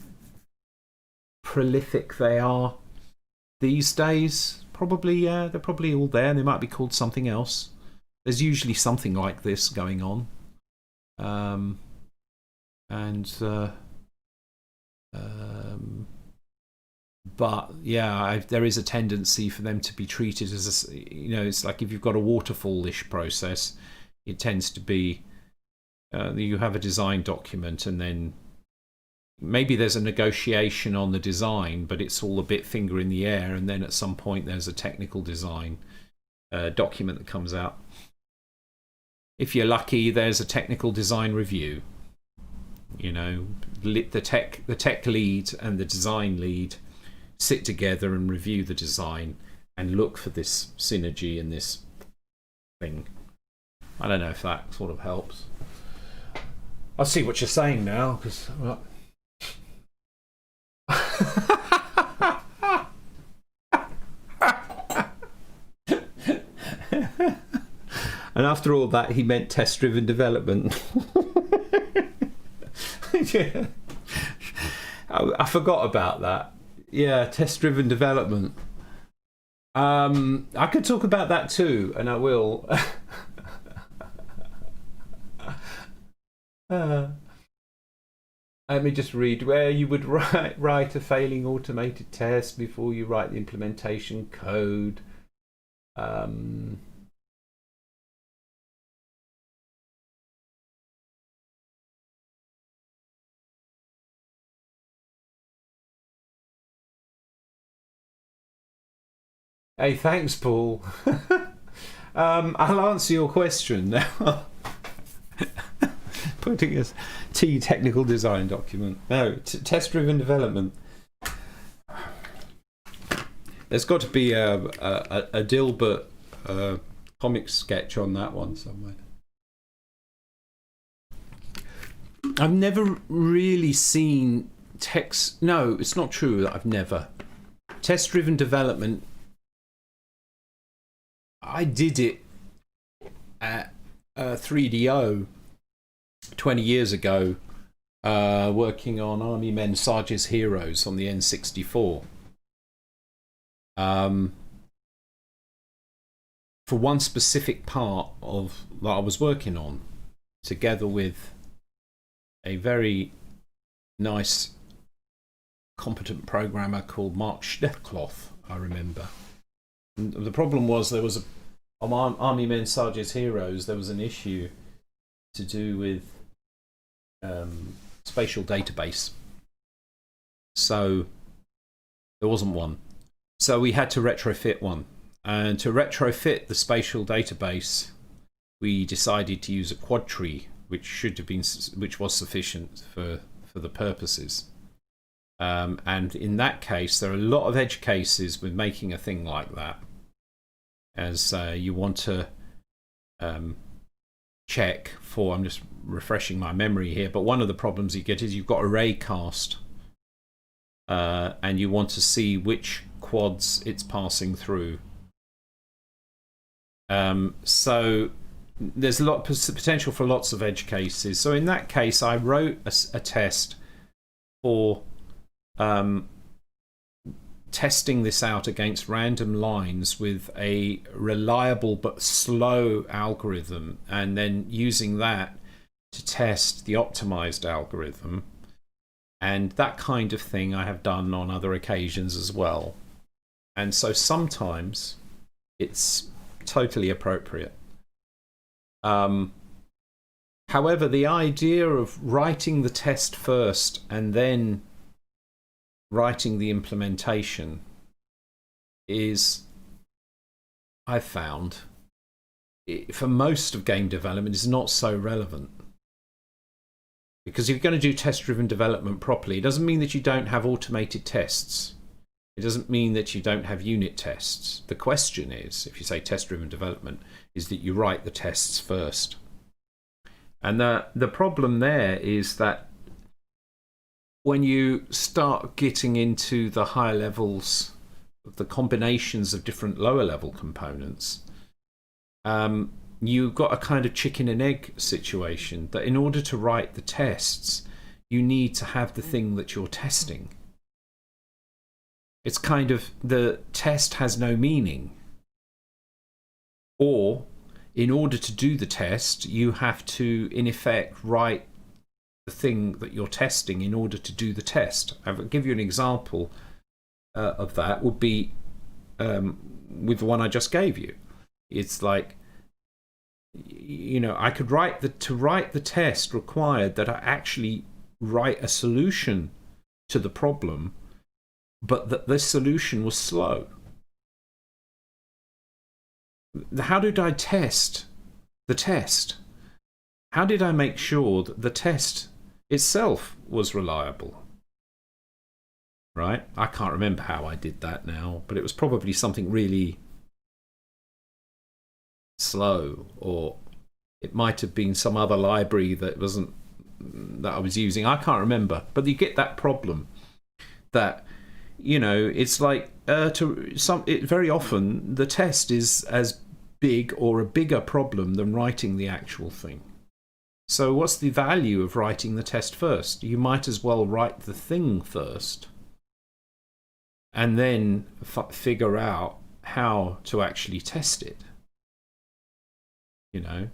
prolific they are these days. Probably, yeah, they're probably all there. They might be called something else. There's usually something like this going on. But yeah, there is a tendency for them to be treated as you know, it's like if you've got a waterfall-ish process, it tends to be you have a design document, and then maybe there's a negotiation on the design, but it's all a bit finger in the air, and then at some point there's a technical design document that comes out. If you're lucky, there's a technical design review. You know, the tech lead and the design lead sit together and review the design and look for this synergy and this thing. I don't know if that sort of helps. I see what you're saying now, because and after all that, he meant test-driven development. Yeah. I forgot about that. Yeah, test-driven development. I could talk about that too, and I will. Let me just read where you would write a failing automated test before you write the implementation code. Hey, thanks, Paul. I'll answer your question now. Putting a T technical design document. No, test-driven development. There's got to be a Dilbert comic sketch on that one somewhere. I've never really seen text. No, it's not true that I've never. Test-driven development. I did it at 3DO 20 years ago, working on Army Men Sarge's Heroes on the N64. For one specific part of that I was working on, together with a very nice, competent programmer called Mark Schneckloff, I remember. And the problem was there was on Army Men Sarge's Heroes, there was an issue to do with spatial database. So there wasn't one. So we had to retrofit one. And to retrofit the spatial database, we decided to use a quad tree, which was sufficient for the purposes. And in that case, there are a lot of edge cases with making a thing like that, as you want to check for. I'm just refreshing my memory here, but one of the problems you get is you've got array cast, and you want to see which quads it's passing through. So there's a lot of potential for lots of edge cases. So in that case, I wrote a test for testing this out against random lines with a reliable but slow algorithm, and then using that to test the optimized algorithm. And that kind of thing I have done on other occasions as well. And so sometimes it's totally appropriate. However, the idea of writing the test first and then writing the implementation is, I've found, for most of game development, is not so relevant. Because if you're going to do test-driven development properly, it doesn't mean that you don't have automated tests. It doesn't mean that you don't have unit tests. The question is, if you say test-driven development, is that you write the tests first. And the problem there is that when you start getting into the higher levels of the combinations of different lower level components, you've got a kind of chicken and egg situation, that in order to write the tests, you need to have the thing that you're testing. It's kind of, the test has no meaning. Or, in order to do the test, you have to, in effect, write the thing that you're testing in order to do the test. I'll give you an example of that. Would be with the one I just gave you. It's like, you know, I could to write the test required that I actually write a solution to the problem, but that this solution was slow. How did I test the test? How did I make sure that the test itself was reliable? Right? I can't remember how I did that now, but it was probably something really slow, or it might have been some other library that I was using. I can't remember, but you get that problem that, you know, it's like very often the test is as big or a bigger problem than writing the actual thing. So what's the value of writing the test first? You might as well write the thing first and then figure out how to actually test it. You know,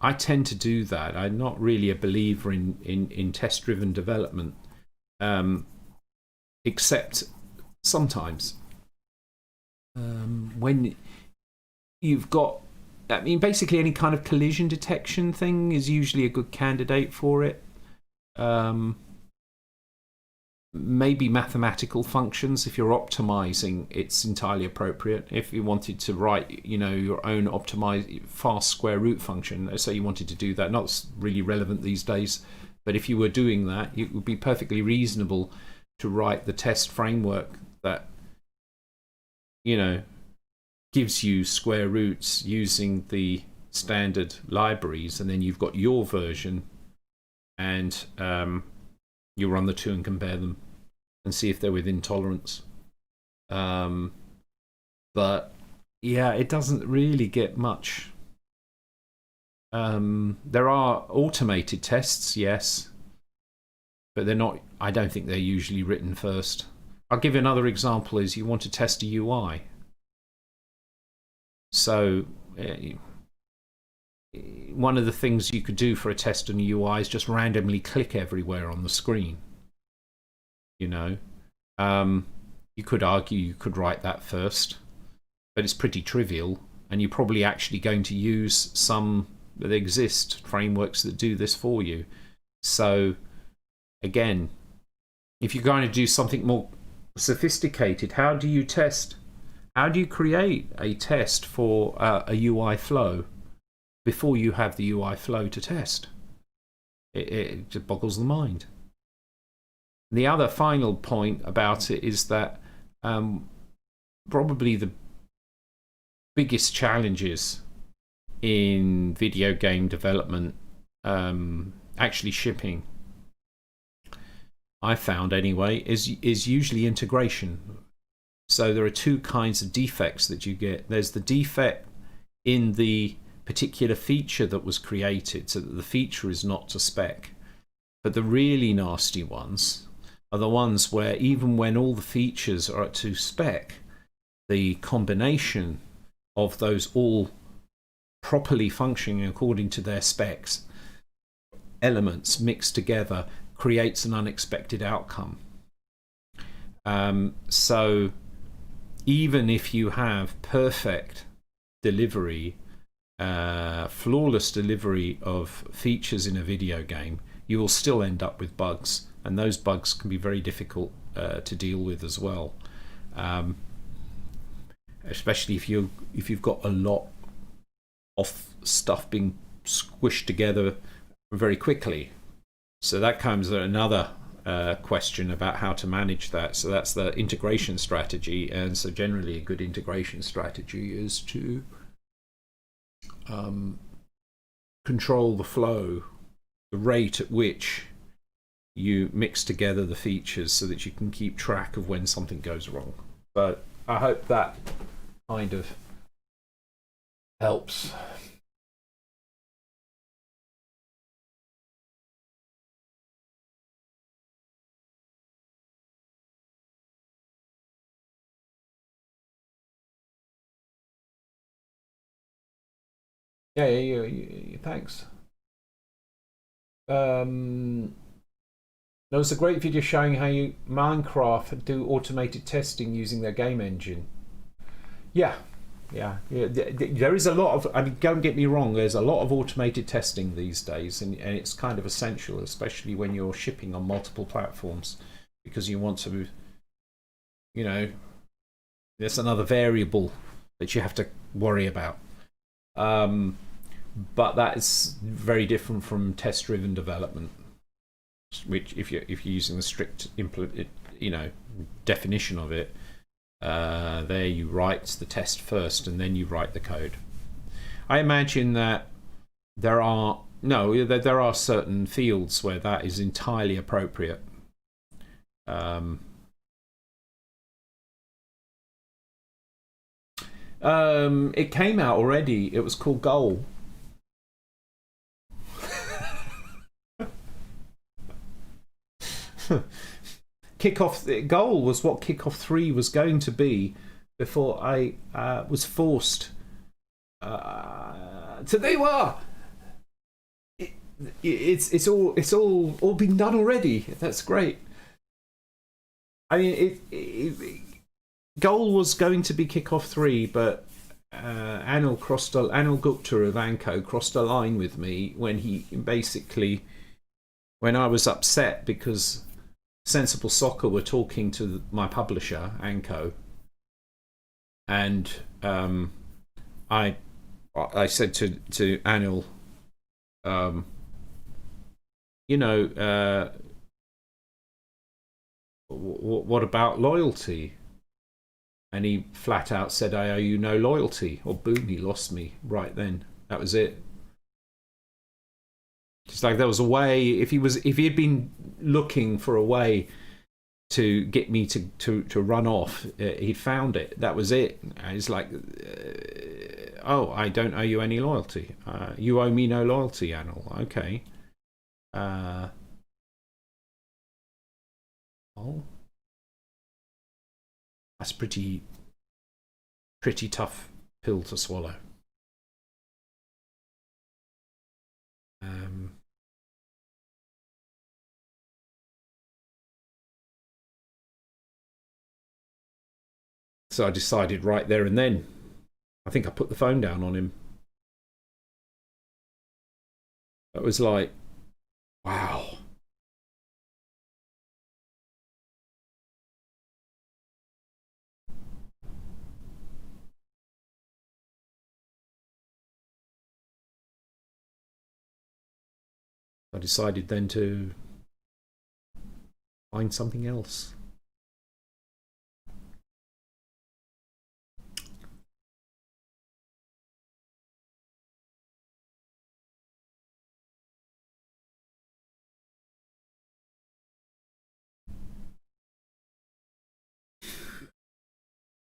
I tend to do that. I'm not really a believer in test-driven development, except sometimes when you've got, I mean, basically any kind of collision detection thing is usually a good candidate for it. Maybe mathematical functions, if you're optimizing, it's entirely appropriate. If you wanted to write, you know, your own optimized fast square root function, let's say you wanted to do that, not really relevant these days, but if you were doing that, it would be perfectly reasonable to write the test framework that you know, gives you square roots using the standard libraries, and then you've got your version, and you run the two and compare them and see if they're within tolerance. But yeah, it doesn't really get much. There are automated tests, yes, but they're not. I don't think they're usually written first. I'll give you another example. Is you want to test a UI. So one of the things you could do for a test on a UI is just randomly click everywhere on the screen. You know, you could argue you could write that first, but it's pretty trivial, and you're probably actually going to use some that exist, frameworks that do this for you. So again, if you're going to do something more sophisticated, how do you test? How do you create a test for a UI flow before you have the UI flow to test? It just boggles the mind. The other final point about it is that probably the biggest challenges in video game development, actually shipping, I found anyway, is usually integration. So there are two kinds of defects that you get. There's the defect in the particular feature that was created, so that the feature is not to spec. But the really nasty ones are the ones where even when all the features are to spec, the combination of those all properly functioning according to their specs elements mixed together creates an unexpected outcome. So even if you have perfect delivery, flawless delivery of features in a video game, you will still end up with bugs, and those bugs can be very difficult to deal with as well, especially if you've got a lot of stuff being squished together very quickly. So that comes another question about how to manage that. So that's the integration strategy, and so generally a good integration strategy is to control the flow, the rate at which you mix together the features so that you can keep track of when something goes wrong. But I hope that kind of helps. Yeah, thanks. There was a great video showing how you Minecraft do automated testing using their game engine. Yeah. There is a lot of, I mean, don't get me wrong, there's a lot of automated testing these days, and it's kind of essential, especially when you're shipping on multiple platforms, because you want to, you know, there's another variable that you have to worry about. But that is very different from test-driven development, which if you're using the strict definition of it, there you write the test first and then you write the code. I imagine that there are certain fields where that is entirely appropriate. It came out already. It was called Goal. Goal was what Kickoff 3 was going to be before I was forced to. There you are. It's all been done already. That's great. I mean, Goal was going to be Kickoff 3, but Anil Gupta of Anko crossed a line with me when when I was upset because Sensible Soccer were talking to my publisher Anko, and I said to Anil, what about loyalty? And he flat out said, I owe you no loyalty. Or boom, he lost me right then. That was it. Just like there was a way, if he had been looking for a way to get me to run off, he'd found it. That was it. It's like, oh, I don't owe you any loyalty. You owe me no loyalty, Anil. Okay. Oh. That's pretty tough pill to swallow. So I decided right there and then. I think I put the phone down on him. That was like, wow. I decided then to find something else.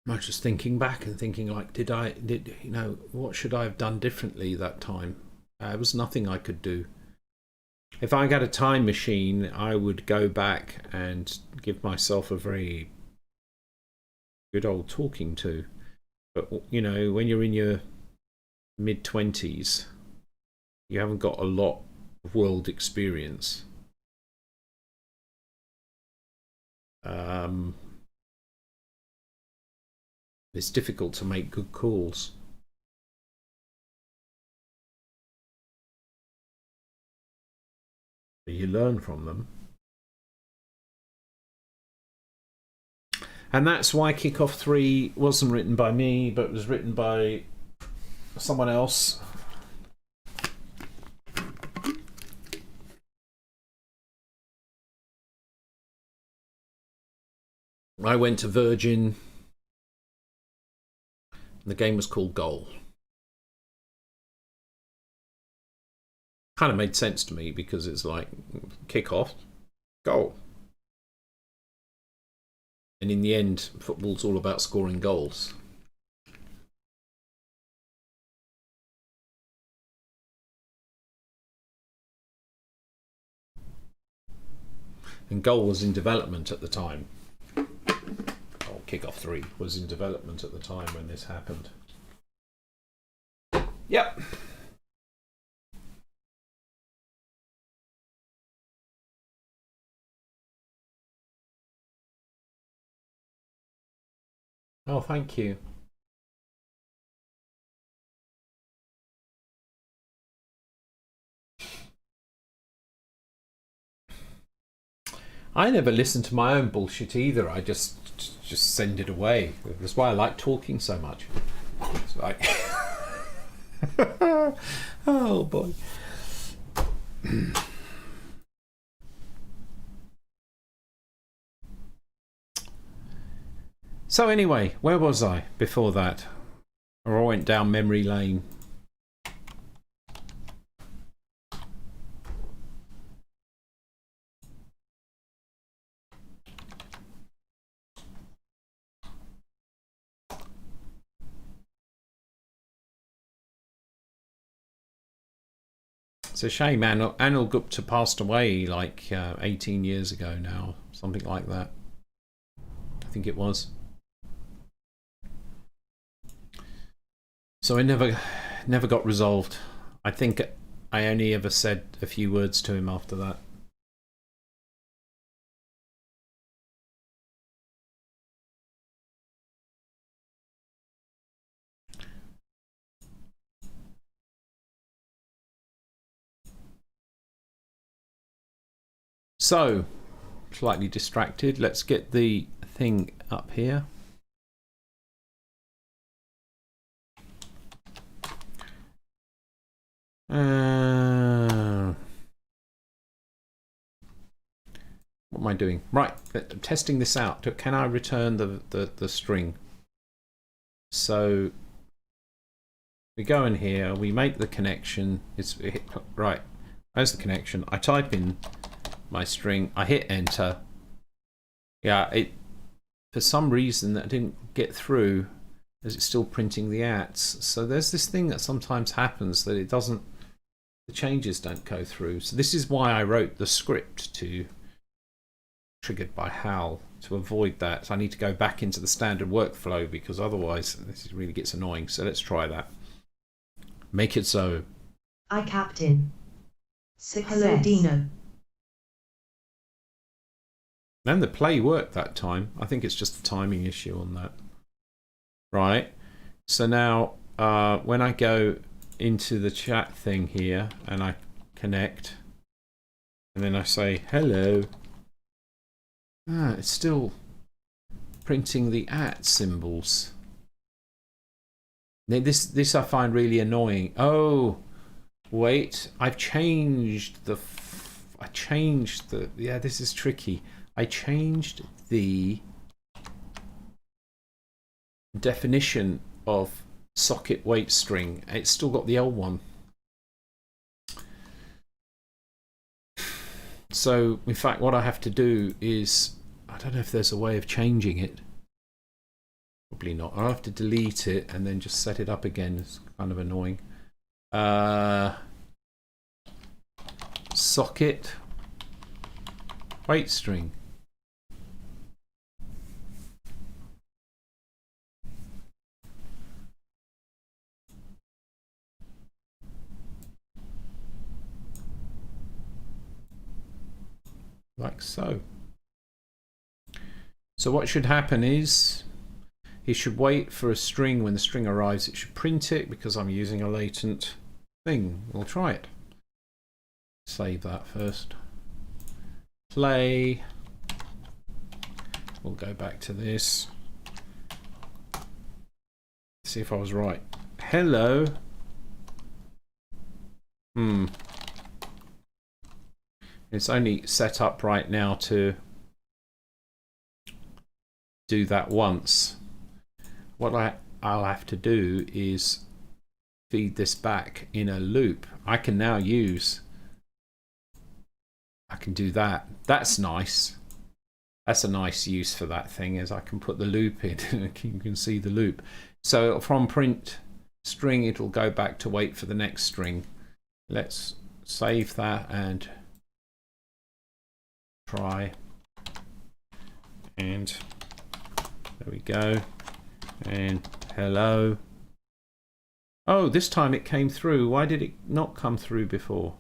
I was just thinking back and thinking like, what should I have done differently that time? There was nothing I could do. If I got a time machine, I would go back and give myself a very good old talking to. But, when you're in your mid-20s, you haven't got a lot of world experience. It's difficult to make good calls. But you learn from them. And that's why Kickoff 3 wasn't written by me, but was written by someone else. I went to Virgin. The game was called Goal. Kind of made sense to me because it's like kickoff, goal. And in the end, football's all about scoring goals. And Goal was in development at the time. Kickoff 3 was in development at the time when this happened. Yep. Oh, thank you. I never listen to my own bullshit either. I just send it away. That's why I like talking so much. It's like oh boy. So anyway, where was I before that? Or I went down memory lane. It's a shame Anil Gupta passed away like 18 years ago now, something like that. I think it was. So it never got resolved. I think I only ever said a few words to him after that. So, slightly distracted. Let's get the thing up here. What am I doing? Right, testing this out. Can I return the string? So we go in here, we make the connection. Right, there's the connection. I type in my string, I hit enter. Yeah, it for some reason that didn't get through, as it's still printing the ats. So there's this thing that sometimes happens that it doesn't, the changes don't go through. So this is why I wrote the script to triggered by HAL to avoid that. So I need to go back into the standard workflow because otherwise this really gets annoying. So let's try that. Make it so. I Captain. Hello Dino. And the play worked that time. I think it's just a timing issue on that. Right. So now when I go into the chat thing here and I connect and then I say hello, it's still printing the @ symbols. This I find really annoying. Oh, wait, I've changed the yeah, this is tricky. I changed the definition of socket wait string. It's still got the old one. So in fact what I have to do is, I don't know if there's a way of changing it. Probably not. I'll have to delete it and then just set it up again. It's kind of annoying. Socket wait string. Like so. So what should happen is he should wait for a string. When the string arrives, it should print it because I'm using a latent thing. We'll try it. Save that first. Play. We'll go back to this. See if I was right. Hello. It's only set up right now to do that once. What I'll have to do is feed this back in a loop. I can now use, I can do that. That's nice. That's a nice use for that thing, is I can put the loop in. You can see the loop. So from print string, it'll go back to wait for the next string. Let's save that and try. And there we go. And hello. Oh, this time it came through. Why did it not come through before?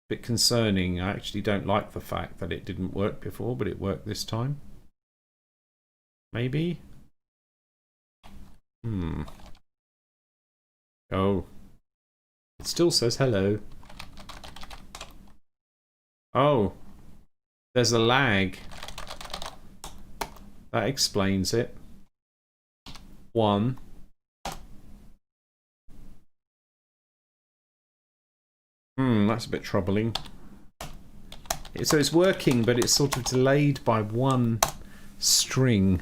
Bit concerning. I actually don't like the fact that it didn't work before, but it worked this time. Maybe? Oh. It still says hello. Oh. There's a lag. That explains it. One. That's a bit troubling. So it's working, but it's sort of delayed by one string.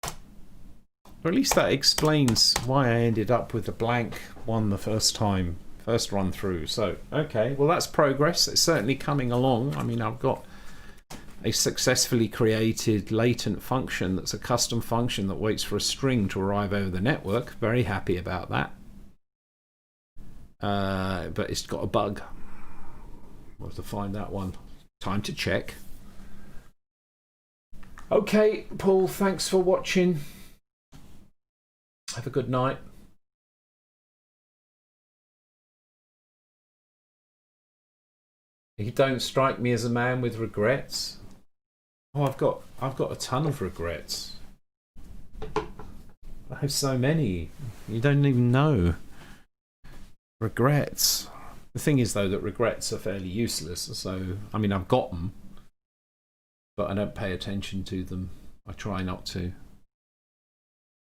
Or at least that explains why I ended up with a blank one the first run through. So, okay, well that's progress. It's certainly coming along. I mean, I've got a successfully created latent function that's a custom function that waits for a string to arrive over the network. Very happy about that. But it's got a bug. We'll have to find that one. Time to check. Okay, Paul, thanks for watching. Have a good night. You don't strike me as a man with regrets. Oh, I've got a ton of regrets. I have so many. You don't even know. Regrets. The thing is, though, that regrets are fairly useless. So, I mean, I've got them, but I don't pay attention to them. I try not to.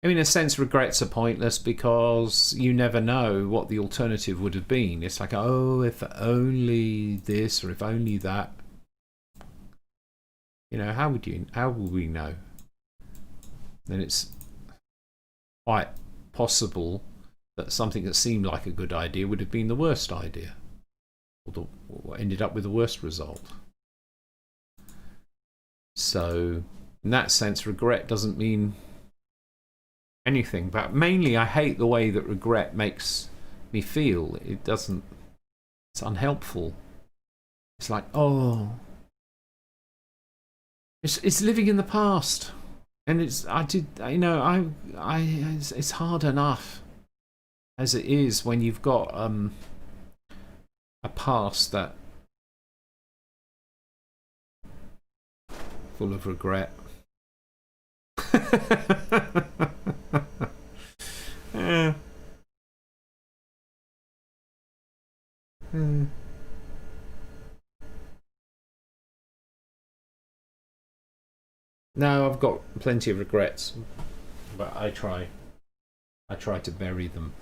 I mean, in a sense, regrets are pointless because you never know what the alternative would have been. It's like, oh, if only this or if only that. You know, how will we know? then it's quite possible that something that seemed like a good idea would have been the worst idea, or ended up with the worst result. So in that sense, regret doesn't mean anything. But mainly I hate the way that regret makes me feel. It doesn't, it's unhelpful. It's like, oh, it's living in the past. And it's it's hard enough as it is when you've got a past that full of regret. Yeah. No, I've got plenty of regrets, but I try to bury them.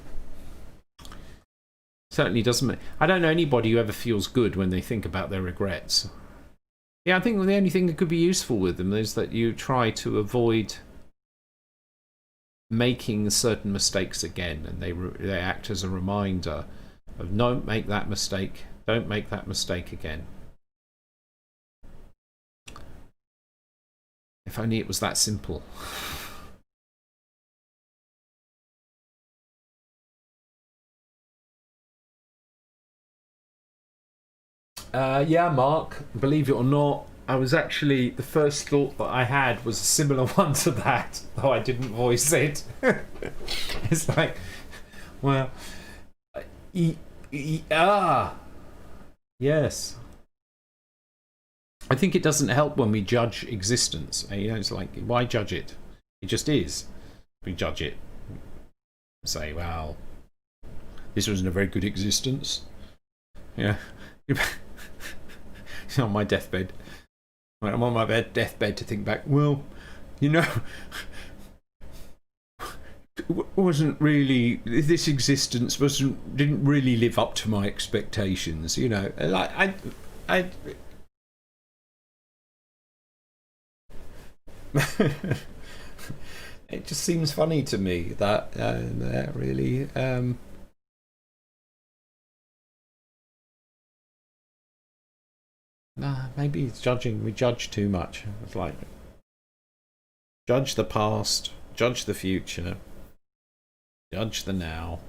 Certainly doesn't. I don't know anybody who ever feels good when they think about their regrets. Yeah, I think the only thing that could be useful with them is that you try to avoid making certain mistakes again, and they act as a reminder of don't make that mistake again. If only it was that simple. Yeah, Mark, believe it or not, I was actually, the first thought that I had was a similar one to that, though I didn't voice it. It's like, well, yes. I think it doesn't help when we judge existence. You know, it's like, why judge it? It just is. We judge it. Say, well, this wasn't a very good existence. Yeah. On my deathbed. When I'm on my deathbed to think back, well, you know, wasn't really, this existence didn't really live up to my expectations, you know. Like it just seems funny to me that really maybe it's judging. We judge too much. It's like judge the past, judge the future, judge the now.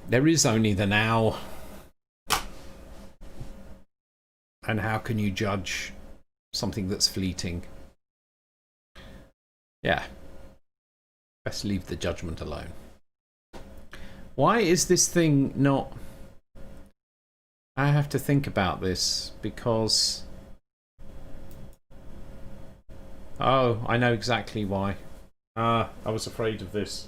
There is only the now. And how can you judge something that's fleeting? Yeah. Best leave the judgment alone. Why is this thing not... I have to think about this because... Oh, I know exactly why. I was afraid of this.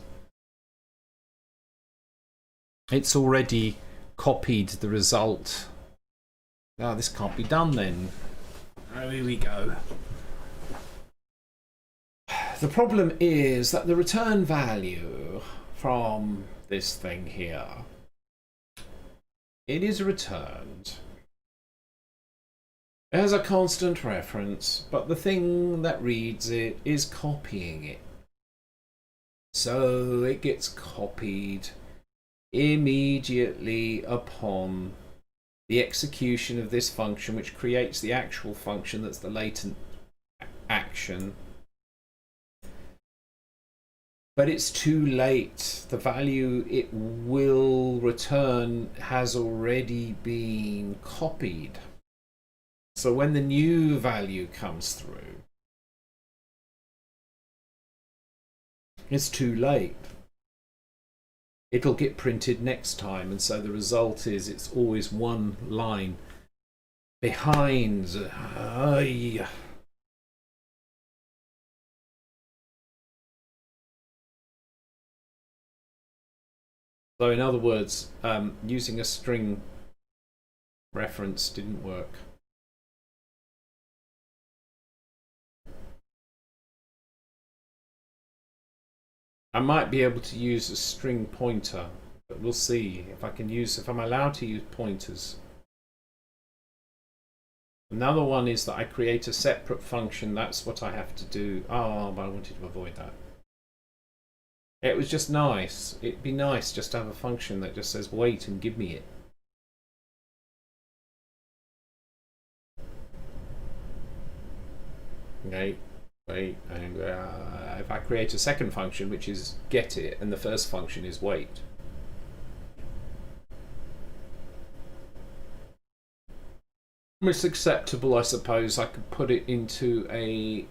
It's already copied the result. Oh, this can't be done then. Oh, here we go. The problem is that the return value from this thing here, it is returned as a constant reference, but the thing that reads it is copying it. So it gets copied immediately upon the execution of this function, which creates the actual function that's the latent action. But it's too late. The value it will return has already been copied. So when the new value comes through, it's too late. It'll get printed next time, and so the result is it's always one line behind. So in other words, using a string reference didn't work. I might be able to use a string pointer, but we'll see if I'm allowed to use pointers. Another one is that I create a separate function. That's what I have to do. Oh, but I wanted to avoid that. It was just nice. It'd be nice just to have a function that just says wait and give me it. Okay, wait, and if I create a second function which is get it, and the first function is wait. It's acceptable, I suppose. I could put it into a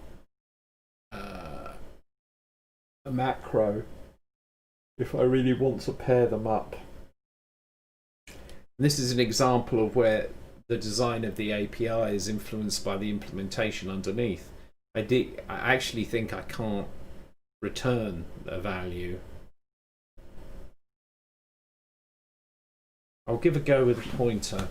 macro if I really want to pair them up. And this is an example of where the design of the API is influenced by the implementation underneath. I actually think I can't return a value. I'll give a go with a pointer.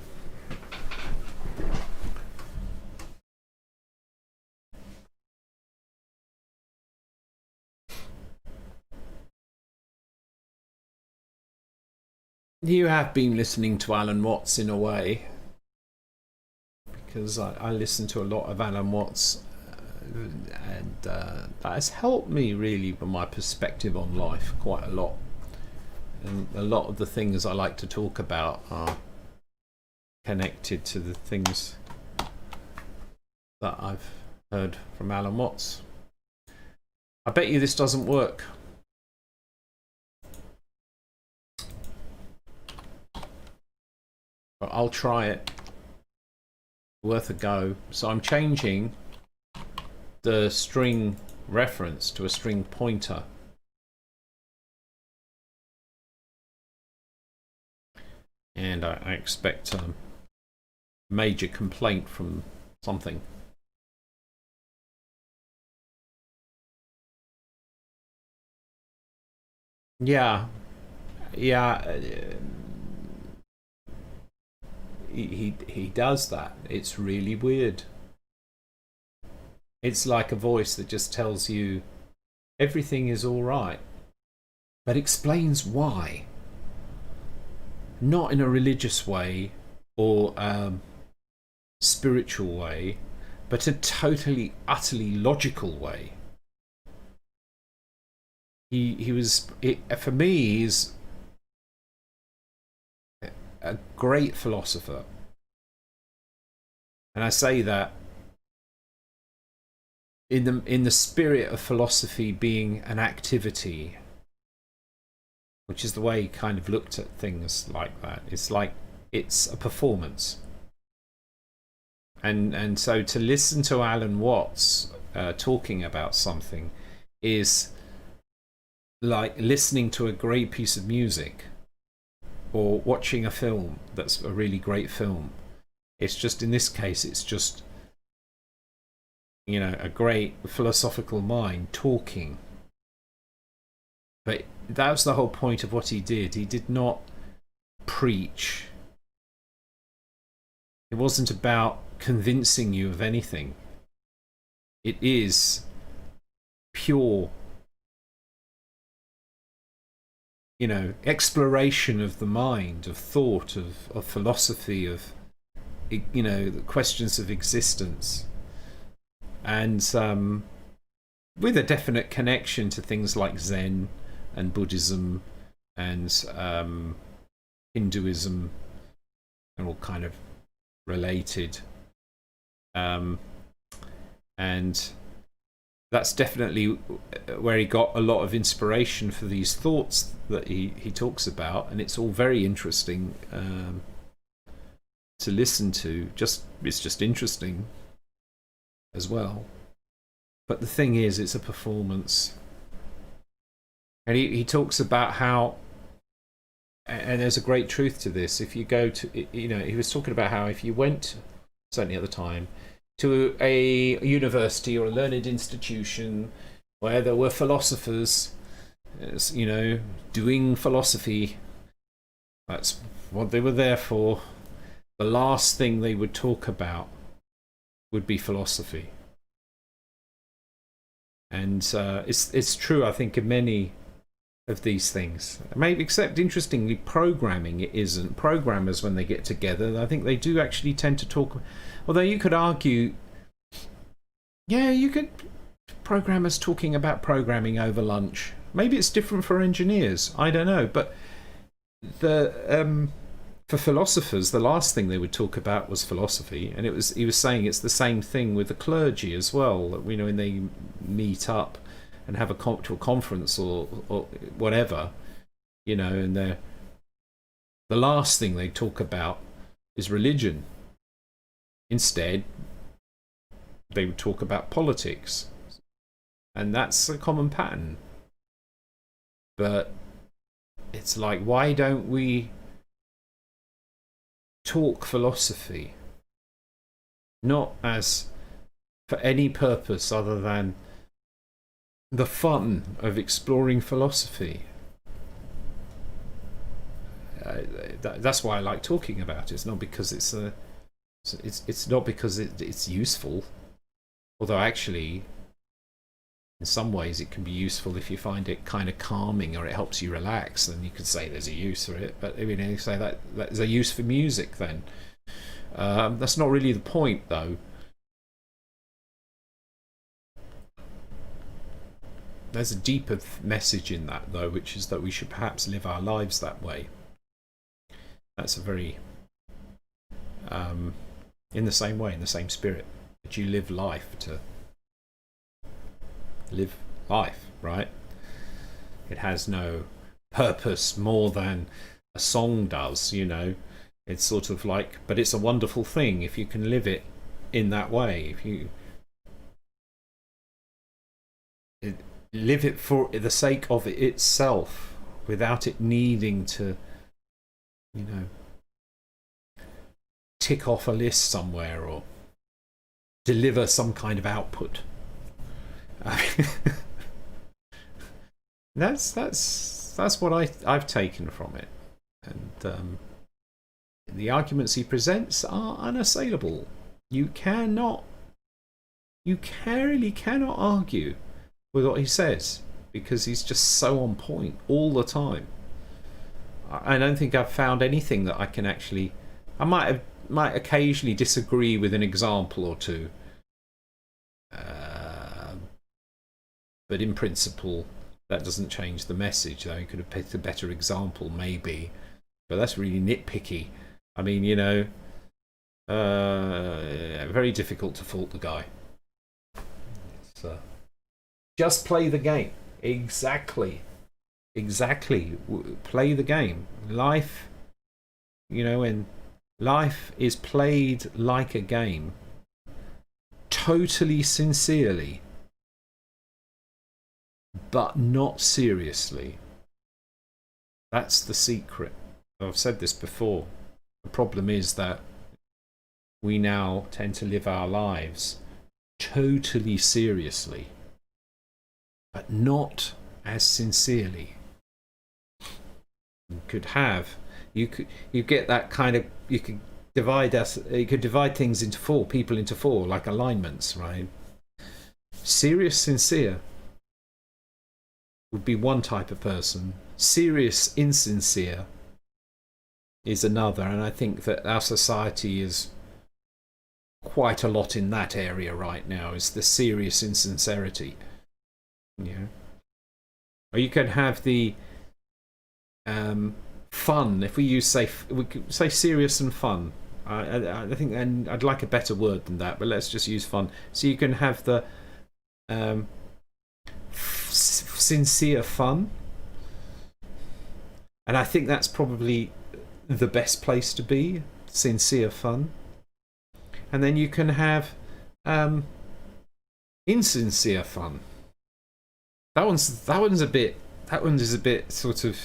You have been listening to Alan Watts in a way, because I listen to a lot of Alan Watts, and that has helped me really with my perspective on life quite a lot. And a lot of the things I like to talk about are connected to the things that I've heard from Alan Watts. I bet you this doesn't work. But I'll try it. Worth a go. So I'm changing the string reference to a string pointer. And I expect a major complaint from something. Yeah. He does that. It's really weird. It's like a voice that just tells you everything is all right, but explains why. Not in a religious way or spiritual way, but a totally, utterly logical way. For me, he's a great philosopher, and I say that in the spirit of philosophy being an activity, which is the way he kind of looked at things like that. It's like it's a performance, and so to listen to Alan Watts talking about something is like listening to a great piece of music or watching a film that's a really great film. It's just, in this case, it's just, a great philosophical mind talking. But that was the whole point of what he did. He did not preach. It wasn't about convincing you of anything. It is pure exploration of the mind, of thought, of philosophy, of the questions of existence, and with a definite connection to things like Zen and Buddhism and Hinduism, and all kind of related, and that's definitely where he got a lot of inspiration for these thoughts that he talks about, and it's all very interesting to listen to. It's just interesting as well. But the thing is, it's a performance, and he talks about how, and there's a great truth to this. If you go to, he was talking about how if you went, certainly at the time, to a university or a learned institution where there were philosophers, doing philosophy, that's what they were there for. The last thing they would talk about would be philosophy. And it's true, I think, in many of these things. Maybe, except interestingly, programming it isn't. Programmers, when they get together, I think they do actually tend to talk. Although you could argue, yeah, you could programmers talking about programming over lunch. Maybe it's different for engineers. I don't know, but the for philosophers, the last thing they would talk about was philosophy, and he was saying it's the same thing with the clergy as well. That, you know, when they meet up and have a conference or whatever, you know, and the last thing they talk about is religion. Instead, they would talk about politics, and that's a common pattern. But it's like, why don't we talk philosophy, not as for any purpose other than the fun of exploring philosophy? That's why I like talking about it. It's not because it's not because it's useful, although actually in some ways it can be useful if you find it kind of calming or it helps you relax, then you could say there's a use for it. But I mean, you say that there's a use for music, then that's not really the point, though. There's a deeper message in that, though, which is that we should perhaps live our lives that way. That's a very in the same way, in the same spirit, that you live life to live life, right? It has no purpose more than a song does, you know. It's sort of like, but it's a wonderful thing if you can live it in that way. If you live it for the sake of it itself, without it needing to, you know, tick off a list somewhere or deliver some kind of output. That's what I've taken from it, and the arguments he presents are unassailable. You really cannot argue with what he says, because he's just so on point all the time. I don't think I've found anything that I can actually. I might occasionally disagree with an example or two, but in principle, that doesn't change the message. Though he could have picked a better example, maybe, but that's really nitpicky. I mean, you know, very difficult to fault the guy. It's, just play the game. Exactly. Play the game. Life, you know, and life is played like a game, totally sincerely, but not seriously. That's the secret. I've said this before. The problem is that we now tend to live our lives totally seriously, but not as sincerely. You could get that kind of, you could divide things into four, people into four, like alignments, right? Serious, sincere would be one type of person. Serious, insincere is another, and I think that our society is quite a lot in that area right now, is the serious insincerity. Yeah. Or you can have the fun. If we could say serious and fun. I think, and I'd like a better word than that, but let's just use fun. So you can have the sincere fun, and I think that's probably the best place to be. Sincere fun. And then you can have insincere fun. That one's a bit sort of.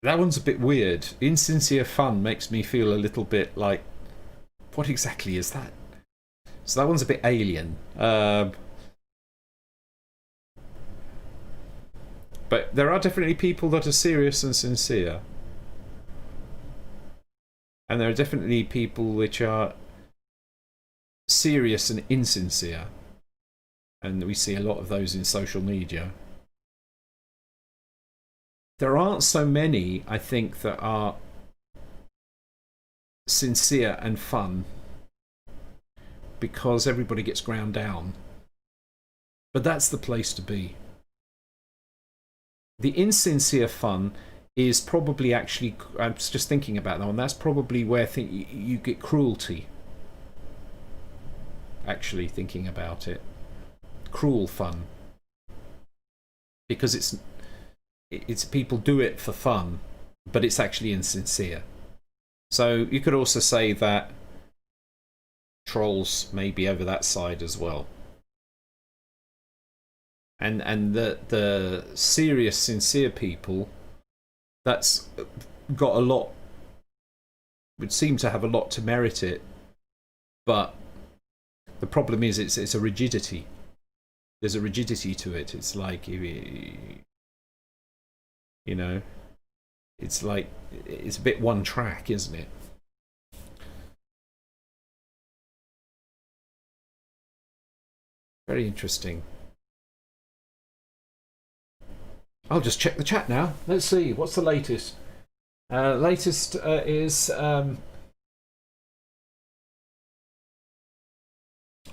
That one's a bit weird. Insincere fun makes me feel a little bit like, what exactly is that? So that one's a bit alien. But there are definitely people that are serious and sincere. And there are definitely people which are serious and insincere. And we see a lot of those in social media. there aren't so many, I think, that are sincere and fun because everybody gets ground down. But that's the place to be. The insincere fun is probably actually, I was just thinking about that one, that's probably where you get cruelty. Actually thinking about it. Cruel fun. Because it's people do it for fun, but it's actually insincere. So you could also say that trolls may be over that side as well. And the serious, sincere people, that's got a lot, would seem to have a lot to merit it, but the problem is it's a rigidity. There's a rigidity to it. It's like, you know, it's like, it's a bit one track, isn't it? Very interesting. I'll just check the chat now. Let's see, what's the latest? Latest is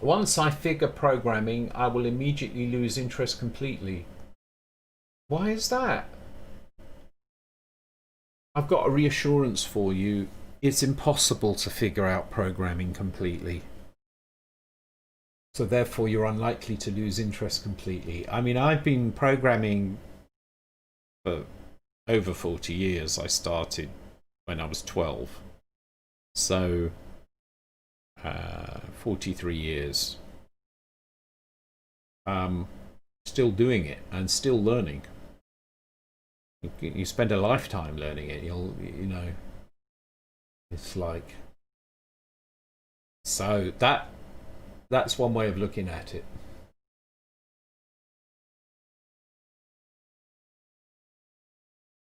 once I figure programming, I will immediately lose interest completely. Why is that? I've got a reassurance for you. It's impossible to figure out programming completely. So therefore you're unlikely to lose interest completely. I mean, I've been programming for over 40 years. I started when I was 12. So 43 years. Still doing it and still learning. You spend a lifetime learning it. You know, it's like, so that's one way of looking at it.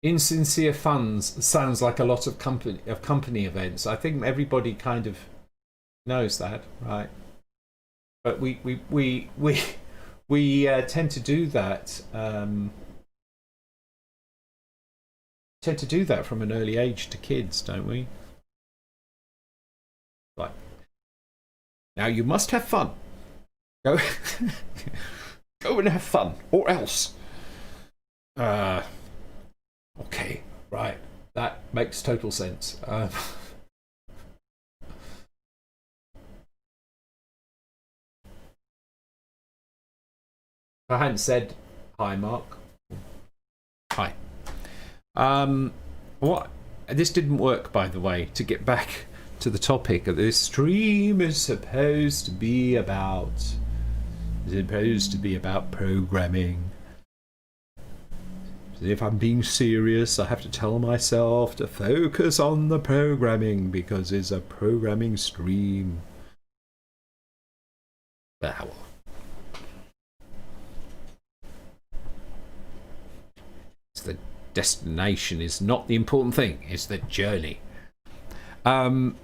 Insincere funds sounds like a lot of company events. I think everybody kind of knows that, right? But we tend to do that. Tend to do that from an early age to kids, don't we? Like, now you must have fun. Go, go and have fun, or else. Okay, right. That makes total sense. I hadn't said hi, Mark. Hi. What? This didn't work, by the way. To get back to the topic, this stream is supposed to be about programming. If I'm being serious, I have to tell myself to focus on the programming because it's a programming stream. Wow. The destination is not the important thing, it's the journey. But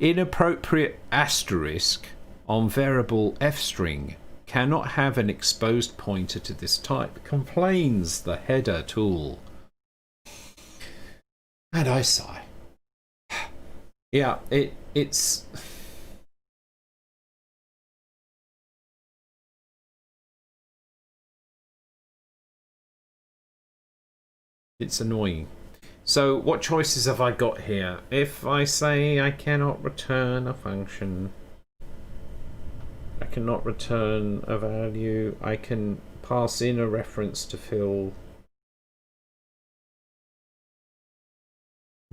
inappropriate asterisk on variable f string cannot have an exposed pointer to this type, complains the header tool. And I sigh. Yeah, it's annoying. So what choices have I got here? If I say I cannot return a function, I cannot return a value, I can pass in a reference to fill.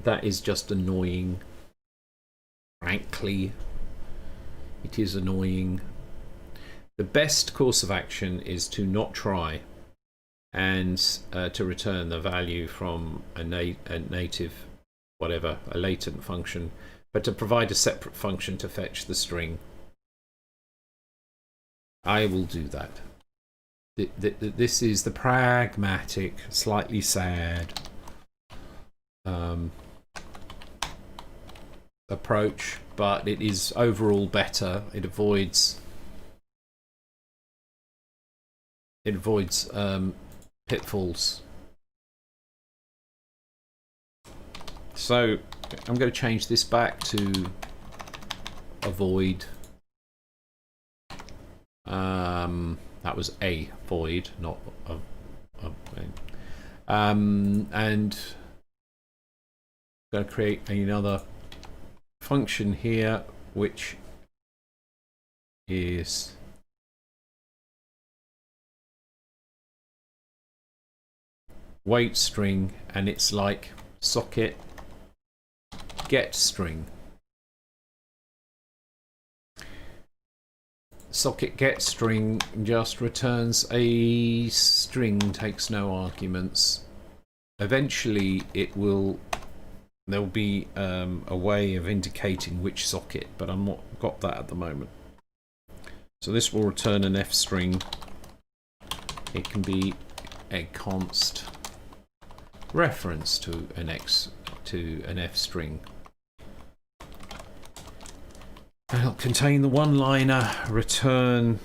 That is just annoying. Frankly, it is annoying. The best course of action is to not try and to return the value from a native, whatever, a latent function, but to provide a separate function to fetch the string. I will do that. This is the pragmatic, slightly sad approach, but it is overall better. It avoids pitfalls So I'm going to change this back to a void. That was a void, not a and I'm going to create another function here, which is wait string, and it's like socket get string. Socket get string just returns a string, takes no arguments. Eventually there'll be a way of indicating which socket, but I'm not got that at the moment. So this will return an F string. It can be a const reference to an F string. And it'll contain the one-liner, return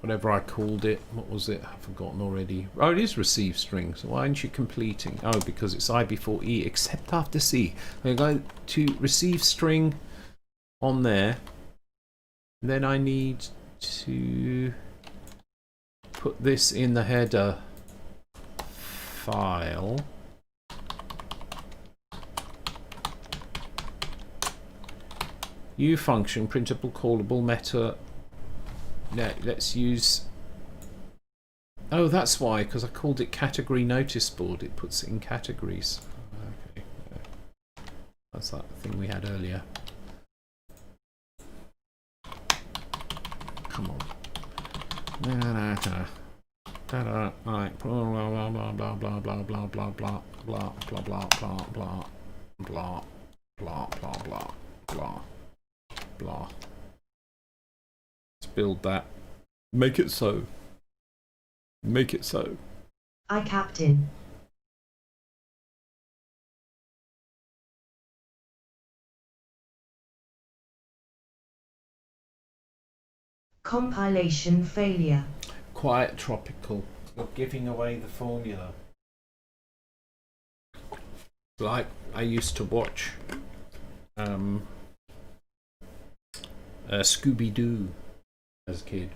whatever I called it. What was it? I've forgotten already. Oh, it is receive string. So why aren't you completing? Oh, because it's I before E, except after C. I'm going to receive string on there. And then I need to put this in the header file. U function, printable, callable, meta. Now let's use. Oh, that's why, because I called it category notice board. It puts it in categories. Okay, that's that thing we had earlier. Come on. Right. Blah blah blah blah blah blah blah blah blah blah blah blah blah blah blah blah blah blah blah. Let's build that. Make it so. Make it so. I captain. Compilation failure. Quiet tropical. You're giving away the formula. Like I used to watch Scooby-Doo as a kid.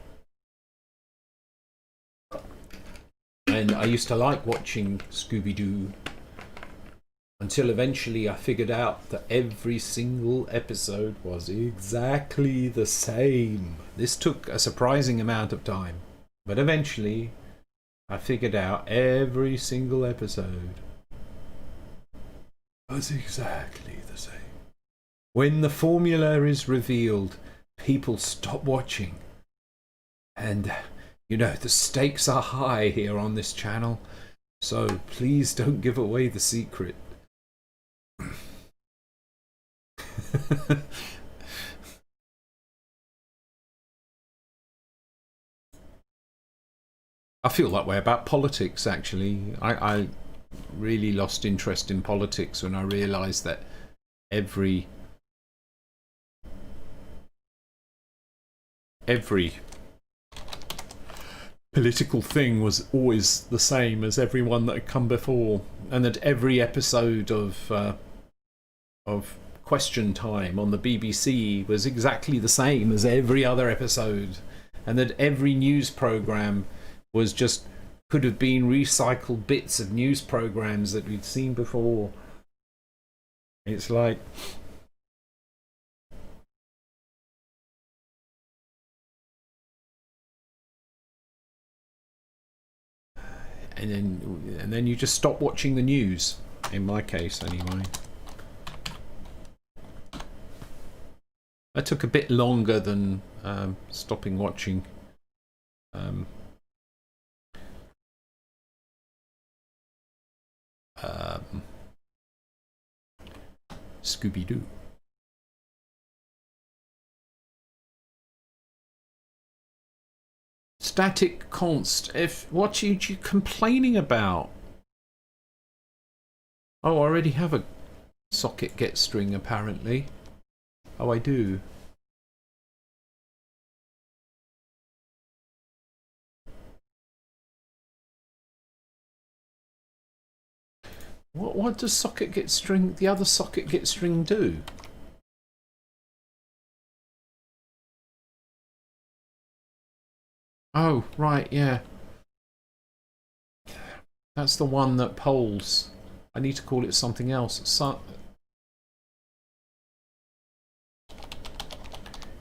And I used to like watching Scooby-Doo until eventually I figured out that every single episode was exactly the same. This took a surprising amount of time, but eventually I figured out every single episode was exactly the same. When the formula is revealed, people stop watching. And, you know, the stakes are high here on this channel, so please don't give away the secret. I feel that way about politics, actually. I really lost interest in politics when I realised that every political thing was always the same as everyone that had come before, and that every episode of Question Time on the BBC was exactly the same as every other episode, and that every news programme was just could have been recycled bits of news programmes that we'd seen before. It's like and then you just stop watching the news, in my case anyway. That took a bit longer than stopping watching Scooby-Doo. Static const. What are you complaining about? Oh, I already have a socket get string apparently. Oh, I do. What does socket get string, the other socket get string do? Oh, right, yeah. That's the one that polls. I need to call it something else.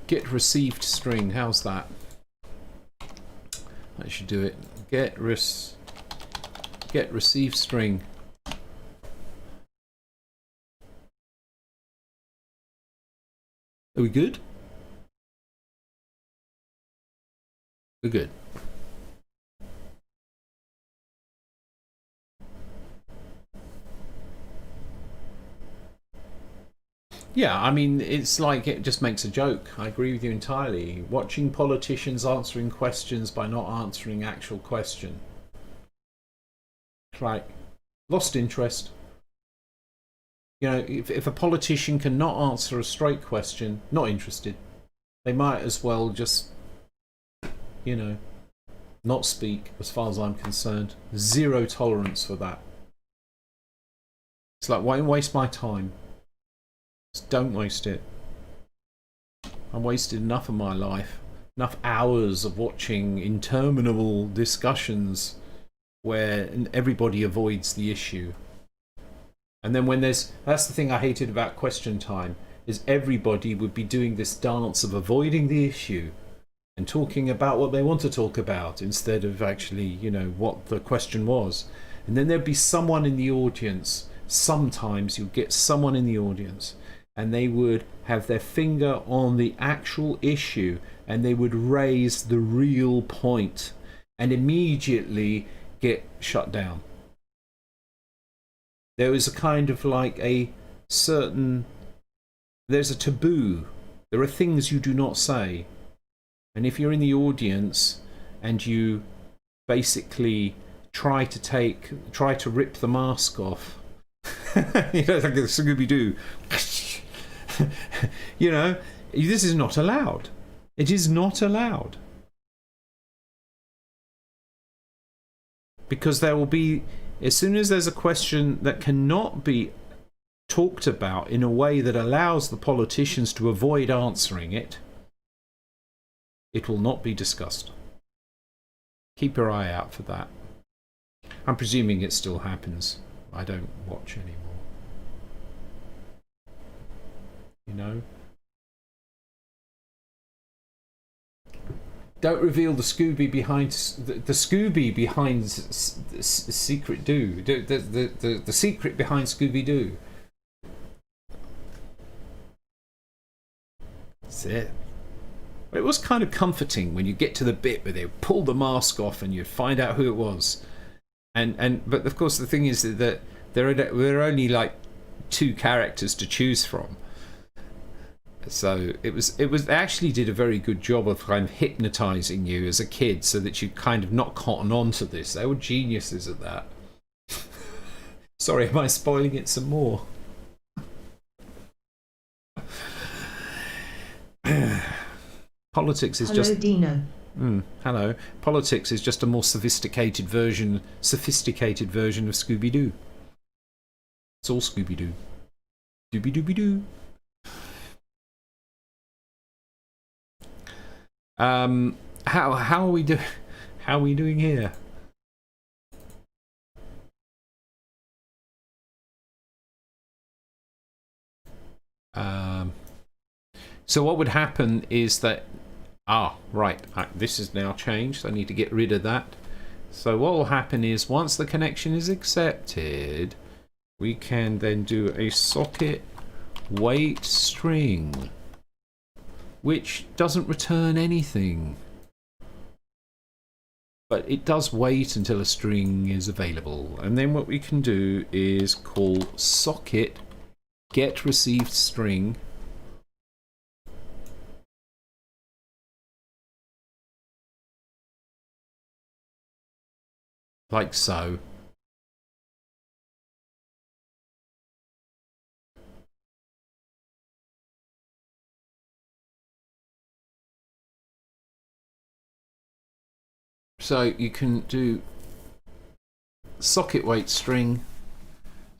Get received string. How's that? That should do it. Get received string. Are we good? We're good. Yeah, I mean, it's like it just makes a joke. I agree with you entirely. Watching politicians answering questions by not answering actual question. Like, lost interest. You know, if a politician cannot answer a straight question, not interested. They might as well just, you know, not speak, as far as I'm concerned. Zero tolerance for that. It's like, why waste my time? Just don't waste it. I wasted enough of my life, enough hours of watching interminable discussions where everybody avoids the issue. And then when that's the thing I hated about question time, is everybody would be doing this dance of avoiding the issue and talking about what they want to talk about instead of actually, you know, what the question was. And then there'd be someone in the audience. Sometimes you'd get someone in the audience and they would have their finger on the actual issue and they would raise the real point and immediately get shut down. There was a kind of like a certain... There's a taboo. There are things you do not say. And if you're in the audience and you basically try to rip the mask off, you know, like a Scooby-Doo, you know, this is not allowed. It is not allowed. Because there will be, as soon as there's a question that cannot be talked about in a way that allows the politicians to avoid answering it, it will not be discussed. Keep your eye out for that. I'm presuming it still happens. I don't watch anymore. You know? Don't reveal the Scooby behind the Scooby behind Secret Do. The secret behind Scooby Doo. That's it. It was kind of comforting when you get to the bit where they pull the mask off and you find out who it was. But of course the thing is that there are only like 2 characters to choose from. So they actually did a very good job of kind of hypnotizing you as a kid so that you kind of not cotton on to this. They were geniuses at that. Sorry, am I spoiling it some more? Politics is just... Hello, Dino. Hello. Politics is just a more sophisticated version of Scooby-Doo. It's all Scooby-Doo. Dooby-dooby-doo. How are we doing? How are we doing here? So what would happen is that right, this is now changed. I need to get rid of that. So what will happen is once the connection is accepted, we can then do a socket wait string, which doesn't return anything, but it does wait until a string is available. And then what we can do is call socket get received string, like so. So you can do socket wait string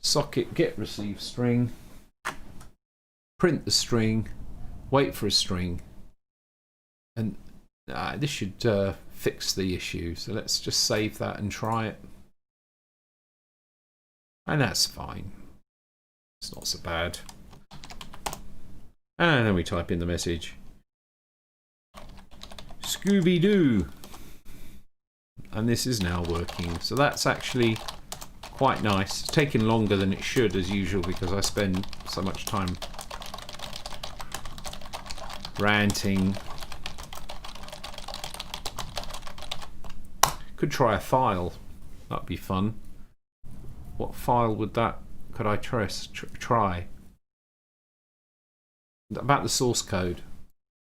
socket get receive string, print the string, wait for a string, and this should fix the issue. So let's just save that and try it. And that's fine. It's not so bad. And then we type in the message. Scooby-Doo. And this is now working. So that's actually quite nice. It's taking longer than it should as usual because I spend so much time ranting. Could try a file. That'd be fun. What file could I try? About the source code.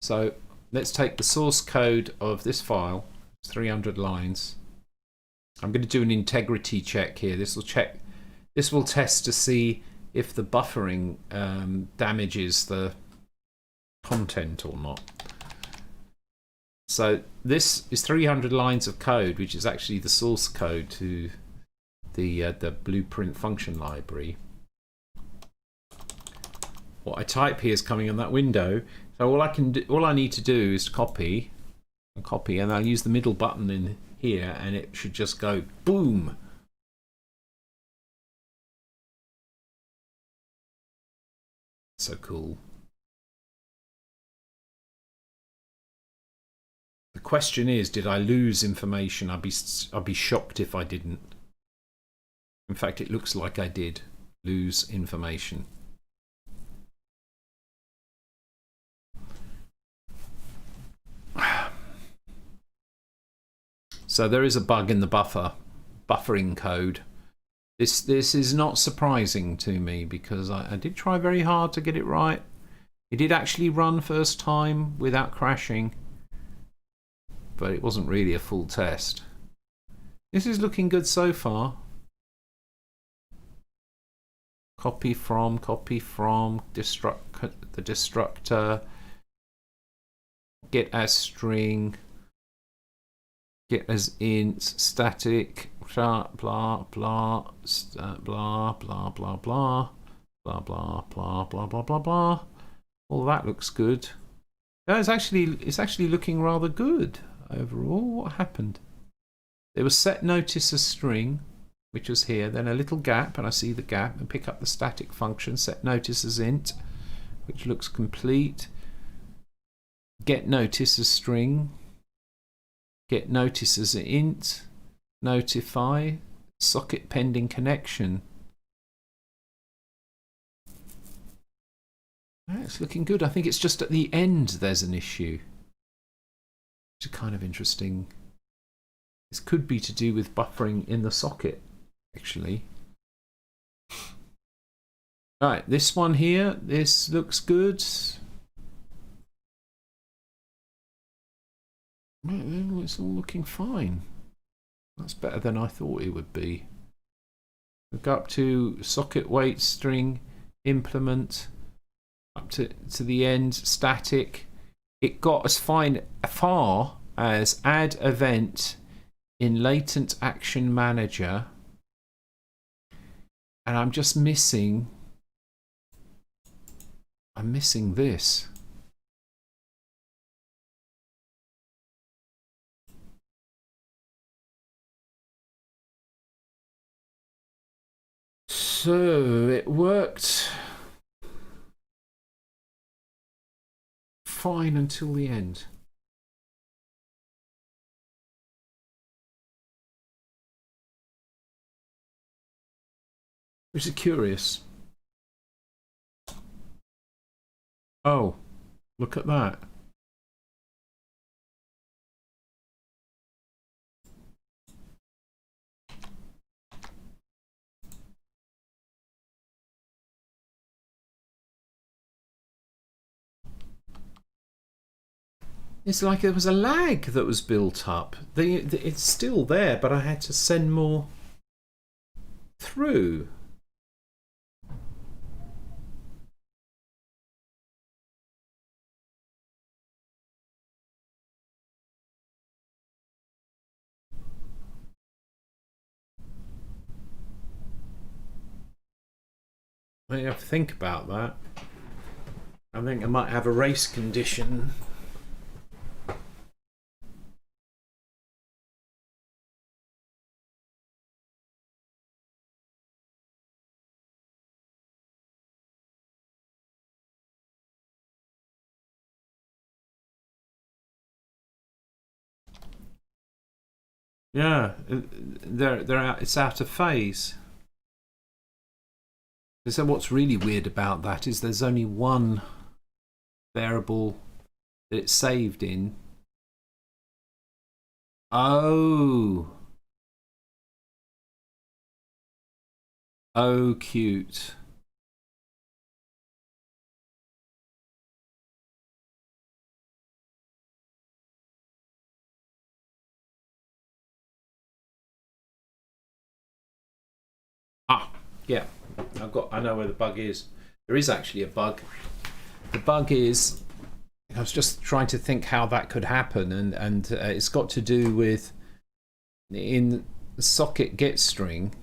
So let's take the source code of this file. It's 300 lines. I'm going to do an integrity check here. This will test to see if the buffering damages the content or not. So this is 300 lines of code, which is actually the source code to the blueprint function library. What I type here is coming on that window. So all I need to do is copy, and I'll use the middle button in here, and it should just go boom. So cool. The question is, did I lose information? I'd be shocked if I didn't. In fact, it looks like I did lose information. So there is a bug in the buffering code. This is not surprising to me because I did try very hard to get it right. It did actually run first time without crashing, but it wasn't really a full test. This is looking good so far. Copy from the destructor, get as string, get as int, static, blah blah blah blah blah blah blah blah blah blah blah blah blah blah. All that looks good. It's actually looking rather good overall. What happened? There was set notice as string, which was here, then a little gap, and I see the gap, and pick up the static function, set notice as int, which looks complete. Get notice as string, get notice as int, notify, socket pending connection. It's looking good. I think it's just at the end there's an issue, which is kind of interesting. This could be to do with buffering in the socket, actually. Right, this one here, this looks good. It's all looking fine. That's better than I thought it would be. We go up to socket wait string implement, up to the end static. It got as far as add event in latent action manager, and I'm just missing. I'm missing this. So it worked fine until the end. Which is curious. Oh, look at that. It's like there was a lag that was built up. It's still there, but I had to send more through. I have to think about that. I think I might have a race condition. Yeah, they're out. It's out of phase. So what's really weird about that is there's only one variable that it's saved in. Oh, oh, cute. Ah, yeah. I know where the bug is. There is actually a bug. The bug is, I was just trying to think how that could happen, and it's got to do with in the socket get string,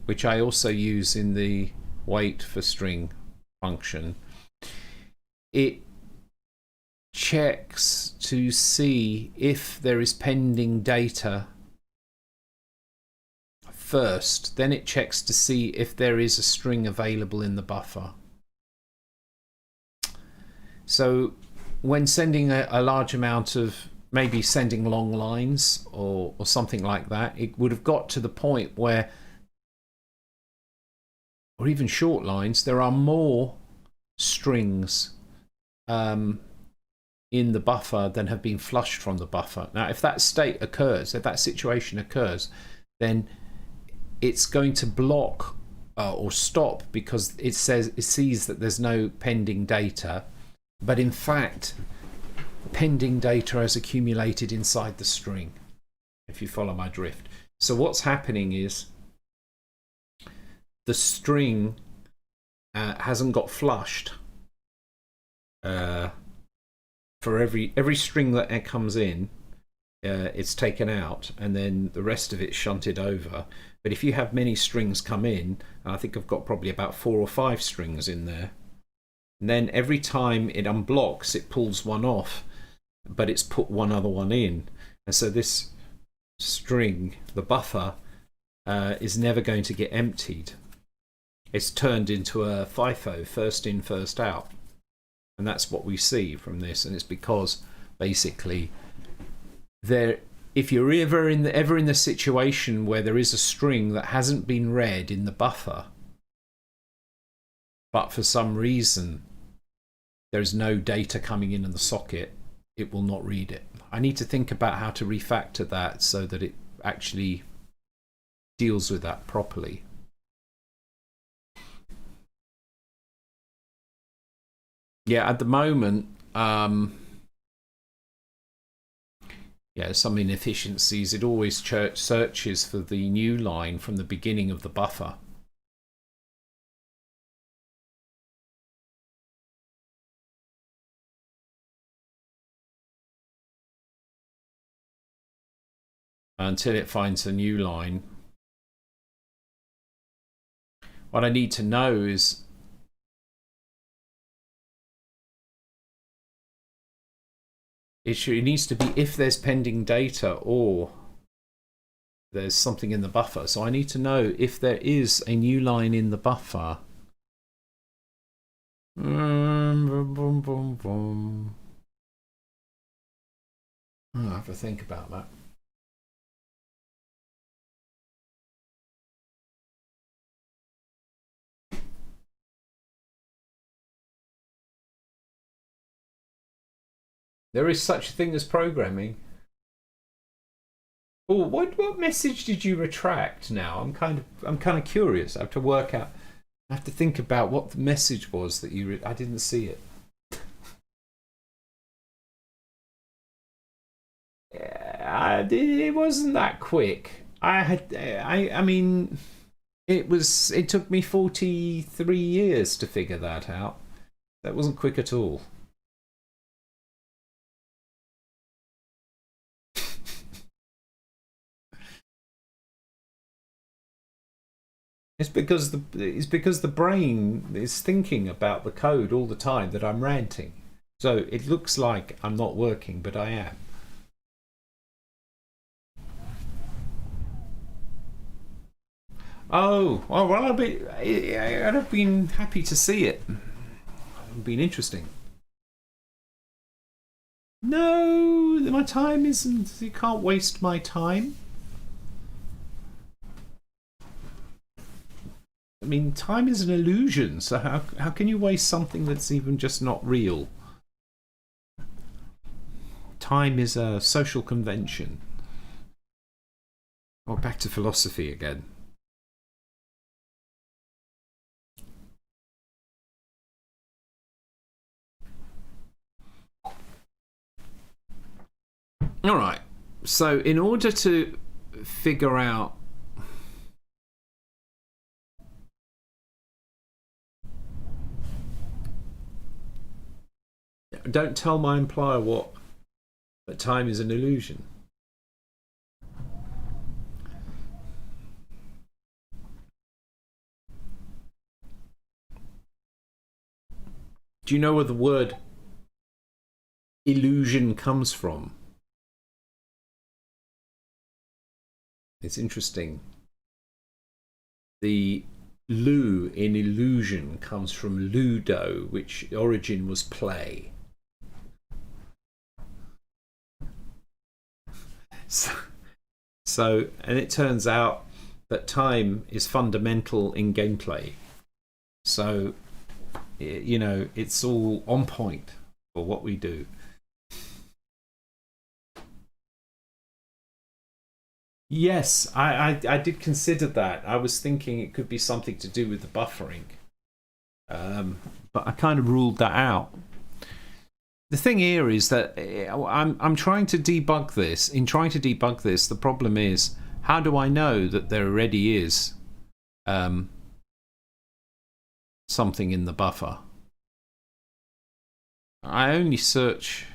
which I also use in the wait for string function. It checks to see if there is pending data first, then it checks to see if there is a string available in the buffer. So when sending a large amount of, maybe sending long lines or something like that, it would have got to the point where, or even short lines, there are more strings in the buffer than have been flushed from the buffer. Now, if that state occurs, if that situation occurs, then it's going to block or stop because it sees that there's no pending data, but in fact pending data has accumulated inside the string, if you follow my drift. So what's happening is the string hasn't got flushed. For every string that comes in, it's taken out, and then the rest of it's shunted over. But if you have many strings come in, and I think I've got probably about 4 or 5 strings in there, and then every time it unblocks, it pulls one off, but it's put one other one in. And so this string, the buffer, is never going to get emptied. It's turned into a FIFO, first in, first out. And that's what we see from this. And it's because basically if you're ever in the situation where there is a string that hasn't been read in the buffer, but for some reason there's no data coming in the socket, it will not read it. I need to think about how to refactor that so that it actually deals with that properly. Yeah, at the moment, some inefficiencies. It always searches for the new line from the beginning of the buffer. Until it finds a new line. What I need to know is it needs to be if there's pending data or there's something in the buffer. So I need to know if there is a new line in the buffer. Boom, boom, boom, boom. I'll have to think about that. There is such a thing as programming. Oh, what message did you retract now? I'm kind of curious. I have to work out. I have to think about what the message was that I didn't see it. It wasn't that quick. I mean, it took me 43 years to figure that out. That wasn't quick at all. It's because the brain is thinking about the code all the time that I'm ranting. So it looks like I'm not working, but I am. Oh, well, I'd have been happy to see it. It would have been interesting. No, my time isn't. You can't waste my time. I mean, time is an illusion, so how can you waste something that's even just not real? Time is a social convention. Oh, back to philosophy again. All right. So in order to figure out don't tell my employer what that time is an illusion. Do you know where the word illusion comes from? It's interesting. The lu in illusion comes from ludo, which origin was play. So, and it turns out that time is fundamental in gameplay. So, you know, it's all on point for what we do. Yes, I did consider that. I was thinking it could be something to do with the buffering. But I kind of ruled that out. The thing here is that I'm trying to debug this. In trying to debug this, the problem is, how do I know that there already is something in the buffer? I only search.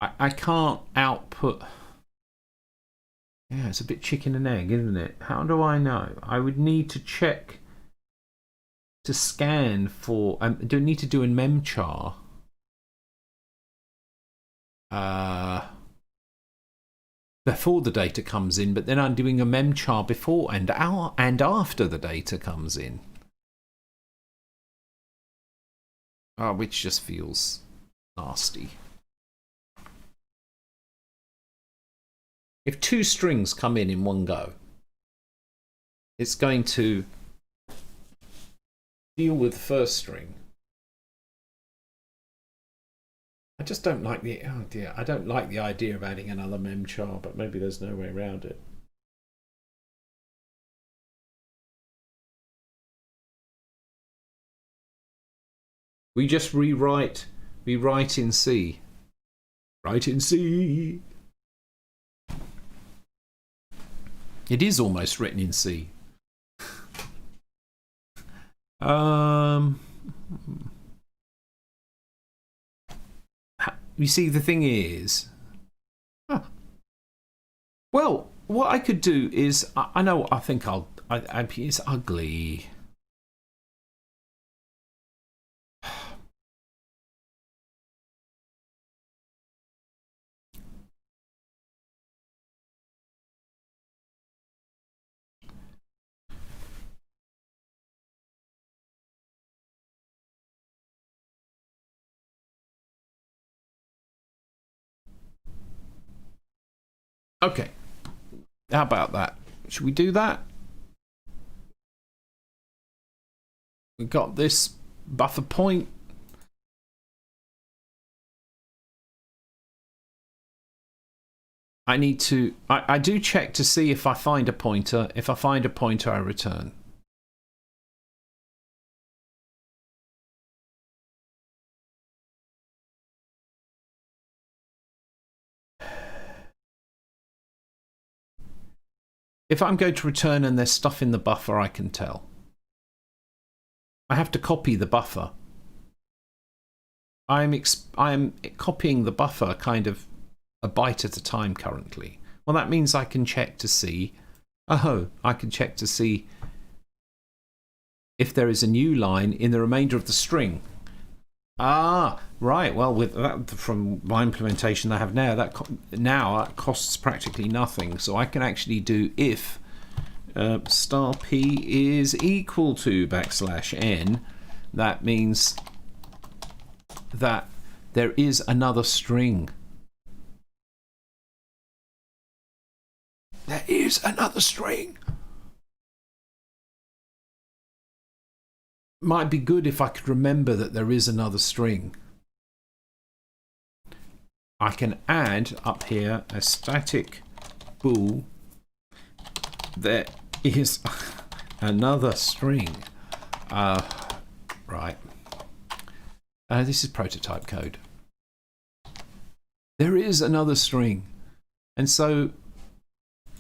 I can't output. Yeah, it's a bit chicken and egg, isn't it? How do I know? I would need to check to scan for. Do I need to do a memchar? Before the data comes in, but then I'm doing a memchar before and after the data comes in. Which just feels nasty. If two strings come in one go, it's going to deal with the first string. I just don't like the I don't like the idea of adding another memchar, but maybe there's no way around it. We just rewrite in C. Write in C. It is almost written in C. You see, the thing is, well, what I could do is, I know, I think it's ugly. Okay, how about that? Should we do that? We've got this buffer point. I need to. I do check to see if I find a pointer. If I find a pointer, I return. If I'm going to return and there's stuff in the buffer, I can tell. I have to copy the buffer. I'm copying the buffer kind of a byte at a time currently. Well, that means I can check to see. Oh, I can check to see if there is a new line in the remainder of the string. Ah, right. Well, with that, from my implementation I have now, that costs practically nothing. So I can actually do if star p is equal to \n. That means that there is another string. There is another string. Might be good if I could remember that there is another string. I can add up here a static bool. There is another string. Right. This is prototype code. There is another string. And so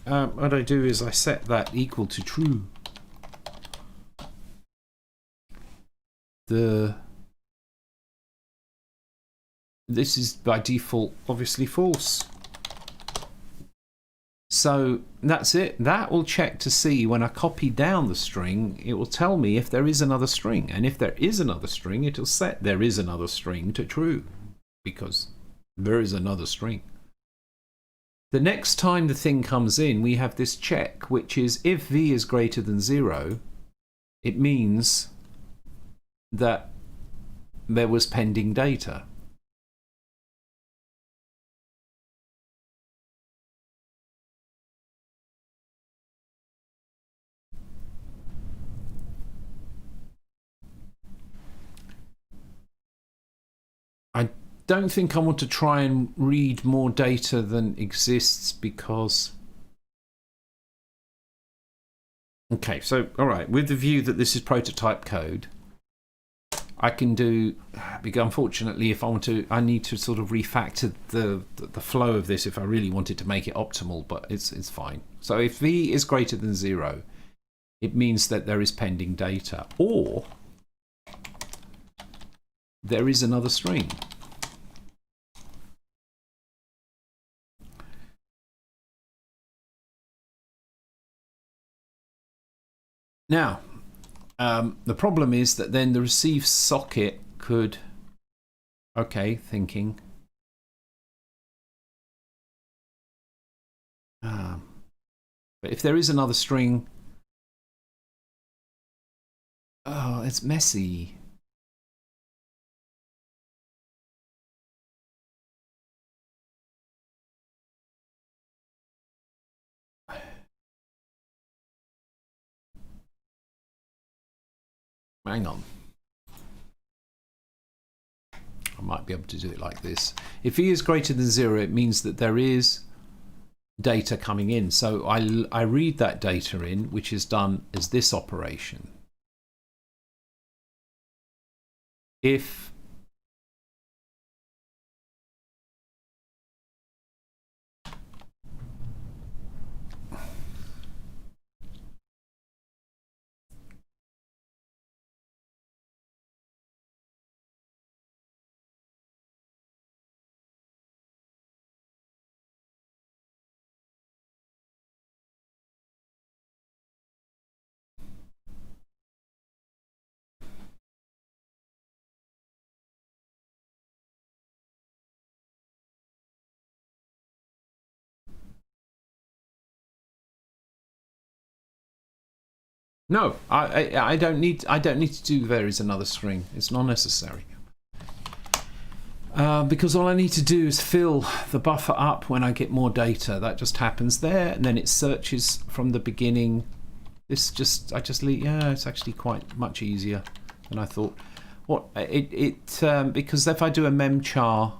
what I do is I set that equal to true. This is by default obviously false. So that's it. That will check to see when I copy down the string, it will tell me if there is another string. And if there is another string, it will set there is another string to true, because there is another string. The next time the thing comes in, we have this check, which is if v is greater than 0, it means that there was pending data. I don't think I want to try and read more data than exists because... Okay, so, all right, with the view that this is prototype code, I can do, because unfortunately, if I want to, I need to sort of refactor the flow of this if I really wanted to make it optimal, but it's fine. So if v is greater than 0, it means that there is pending data, or there is another string. Now, the problem is that then the receive socket could, okay, thinking. But if there is another string, oh, it's messy. Hang on. I might be able to do it like this. If e is greater than 0, it means that there is data coming in. So I read that data in, which is done as this operation. If no, I don't need to do there is another string. It's not necessary. Because all I need to do is fill the buffer up when I get more data. That just happens there, and then it searches from the beginning. I just leave. Yeah, it's actually quite much easier than I thought. What because if I do a memchar.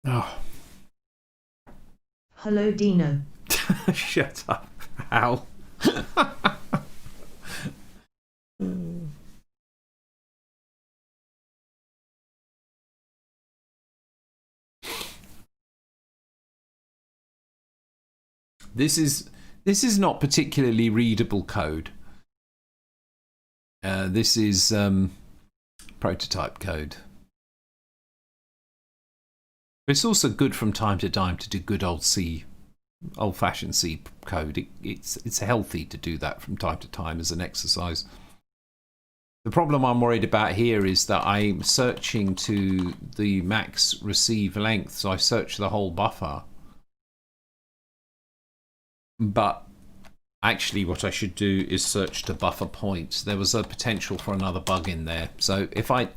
Oh. Hello, Dino. Shut up, Al. This is not particularly readable code. This is prototype code. It's also good from time to time to do good old-fashioned C code. It's healthy to do that from time to time as an exercise. The problem I'm worried about here is that I'm searching to the max receive length, so I search the whole buffer. But actually what I should do is search to buffer points. There was a potential for another bug in there. So if I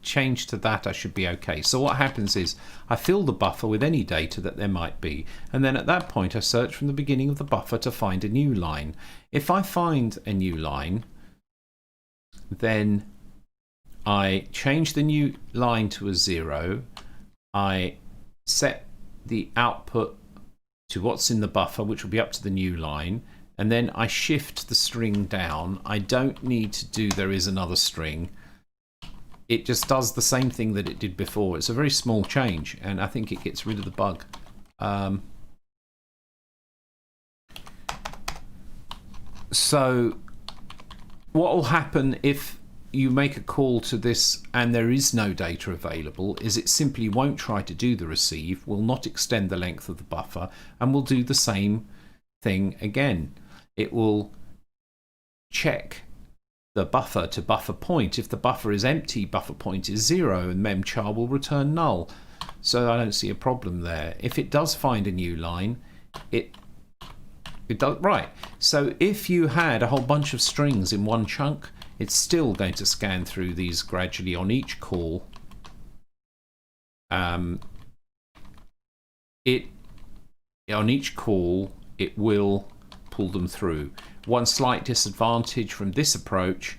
change to that, I should be okay. So what happens is I fill the buffer with any data that there might be, and then at that point I search from the beginning of the buffer to find a new line. If I find a new line, then I change the new line to a 0. I set the output to what's in the buffer, which will be up to the new line, and then I shift the string down. I don't need to do there is another string. It just does the same thing that it did before. It's a very small change, and I think it gets rid of the bug. So what will happen if you make a call to this and there is no data available is it simply won't try to do the receive, will not extend the length of the buffer, and will do the same thing again. It will check the buffer to buffer point. If the buffer is empty, buffer point is 0 and memchar will return null. So I don't see a problem there. If it does find a new line, it does. Right. So if you had a whole bunch of strings in one chunk, it's still going to scan through these gradually on each call. On each call, it will pull them through. One slight disadvantage from this approach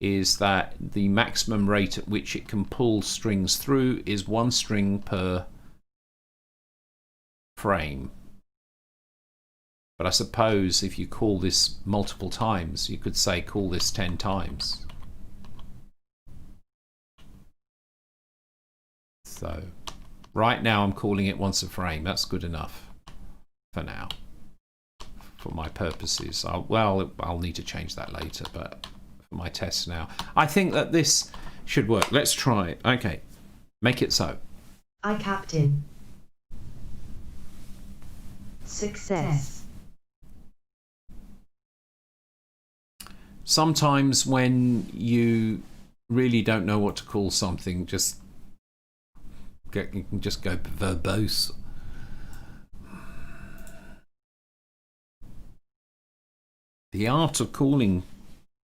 is that the maximum rate at which it can pull strings through is 1 string per frame. But I suppose if you call this multiple times, you could say call this 10 times. So right now I'm calling it once a frame. That's good enough for now, for my purposes. I'll need to change that later, but for my tests now, I think that this should work. Let's try it. Okay, make it so. I captain. Success. Sometimes when you really don't know what to call something, you can just go verbose. The art of calling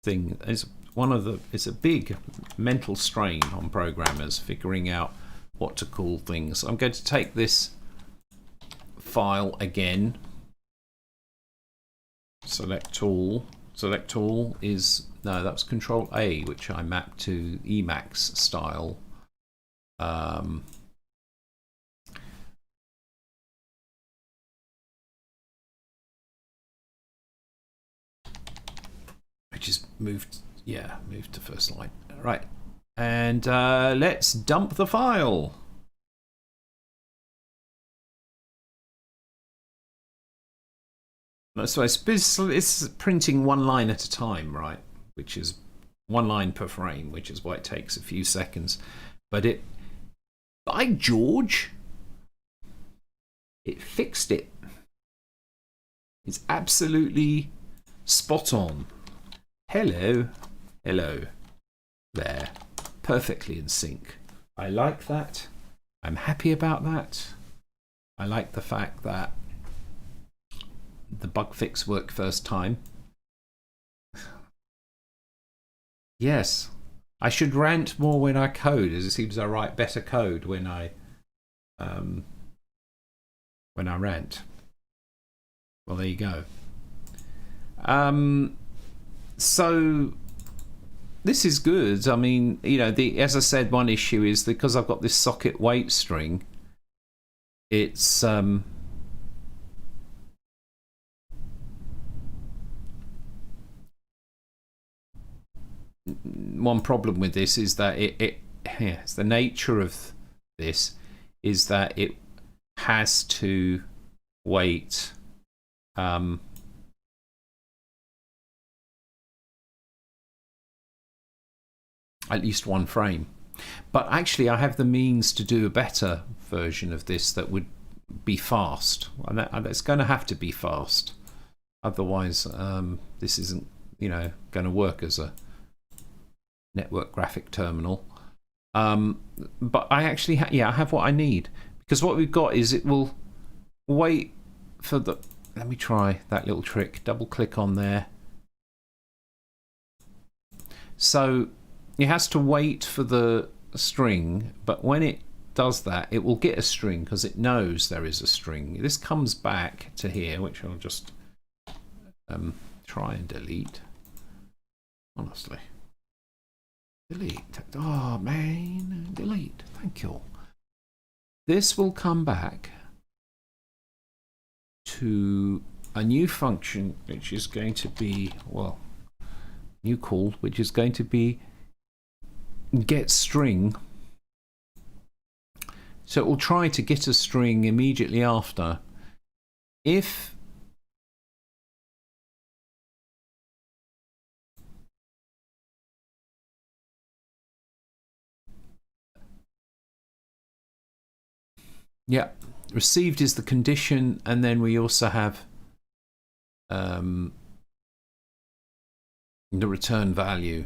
thing is it's a big mental strain on programmers figuring out what to call things. I'm going to take this file again. Select all. Select all is, no, that was Control A, which I mapped to Emacs style. Which is moved to first line. Right, and let's dump the file. So it's printing 1 line at a time, right? Which is 1 line per frame, which is why it takes a few seconds. But by George, it fixed it. It's absolutely spot on. Hello. There. Perfectly in sync. I like that. I'm happy about that. I like the fact that the bug fix worked first time. Yes, I should rant more when I code, as it seems I write better code when I rant. Well, there you go. So this is good. I mean, as I said, one issue is because I've got this socket wait string. It's one problem with this is that it's the nature of this is that it has to wait at least 1 frame. But actually I have the means to do a better version of this that would be fast, and it's going to have to be fast. Otherwise, this isn't, going to work as a network graphic terminal. But I actually, I have what I need, because what we've got is it will wait for the. Let me try that little trick. Double click on there. So it has to wait for the string, but when it does that, it will get a string because it knows there is a string. This comes back to here, which I'll just try and delete. Honestly, delete. Oh man, delete. Thank you. This will come back to a new function, which is going to be, well, new call, which is going to be get string. So it will try to get a string immediately after. If received is the condition, and then we also have the return value.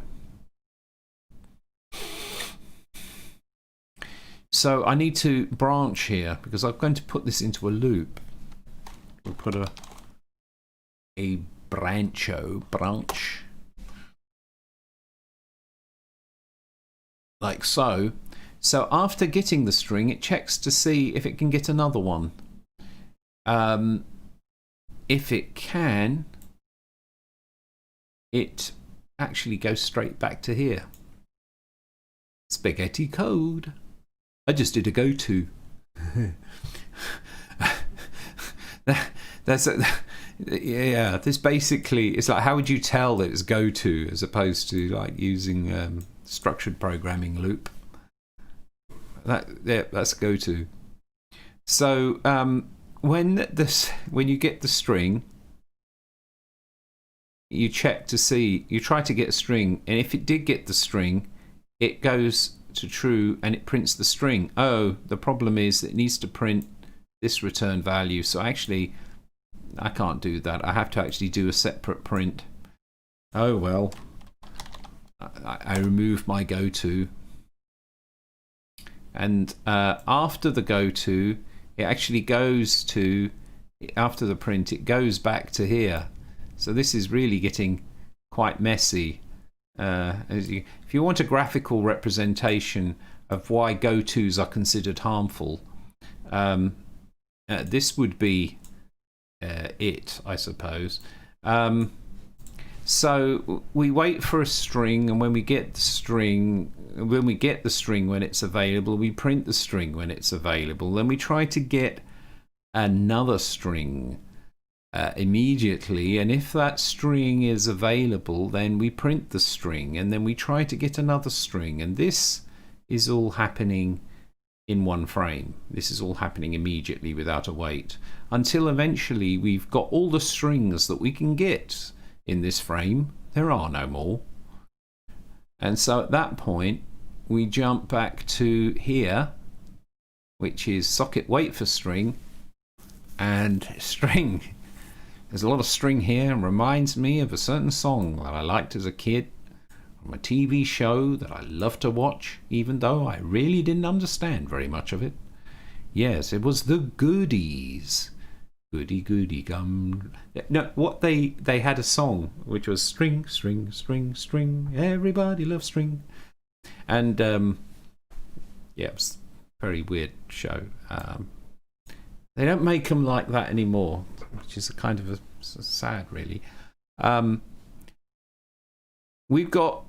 So I need to branch here because I'm going to put this into a loop. We'll put a branch like so. So after getting the string, it checks to see if it can get another one. If it can, it actually goes straight back to here. Spaghetti code. I just did a go to. This basically, it's like, how would you tell that it's go to as opposed to like using structured programming loop? That's go to. So when you get the string, you check to see, you try to get a string, and if it did get the string, it goes to true and it prints the string. Oh, the problem is that it needs to print this return value. So actually, I can't do that. I have to actually do a separate print. Oh well, I remove my go to. And after the go to, it actually goes to, after the print, it goes back to here. So this is really getting quite messy. If you want a graphical representation of why go-tos are considered harmful, this would be it, I suppose. So we wait for a string, and when we get the string, when it's available, we print the string when it's available. Then we try to get another string immediately, and if that string is available, then we print the string, and then we try to get another string, and this is all happening in one frame. This is all happening immediately without a wait, until eventually we've got all the strings that we can get in this frame. There are no more. And so at that point we jump back to here, which is socket wait for string, and string. There's a lot of string here, and reminds me of a certain song that I liked as a kid from a TV show that I loved to watch, even though I really didn't understand very much of it. Yes, it was the Goodies. Goody goody gum. No, what they had a song which was string, string, string, string. Everybody loves string. And it was a very weird show. They don't make them like that anymore, which is a kind of sad, really. We've got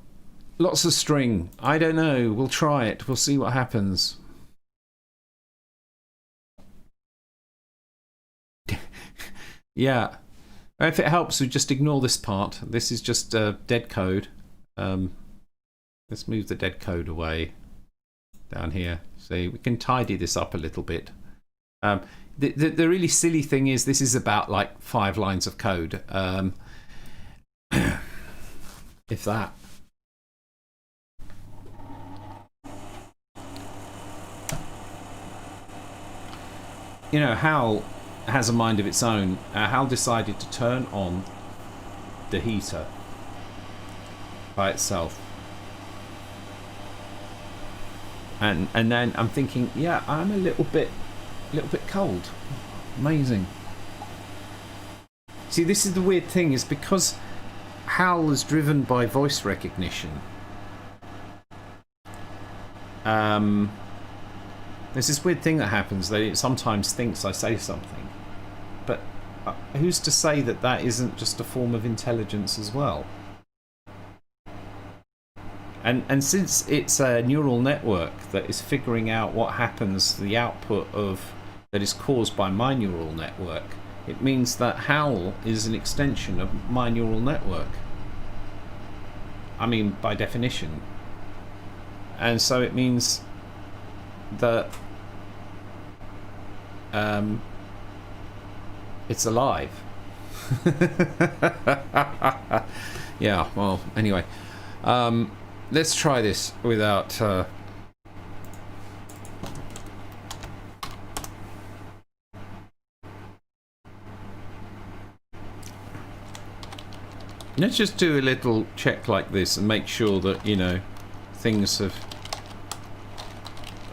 lots of string. I don't know. We'll try it. We'll see what happens. Yeah. If it helps, we just ignore this part. This is just dead code. Let's move the dead code away down here. See, we can tidy this up a little bit. The really silly thing is this is about like 5 lines of code. If that. you know, Hal has a mind of its own. Hal decided to turn on the heater by itself. And then I'm thinking, yeah, I'm a little bit cold. Amazing. See, this is the weird thing, is because Hal is driven by voice recognition. There's this weird thing that happens that it sometimes thinks I say something, but who's to say that that isn't just a form of intelligence as well? And since it's a neural network that is figuring out what happens, the output of that is caused by my neural network, it means that Hal is an extension of my neural network. I mean, by definition. And so it means that it's alive. Yeah, well, anyway. Let's try this without... Let's just do a little check like this and make sure that, you know, things have...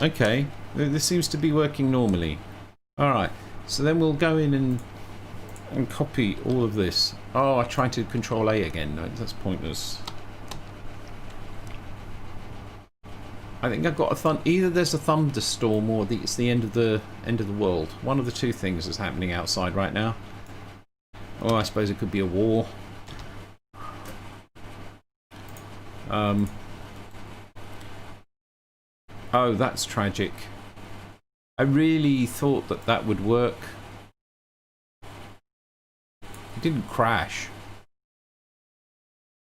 Okay, this seems to be working normally. Alright, so then we'll go in and copy all of this. Oh, I tried to Control A again. No, that's pointless. I think I've got a either there's a thunderstorm or it's the end of the world. One of the two things is happening outside right now. Oh, I suppose it could be a war. Oh, that's tragic. I really thought that that would work. It didn't crash.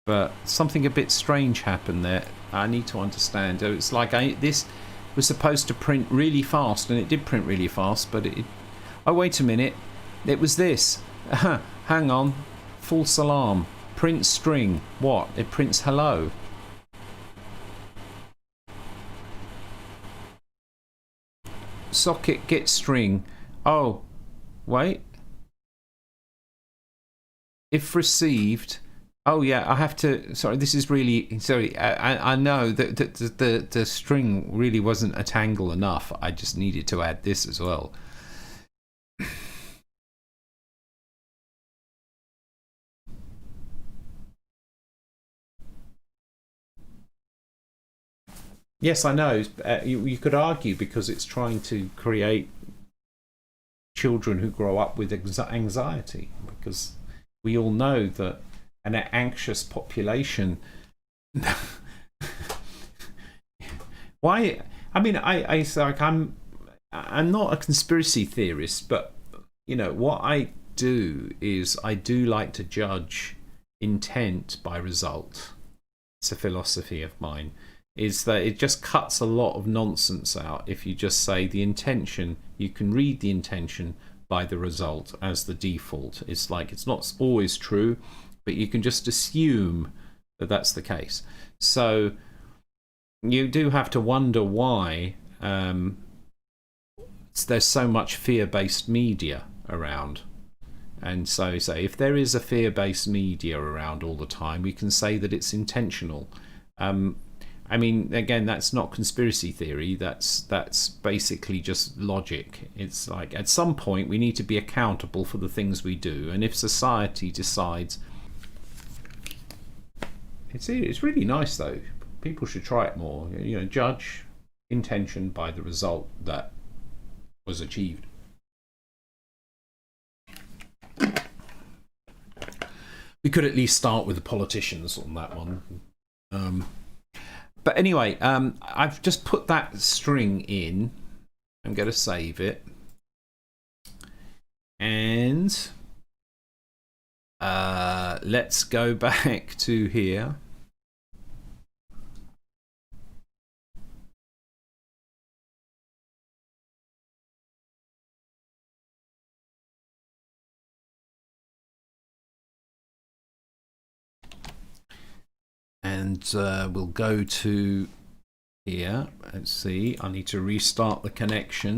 But something a bit strange happened there. I need to understand. It's like this was supposed to print really fast, and it did print really fast, but it... Oh, wait a minute. It was this. Hang on. False alarm. Print string. What? It prints hello. Socket get string. Oh, wait. If received... Oh yeah, I have to. Sorry, this is really. Sorry, I know that the string really wasn't a tangle enough. I just needed to add this as well. Yes, I know. You could argue because it's trying to create children who grow up with anxiety, because we all know that an anxious population. Why? I mean, I'm not a conspiracy theorist, but you know what I do is I do like to judge intent by result. It's a philosophy of mine. Is that it just cuts a lot of nonsense out if you just say the intention. You can read the intention by the result as the default. It's like it's not always true, but you can just assume that that's the case. So you do have to wonder why there's so much fear-based media around. And so say if there is a fear-based media around all the time, we can say that it's intentional. I mean, again, that's not conspiracy theory. That's basically just logic. It's like at some point we need to be accountable for the things we do, and if society decides... It's really nice though. People should try it more. You know, judge intention by the result that was achieved. We could at least start with the politicians on that one. But anyway, I've just put that string in. I'm going to save it. And let's go back to here. And we'll go to here. Let's see. I need to restart the connection.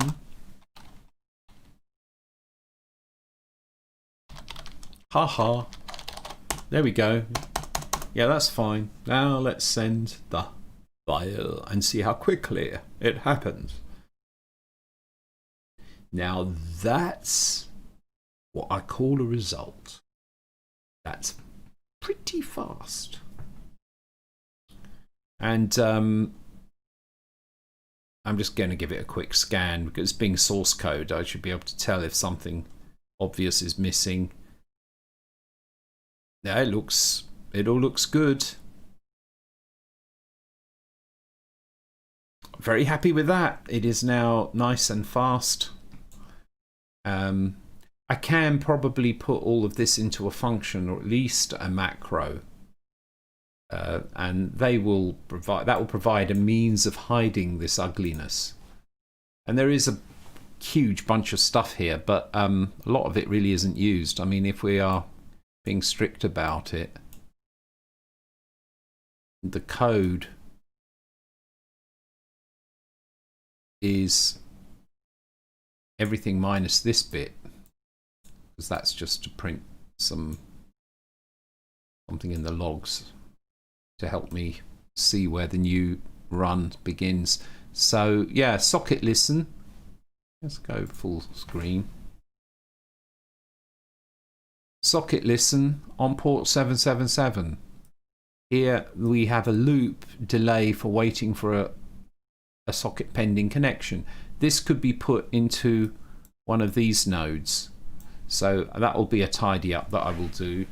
Haha. There we go. Yeah, that's fine. Now let's send the file and see how quickly it happens. Now that's what I call a result. That's pretty fast. And I'm just going to give it a quick scan because being source code, I should be able to tell if something obvious is missing. Yeah, it all looks good. Very happy with that. It is now nice and fast. I can probably put all of this into a function or at least a macro. And that will provide a means of hiding this ugliness. And there is a huge bunch of stuff here, but a lot of it really isn't used. I mean, if we are being strict about it, the code is everything minus this bit, because that's just to print something in the logs to help me see where the new run begins. So yeah, socket listen. Let's go full screen. Socket listen on port 777. Here we have a loop delay for waiting for a socket pending connection. This could be put into one of these nodes. So that will be a tidy up that I will do.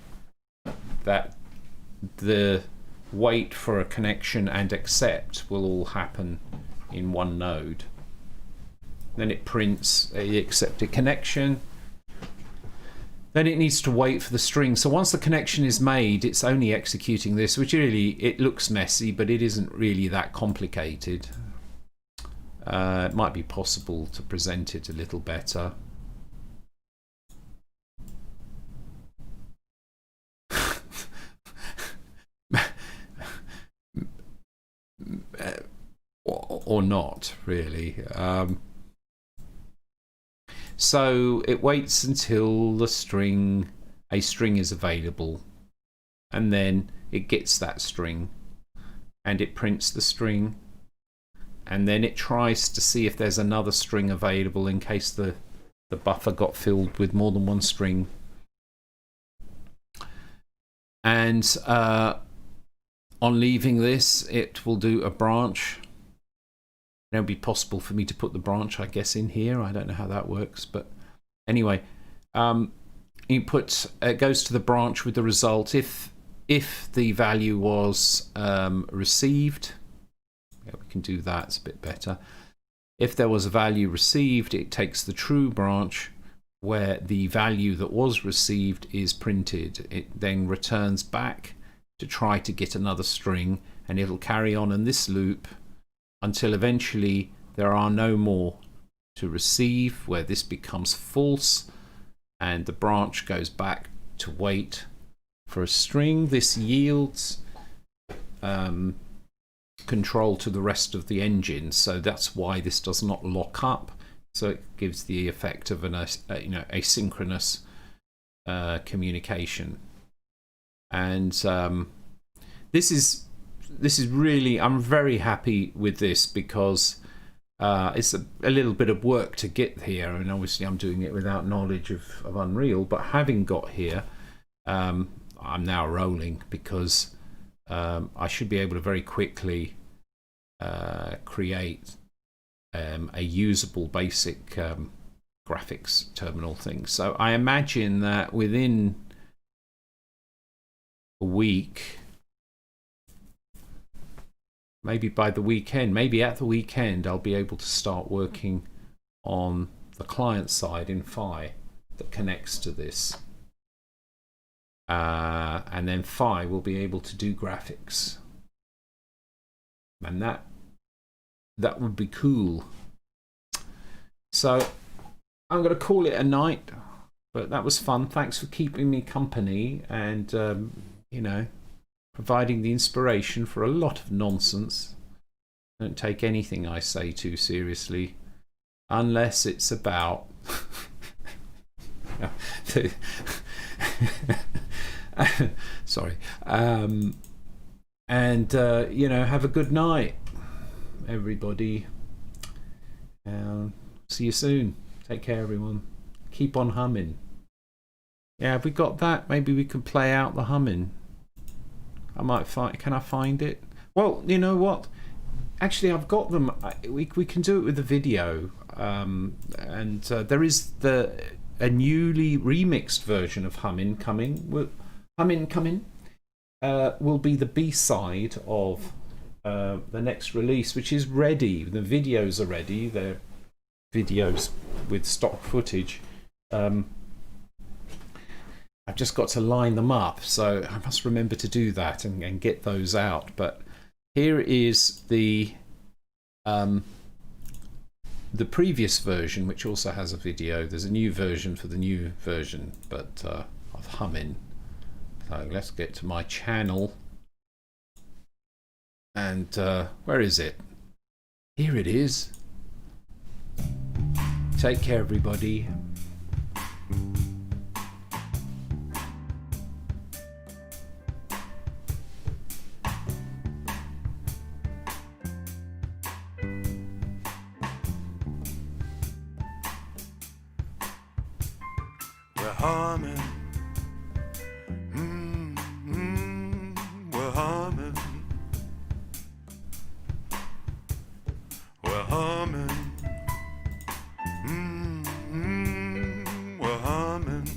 That the wait for a connection and accept will all happen in one node. Then it prints the accepted connection. Then it needs to wait for the string. So once the connection is made, it's only executing this, which really, it looks messy, but it isn't really that complicated. It might be possible to present it a little better. Or not, really. So it waits until a string is available, and then it gets that string and it prints the string, and then it tries to see if there's another string available in case the buffer got filled with more than one string. And on leaving this, it will do a branch. It would be possible for me to put the branch, I guess, in here. I don't know how that works, but anyway, it goes to the branch with the result. If the value was received, yeah, we can do that. It's a bit better. If there was a value received, it takes the true branch where the value that was received is printed. It then returns back to try to get another string, and it'll carry on in this loop until eventually there are no more to receive, where this becomes false and the branch goes back to wait for a string. This yields control to the rest of the engine, so that's why this does not lock up. So it gives the effect of an asynchronous communication. And this is really, I'm very happy with this because it's a little bit of work to get here, and obviously I'm doing it without knowledge of Unreal, but having got here, I'm now rolling because I should be able to very quickly create a usable basic graphics terminal thing. So I imagine that within a week, maybe by the weekend, maybe at the weekend, I'll be able to start working on the client side in Phi that connects to this. And then Phi will be able to do graphics. And that would be cool. So I'm going to call it a night, but that was fun. Thanks for keeping me company and, providing the inspiration for a lot of nonsense. Don't take anything I say too seriously, unless it's about Sorry. And you know, have a good night, everybody. See you soon. Take care, everyone. Keep on humming. Yeah, have we got that? Maybe we can play out the humming. I might find. Can I find it? Well, you know what? Actually, I've got them. We can do it with the video. And there is a newly remixed version of Humming coming. Humming coming will be the B-side of the next release, which is ready. The videos are ready. They're videos with stock footage. I've just got to line them up, so I must remember to do that and get those out. But here is the previous version, which also has a video. There's a new version for the new version, but of Humming. So let's get to my channel. And where is it? Here it is. Take care, everybody. We're humming. We're humming. We're humming. We're humming.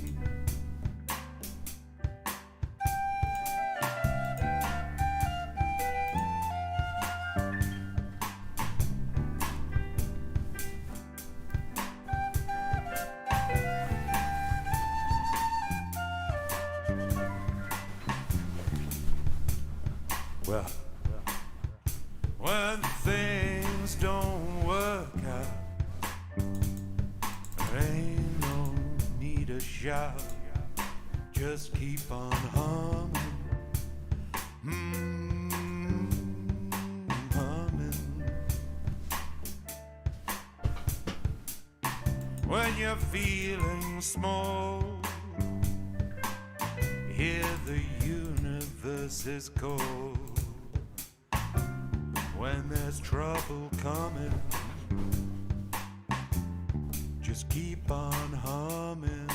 Well, when things don't work out, there ain't no need to shout. Just keep on humming, humming. When you're feeling small, hear the universe is cold. When there's trouble coming, just keep on humming.